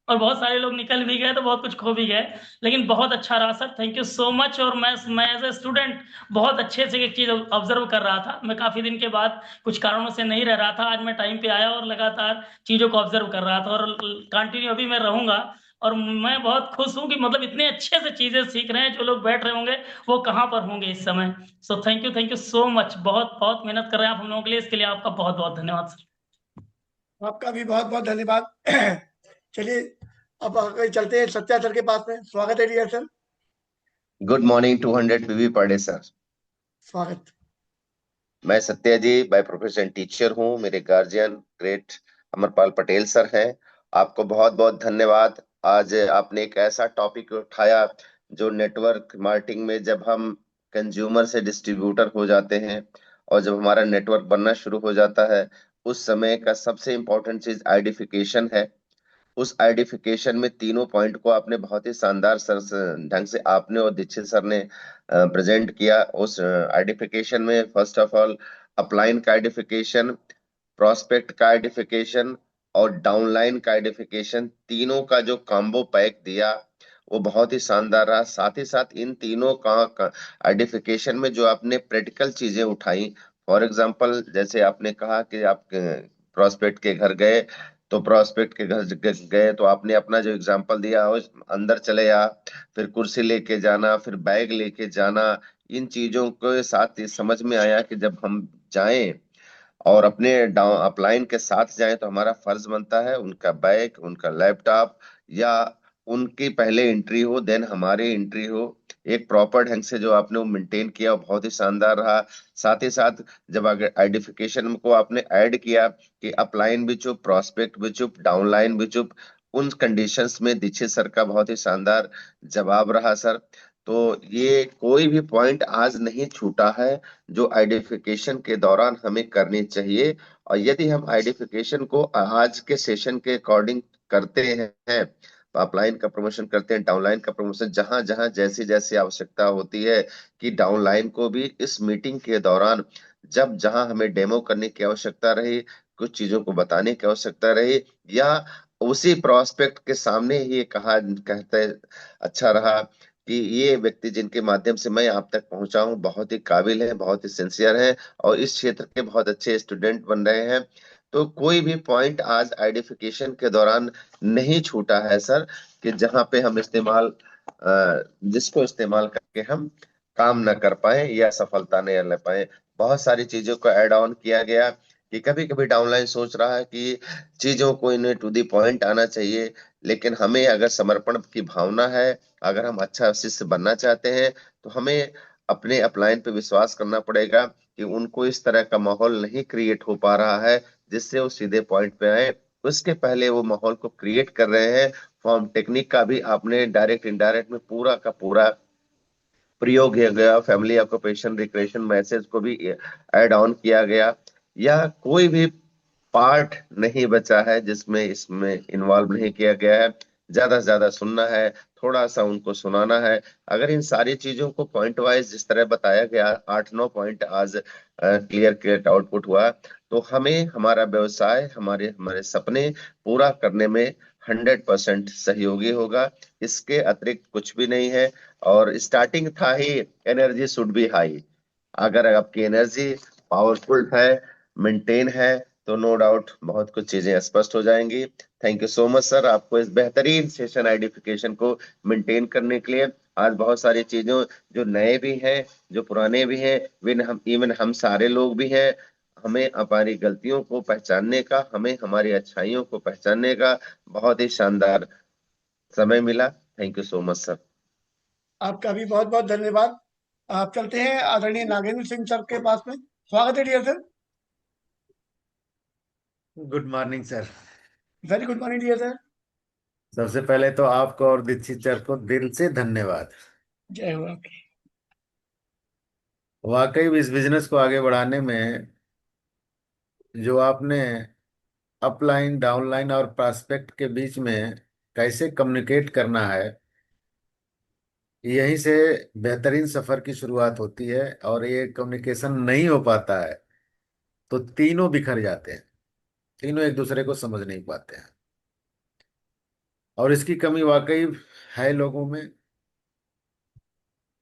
[SPEAKER 13] और बहुत सारे लोग निकल भी गए तो बहुत कुछ खो भी गए। लेकिन बहुत अच्छा रहा sir, thank you so much. और मैं एज ए स्टूडेंट बहुत अच्छे से एक चीज ऑब्जर्व कर रहा था। मैं काफी दिन के बाद कुछ कारणों से नहीं रह रहा था, आज मैं टाइम पे आया और लगातार चीजों को ऑब्जर्व कर रहा था, और कंटिन्यू अभी मैं रहूंगा। और मैं बहुत खुश हूं कि मतलब इतने अच्छे से चीजें सीख रहे हैं। जो लोग बैठ रहे होंगे वो कहाँ पर होंगे इस समय। So thank you so much. बहुत बहुत मेहनत कर रहे हैं आप हम लोगों के लिए, इसके लिए आपका बहुत बहुत धन्यवाद सर।
[SPEAKER 1] आपका भी बहुत बहुत धन्यवाद। चलिए अब आगे चलते हैं सत्या सर के पास में। स्वागत है dear sir.
[SPEAKER 14] Good morning 200 PV per day sir.
[SPEAKER 1] स्वागत।
[SPEAKER 14] मैं Satya ji by profession teacher हूं। मेरे guardian great Amarpal Patel sir हैं। आपको बहुत बहुत धन्यवाद। आज आपने एक ऐसा टॉपिक उठाया जो नेटवर्क मार्केटिंग में जब हम कंज्यूमर से डिस्ट्रीब्यूटर हो जाते हैं और जब हमारा नेटवर्क बनना शुरू हो जाता है, उस समय का सबसे इंपॉर्टेंट चीज आइडेंटिफिकेशन है। उस आइडेंटिफिकेशन में तीनों पॉइंट को आपने बहुत ही शानदार ढंग से आपने और दीक्षित सर ने प्रेजेंट किया। उस आइडेंटिफिकेशन में फर्स्ट ऑफ ऑल अपलाइन का आइडेंटिफिकेशन, प्रोस्पेक्ट का आइडेंटिफिकेशन और डाउनलाइन का आइडेंटिफिकेशन, तीनों का जो कॉम्बो पैक दिया वो बहुत ही शानदार रहा। साथ ही साथ इन तीनों का आइडेंटिफिकेशन में जो आपने प्रैक्टिकल चीजें उठाई, फॉर एग्जांपल जैसे आपने कहा कि आप प्रोस्पेक्ट के घर गए तो प्रोस्पेक्ट के घर गए तो आपने अपना जो एग्जांपल दिया उस अंदर चले आ, फिर कुर्सी लेके जाना, फिर बैग लेके जाना, इन चीजों के साथ ये समझ में आया कि जब हम जाएं और अपने अपलाइन के साथ जाएं तो हमारा फर्ज बनता है उनका बैग, उनका लैपटॉप या उनकी पहले एंट्री हो देन हमारी एंट्री हो, एक प्रॉपर ढंग से जो आपने वो मेंटेन किया वो बहुत ही शानदार रहा। साथ ही साथ जब अगर आइडेंटिफिकेशन को आपने ऐड किया कि अपलाइन भी चुप, प्रोस्पेक्ट भी चुप, डाउनलाइन भी चुप, उन कंडीशंस में दीक्षित सर का बहुत ही शानदार जवाब रहा सर। तो ये कोई भी पॉइंट आज नहीं छूटा है जो आइडेंटिफिकेशन के दौरान हमें करनी चाहिए। और यदि हम आइडेंटिफिकेशन को आज के सेशन के अकॉर्डिंग करते हैं, अपलाइन का प्रमोशन करते हैं, डाउनलाइन का प्रमोशन, जहां जहां जैसी जैसी आवश्यकता होती है कि डाउनलाइन को भी इस मीटिंग के दौरान जब जहां हमें डेमो करने की आवश्यकता रही, कुछ चीजों को बताने की आवश्यकता रही, या उसी प्रोस्पेक्ट के सामने ही ये कहा कहते अच्छा रहा कि ये व्यक्ति जिनके माध्यम से मैं आप तक पहुंचा हूं बहुत ही काबिल है, बहुत ही सिंसियर है और इस क्षेत्र के बहुत अच्छे स्टूडेंट बन रहे हैं। तो कोई भी पॉइंट आज आइडेंटिफिकेशन के दौरान नहीं छूटा है सर कि जहां पे हम जिसको इस्तेमाल करके हम काम न कर पाए या सफलता नहीं ले पाए। बहुत सारी चीजों को ऐड ऑन किया गया कि कभी कभी डाउनलाइन सोच रहा है कि चीजों को इन्हें टू दी पॉइंट आना चाहिए, लेकिन हमें अगर समर्पण की भावना है, अगर हम अच्छा शिष्य बनना चाहते हैं तो हमें अपने अपलाइन पे विश्वास करना पड़ेगा कि उनको इस तरह का माहौल नहीं क्रिएट हो पा रहा है जिससे वो सीधे पॉइंट पे आए। उसके पहले वो माहौल को क्रिएट कर रहे हैं। फॉर्म टेक्निक का भी आपने डायरेक्ट इनडायरेक्ट में पूरा का पूरा प्रयोग किया गया, फैमिली ऑक्यूपेशन रिक्रिएशन मैसेज को भी ऐड ऑन किया गया, या कोई भी पार्ट नहीं बचा है जिसमें इसमें इन्वॉल्व नहीं किया गया है। ज्यादा से ज्यादा सुनना है, थोड़ा सा उनको सुनाना है। अगर इन सारी चीजों को पॉइंट वाइज जिस तरह बताया गया, 8-9 पॉइंट आज क्लियर क्लियर आउटपुट हुआ, तो हमें हमारा व्यवसाय, हमारे हमारे सपने पूरा करने में 100% सहयोगी होगा। इसके अतिरिक्त कुछ भी नहीं है। और स्टार्टिंग था ही एनर्जी शुड बी हाई। अगर आपकी एनर्जी पावरफुल है, मेंटेन है, तो नो डाउट बहुत कुछ चीजें स्पष्ट हो जाएंगी। Thank you so much sir, आपको इस बेहतरीन सेशन आइडेंटिफिकेशन को मेंटेन करने के लिए। आज बहुत सारी चीजों जो नए भी हैं, जो पुराने भी हैं, इवन हम सारे लोग भी हैं, हमें हमारी गलतियों को पहचानने का, हमें हमारी अच्छाइयों को पहचानने का बहुत ही शानदार समय मिला। Thank you so much sir.
[SPEAKER 1] आपका भी बहुत बहुत धन्यवाद। आप चलते हैं आदरणीय नागेंद्र सिंह सर के पास में। स्वागत है dear sir.
[SPEAKER 15] Good morning sir.
[SPEAKER 1] Very good morning dear sir.
[SPEAKER 15] सबसे पहले तो आपको और दीक्षित सर को दिल से धन्यवाद।
[SPEAKER 1] जय हो आपकी।
[SPEAKER 15] वाकई इस बिजनेस को आगे बढ़ाने में जो आपने अपलाइन, डाउनलाइन और प्रोस्पेक्ट के बीच में कैसे कम्युनिकेट करना है, यहीं से बेहतरीन सफर की शुरुआत होती है। और ये कम्युनिकेशन नहीं हो पाता है तो तीनों बिखर जाते हैं, तीनों एक दूसरे को समझ नहीं पाते हैं। और इसकी कमी वाकई है लोगों में।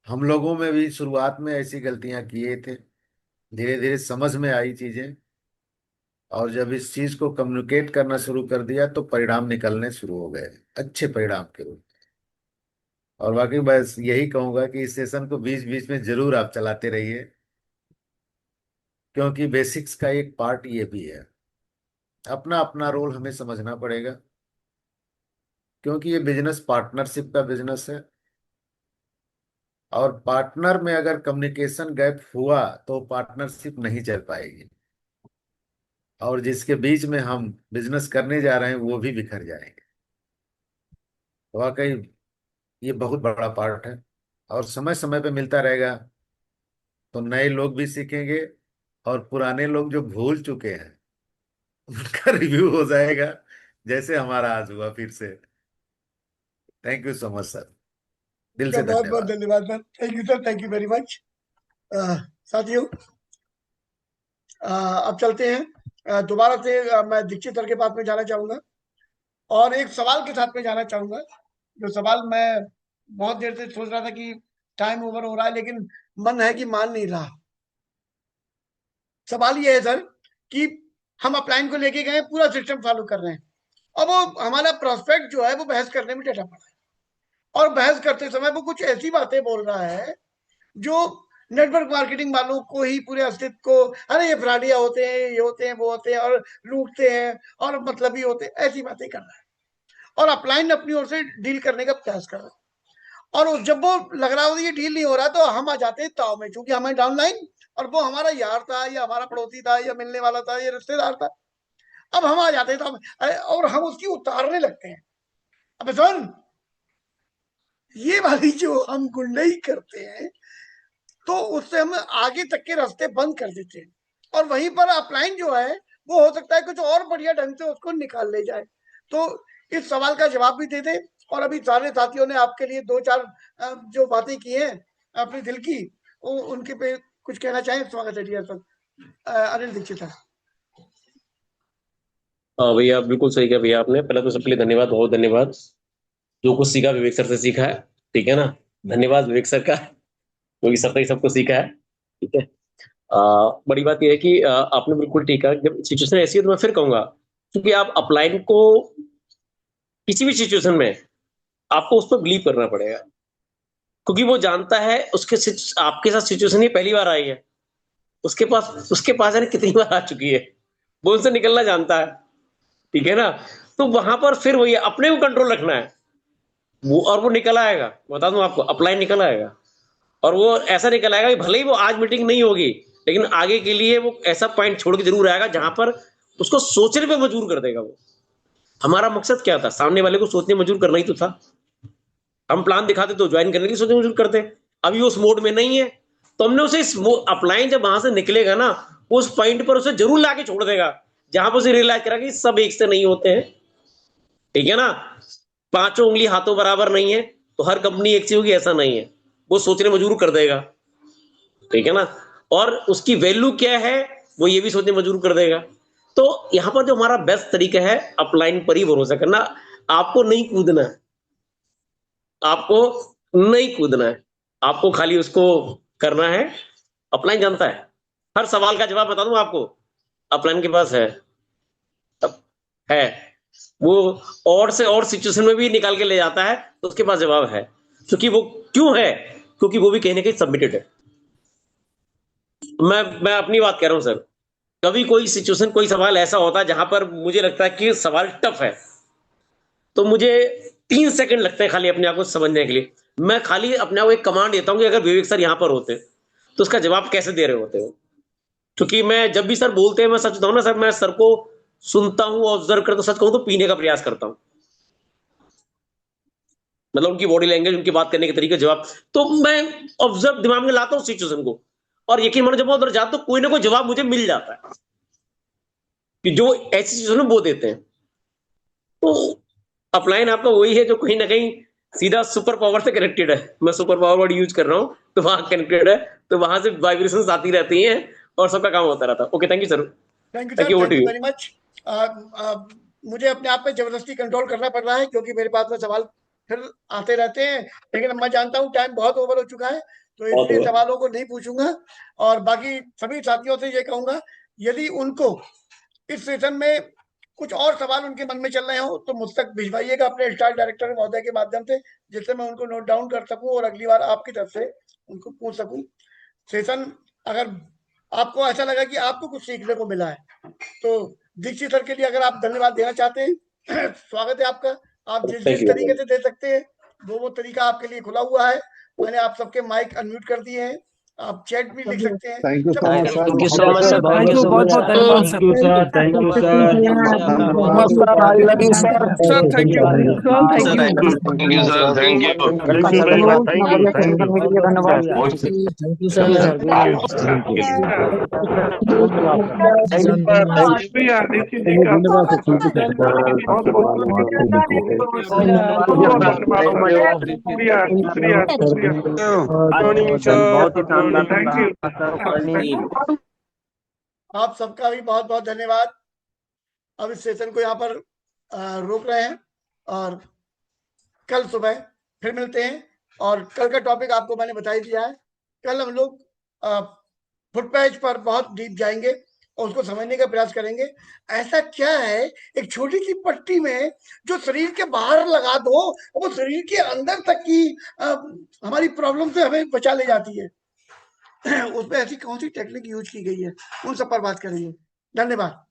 [SPEAKER 15] हम लोगों में भी शुरुआत में ऐसी गलतियां किए थे, धीरे धीरे समझ में आई चीजें, और जब इस चीज को कम्युनिकेट करना शुरू कर दिया तो परिणाम निकलने शुरू हो गए, अच्छे परिणाम के रूप। और बाकी बस यही कहूंगा कि इस सेशन को बीच बीच में जरूर आप चलाते रहिए, क्योंकि बेसिक्स का एक पार्ट ये भी है। अपना अपना रोल हमें समझना पड़ेगा, क्योंकि ये बिजनेस पार्टनरशिप का बिजनेस है। और पार्टनर में अगर कम्युनिकेशन गैप हुआ तो पार्टनरशिप नहीं चल पाएगी, और जिसके बीच में हम बिजनेस करने जा रहे हैं वो भी बिखर जाएंगे। वाकई ये बहुत बड़ा पार्ट है, और समय समय पे मिलता रहेगा तो नए लोग भी सीखेंगे, और पुराने लोग जो भूल चुके हैं उनका रिव्यू हो जाएगा, जैसे हमारा आज हुआ फिर से। Thank you so much sir, दिल से
[SPEAKER 1] बहुत बहुत
[SPEAKER 15] धन्यवाद।
[SPEAKER 1] धन्यवाद sir. Thank you sir, thank you very much. साथियों, अब चलते हैं दोबारा से। मैं दीक्षित सर के पास में जाना चाहूंगा और एक सवाल के साथ में जाना चाहूंगा, जो सवाल मैं बहुत देर से सोच रहा था कि टाइम ओवर हो रहा है, लेकिन मन है कि मान नहीं रहा। सवाल ये है सर कि हम अपलाइन को लेके गए, पूरा सिस्टम फॉलो कर रहे हैं, और वो हमारा प्रोस्पेक्ट जो है वो बहस करने में डटा पड़ा है, और बहस करते समय वो कुछ ऐसी बातें बोल रहा है जो नेटवर्क मार्केटिंग वालों को ही पूरे अस्तित्व को, अरे ये फ्राडिया होते हैं, ये होते हैं, वो होते हैं, और लूटते हैं, और मतलबी होते हैं, ऐसी बातें कर रहा है, और अपलाइन अपनी ओर से डील करने का प्रयास कर रहा है। और जब वो लग रहा हो ये डील नहीं हो रहा तो हम आ जाते हैं ताव में, क्योंकि हमें डाउनलाइन, और वो हमारा यार था या हमारा पड़ोसी था या मिलने वाला था या रिश्तेदार था, अब हम आ जाते हैं तो और हम उसकी उतारने लगते हैं। अब सुन, ये वाली जो हम गुंडई करते हैं तो उससे हम आगे तक के रास्ते बंद कर देते हैं, और वहीं पर अपलाइन जो है वो हो सकता है कुछ और बढ़िया ढंग से उसको निकाल ले जाए। तो इस सवाल का जवाब भी दे दे, और अभी सारे साथियों ने आपके लिए 2-4 जो बातें की हैं अपने दिल की, वो उनके पे कुछ कहना चाहें, स्वागत है dear sir. Anil Dikshit sir.
[SPEAKER 3] हाँ भैया, बिल्कुल सही कहा भैया आपने। पहले तो सबके लिए धन्यवाद, बहुत धन्यवाद। जो कुछ सीखा विवेक सर से सीखा है, ठीक है ना। धन्यवाद विवेक सर का, क्योंकि सर ने सबको सीखा है, ठीक है। बड़ी बात यह है कि आपने बिल्कुल ठीक कहा। जब सिचुएशन ऐसी है तो मैं फिर कहूंगा, क्योंकि आप अपलाइन को किसी भी सिचुएशन में आपको उस पर बिलीव करना पड़ेगा, क्योंकि वो जानता है उसके आपके साथ सिचुएशन ये पहली बार आई है, उसके पास यानी कितनी बार आ चुकी है, वो उनसे निकलना जानता है, ठीक है ना। तो वहां पर फिर वही अपने को कंट्रोल रखना है, वो निकल आएगा। बता दूं आपको, अपलाइन निकल आएगा, और वो ऐसा निकल आएगा कि भले ही वो आज मीटिंग नहीं होगी, लेकिन आगे के लिए वो ऐसा पॉइंट छोड़ के जरूर आएगा जहां पर उसको सोचने पे मजबूर कर देगा। वो हमारा मकसद क्या था, सामने वाले को सोचने मजबूर करना ही तो था। हम प्लान दिखाते तो ज्वाइन करने की सोचने मजबूर करते, अभी उस मोड में नहीं है, तो हमने उसे अपलाइन जब वहां से निकलेगा ना, उस पॉइंट पर उसे जरूर लाके छोड़ देगा जहां पर उसे रियलाइज करा कि सब एक से नहीं होते हैं, ठीक है ना। 5 उंगली हाथों बराबर नहीं है, तो हर कंपनी एक सी होगी ऐसा नहीं है। वो सोचने मजबूर कर देगा, ठीक है ना। और उसकी वैल्यू क्या है वो ये भी सोचने मजबूर कर देगा। तो यहाँ पर जो हमारा बेस्ट तरीका है, अपलाइन पर ही भरोसा करना। आपको नहीं कूदना है, आपको नहीं कूदना है, आपको खाली उसको करना है। अपलाइन जानता है, हर सवाल का जवाब बता दूं आपको, अपलाइन के पास है। वो और से और सिचुएशन में भी निकाल के ले जाता है, तो उसके पास जवाब है। क्योंकि वो क्यों है, क्योंकि वो भी कहीं ना कहीं सबमिटेड है। मैं अपनी बात कह रहा हूं सर। कभी कोई सिचुएशन, कोई सवाल ऐसा होता है जहां पर मुझे लगता है कि सवाल टफ है, तो मुझे 3 सेकंड लगते हैं खाली अपने आप को समझने के लिए। मैं खाली अपने आप को एक कमांड देता हूं कि अगर विवेक सर यहां पर होते तो उसका जवाब कैसे दे रहे होते हो। क्योंकि मैं जब भी सर बोलते हैं, मैं सच बताऊं ना सर, मैं सर को सुनता हूं, ऑब्जर्व करता हूं, सच कहूं तो पीने का प्रयास करता हूं। मतलब उनकी बॉडी लैंग्वेज, उनकी बात करने के तरीके, जवाब, तो मैं ऑब्जर्व दिमाग में लाता हूं सिचुएशन को, और यकीन मानो जब मैं उधर जाता तो कोई ना कोई जवाब मुझे मिल जाता है कि जो ऐसी सिचुएशन वो देते हैं। तो अपलाइन आपका वही है जो कहीं ना कहीं सीधा सुपर पावर से कनेक्टेड है। मैं सुपर पावर वर्ड यूज कर रहा हूं, तो वहां कनेक्टेड है, तो वहां से वाइब्रेशंस आती रहती हैं और सबका काम होता रहता है। Okay, thank you sir.
[SPEAKER 1] Thank you very much. मुझे अपने आप पे जबरदस्ती कंट्रोल करना पड़ रहा है, क्योंकि मेरे पास में सवाल फिर आते रहते हैं, लेकिन मैं जानता हूँ टाइम बहुत ओवर हो चुका है, तो इसलिए सवालों को नहीं पूछूंगा। और बाकी सभी साथियों से ये कहूंगा, यदि उनको इस सेशन में कुछ और सवाल उनके मन में चल रहे हो तो मुझ तक भिजवाइएगा अपने स्टार डायरेक्टर महोदय के माध्यम से, जिससे मैं उनको नोट डाउन कर सकूं और अगली बार आपकी तरफ से उनको पूछ सकूं। सेशन अगर आपको ऐसा लगा कि आपको कुछ सीखने को मिला है, तो दीक्षित सर के लिए अगर आप धन्यवाद देना चाहते हैं, स्वागत है आपका। आप जिस तरीके से दे सकते हैं वो तरीका आपके लिए खुला हुआ है। मैंने आप सबके माइक अनम्यूट कर दिए हैं, आप चैट भी लिख सकते हैं।
[SPEAKER 7] Thank you so much sir, बहुत बहुत धन्यवाद sir.
[SPEAKER 5] Thank you sir, thank you sir,
[SPEAKER 6] नमस्कार, I love you sir. Sir thank you,
[SPEAKER 16] thank you sir, thank you.
[SPEAKER 1] आप सबका भी बहुत बहुत धन्यवाद। अब इस सेशन को यहाँ पर रोक रहे हैं, और कल सुबह फिर मिलते हैं। और कल का टॉपिक आपको मैंने बता ही दिया है। कल हम लोग फुटपैच पर बहुत डीप जाएंगे, और उसको समझने का प्रयास करेंगे। ऐसा क्या है एक छोटी सी पट्टी में जो शरीर के बाहर लगा दो, वो शरीर के अंदर तक की हमारी प्रॉब्लम से हमें बचा ले जाती है। उसमें ऐसी कौन सी टेक्निक यूज की गई है, उन सब पर बात करेंगे। धन्यवाद।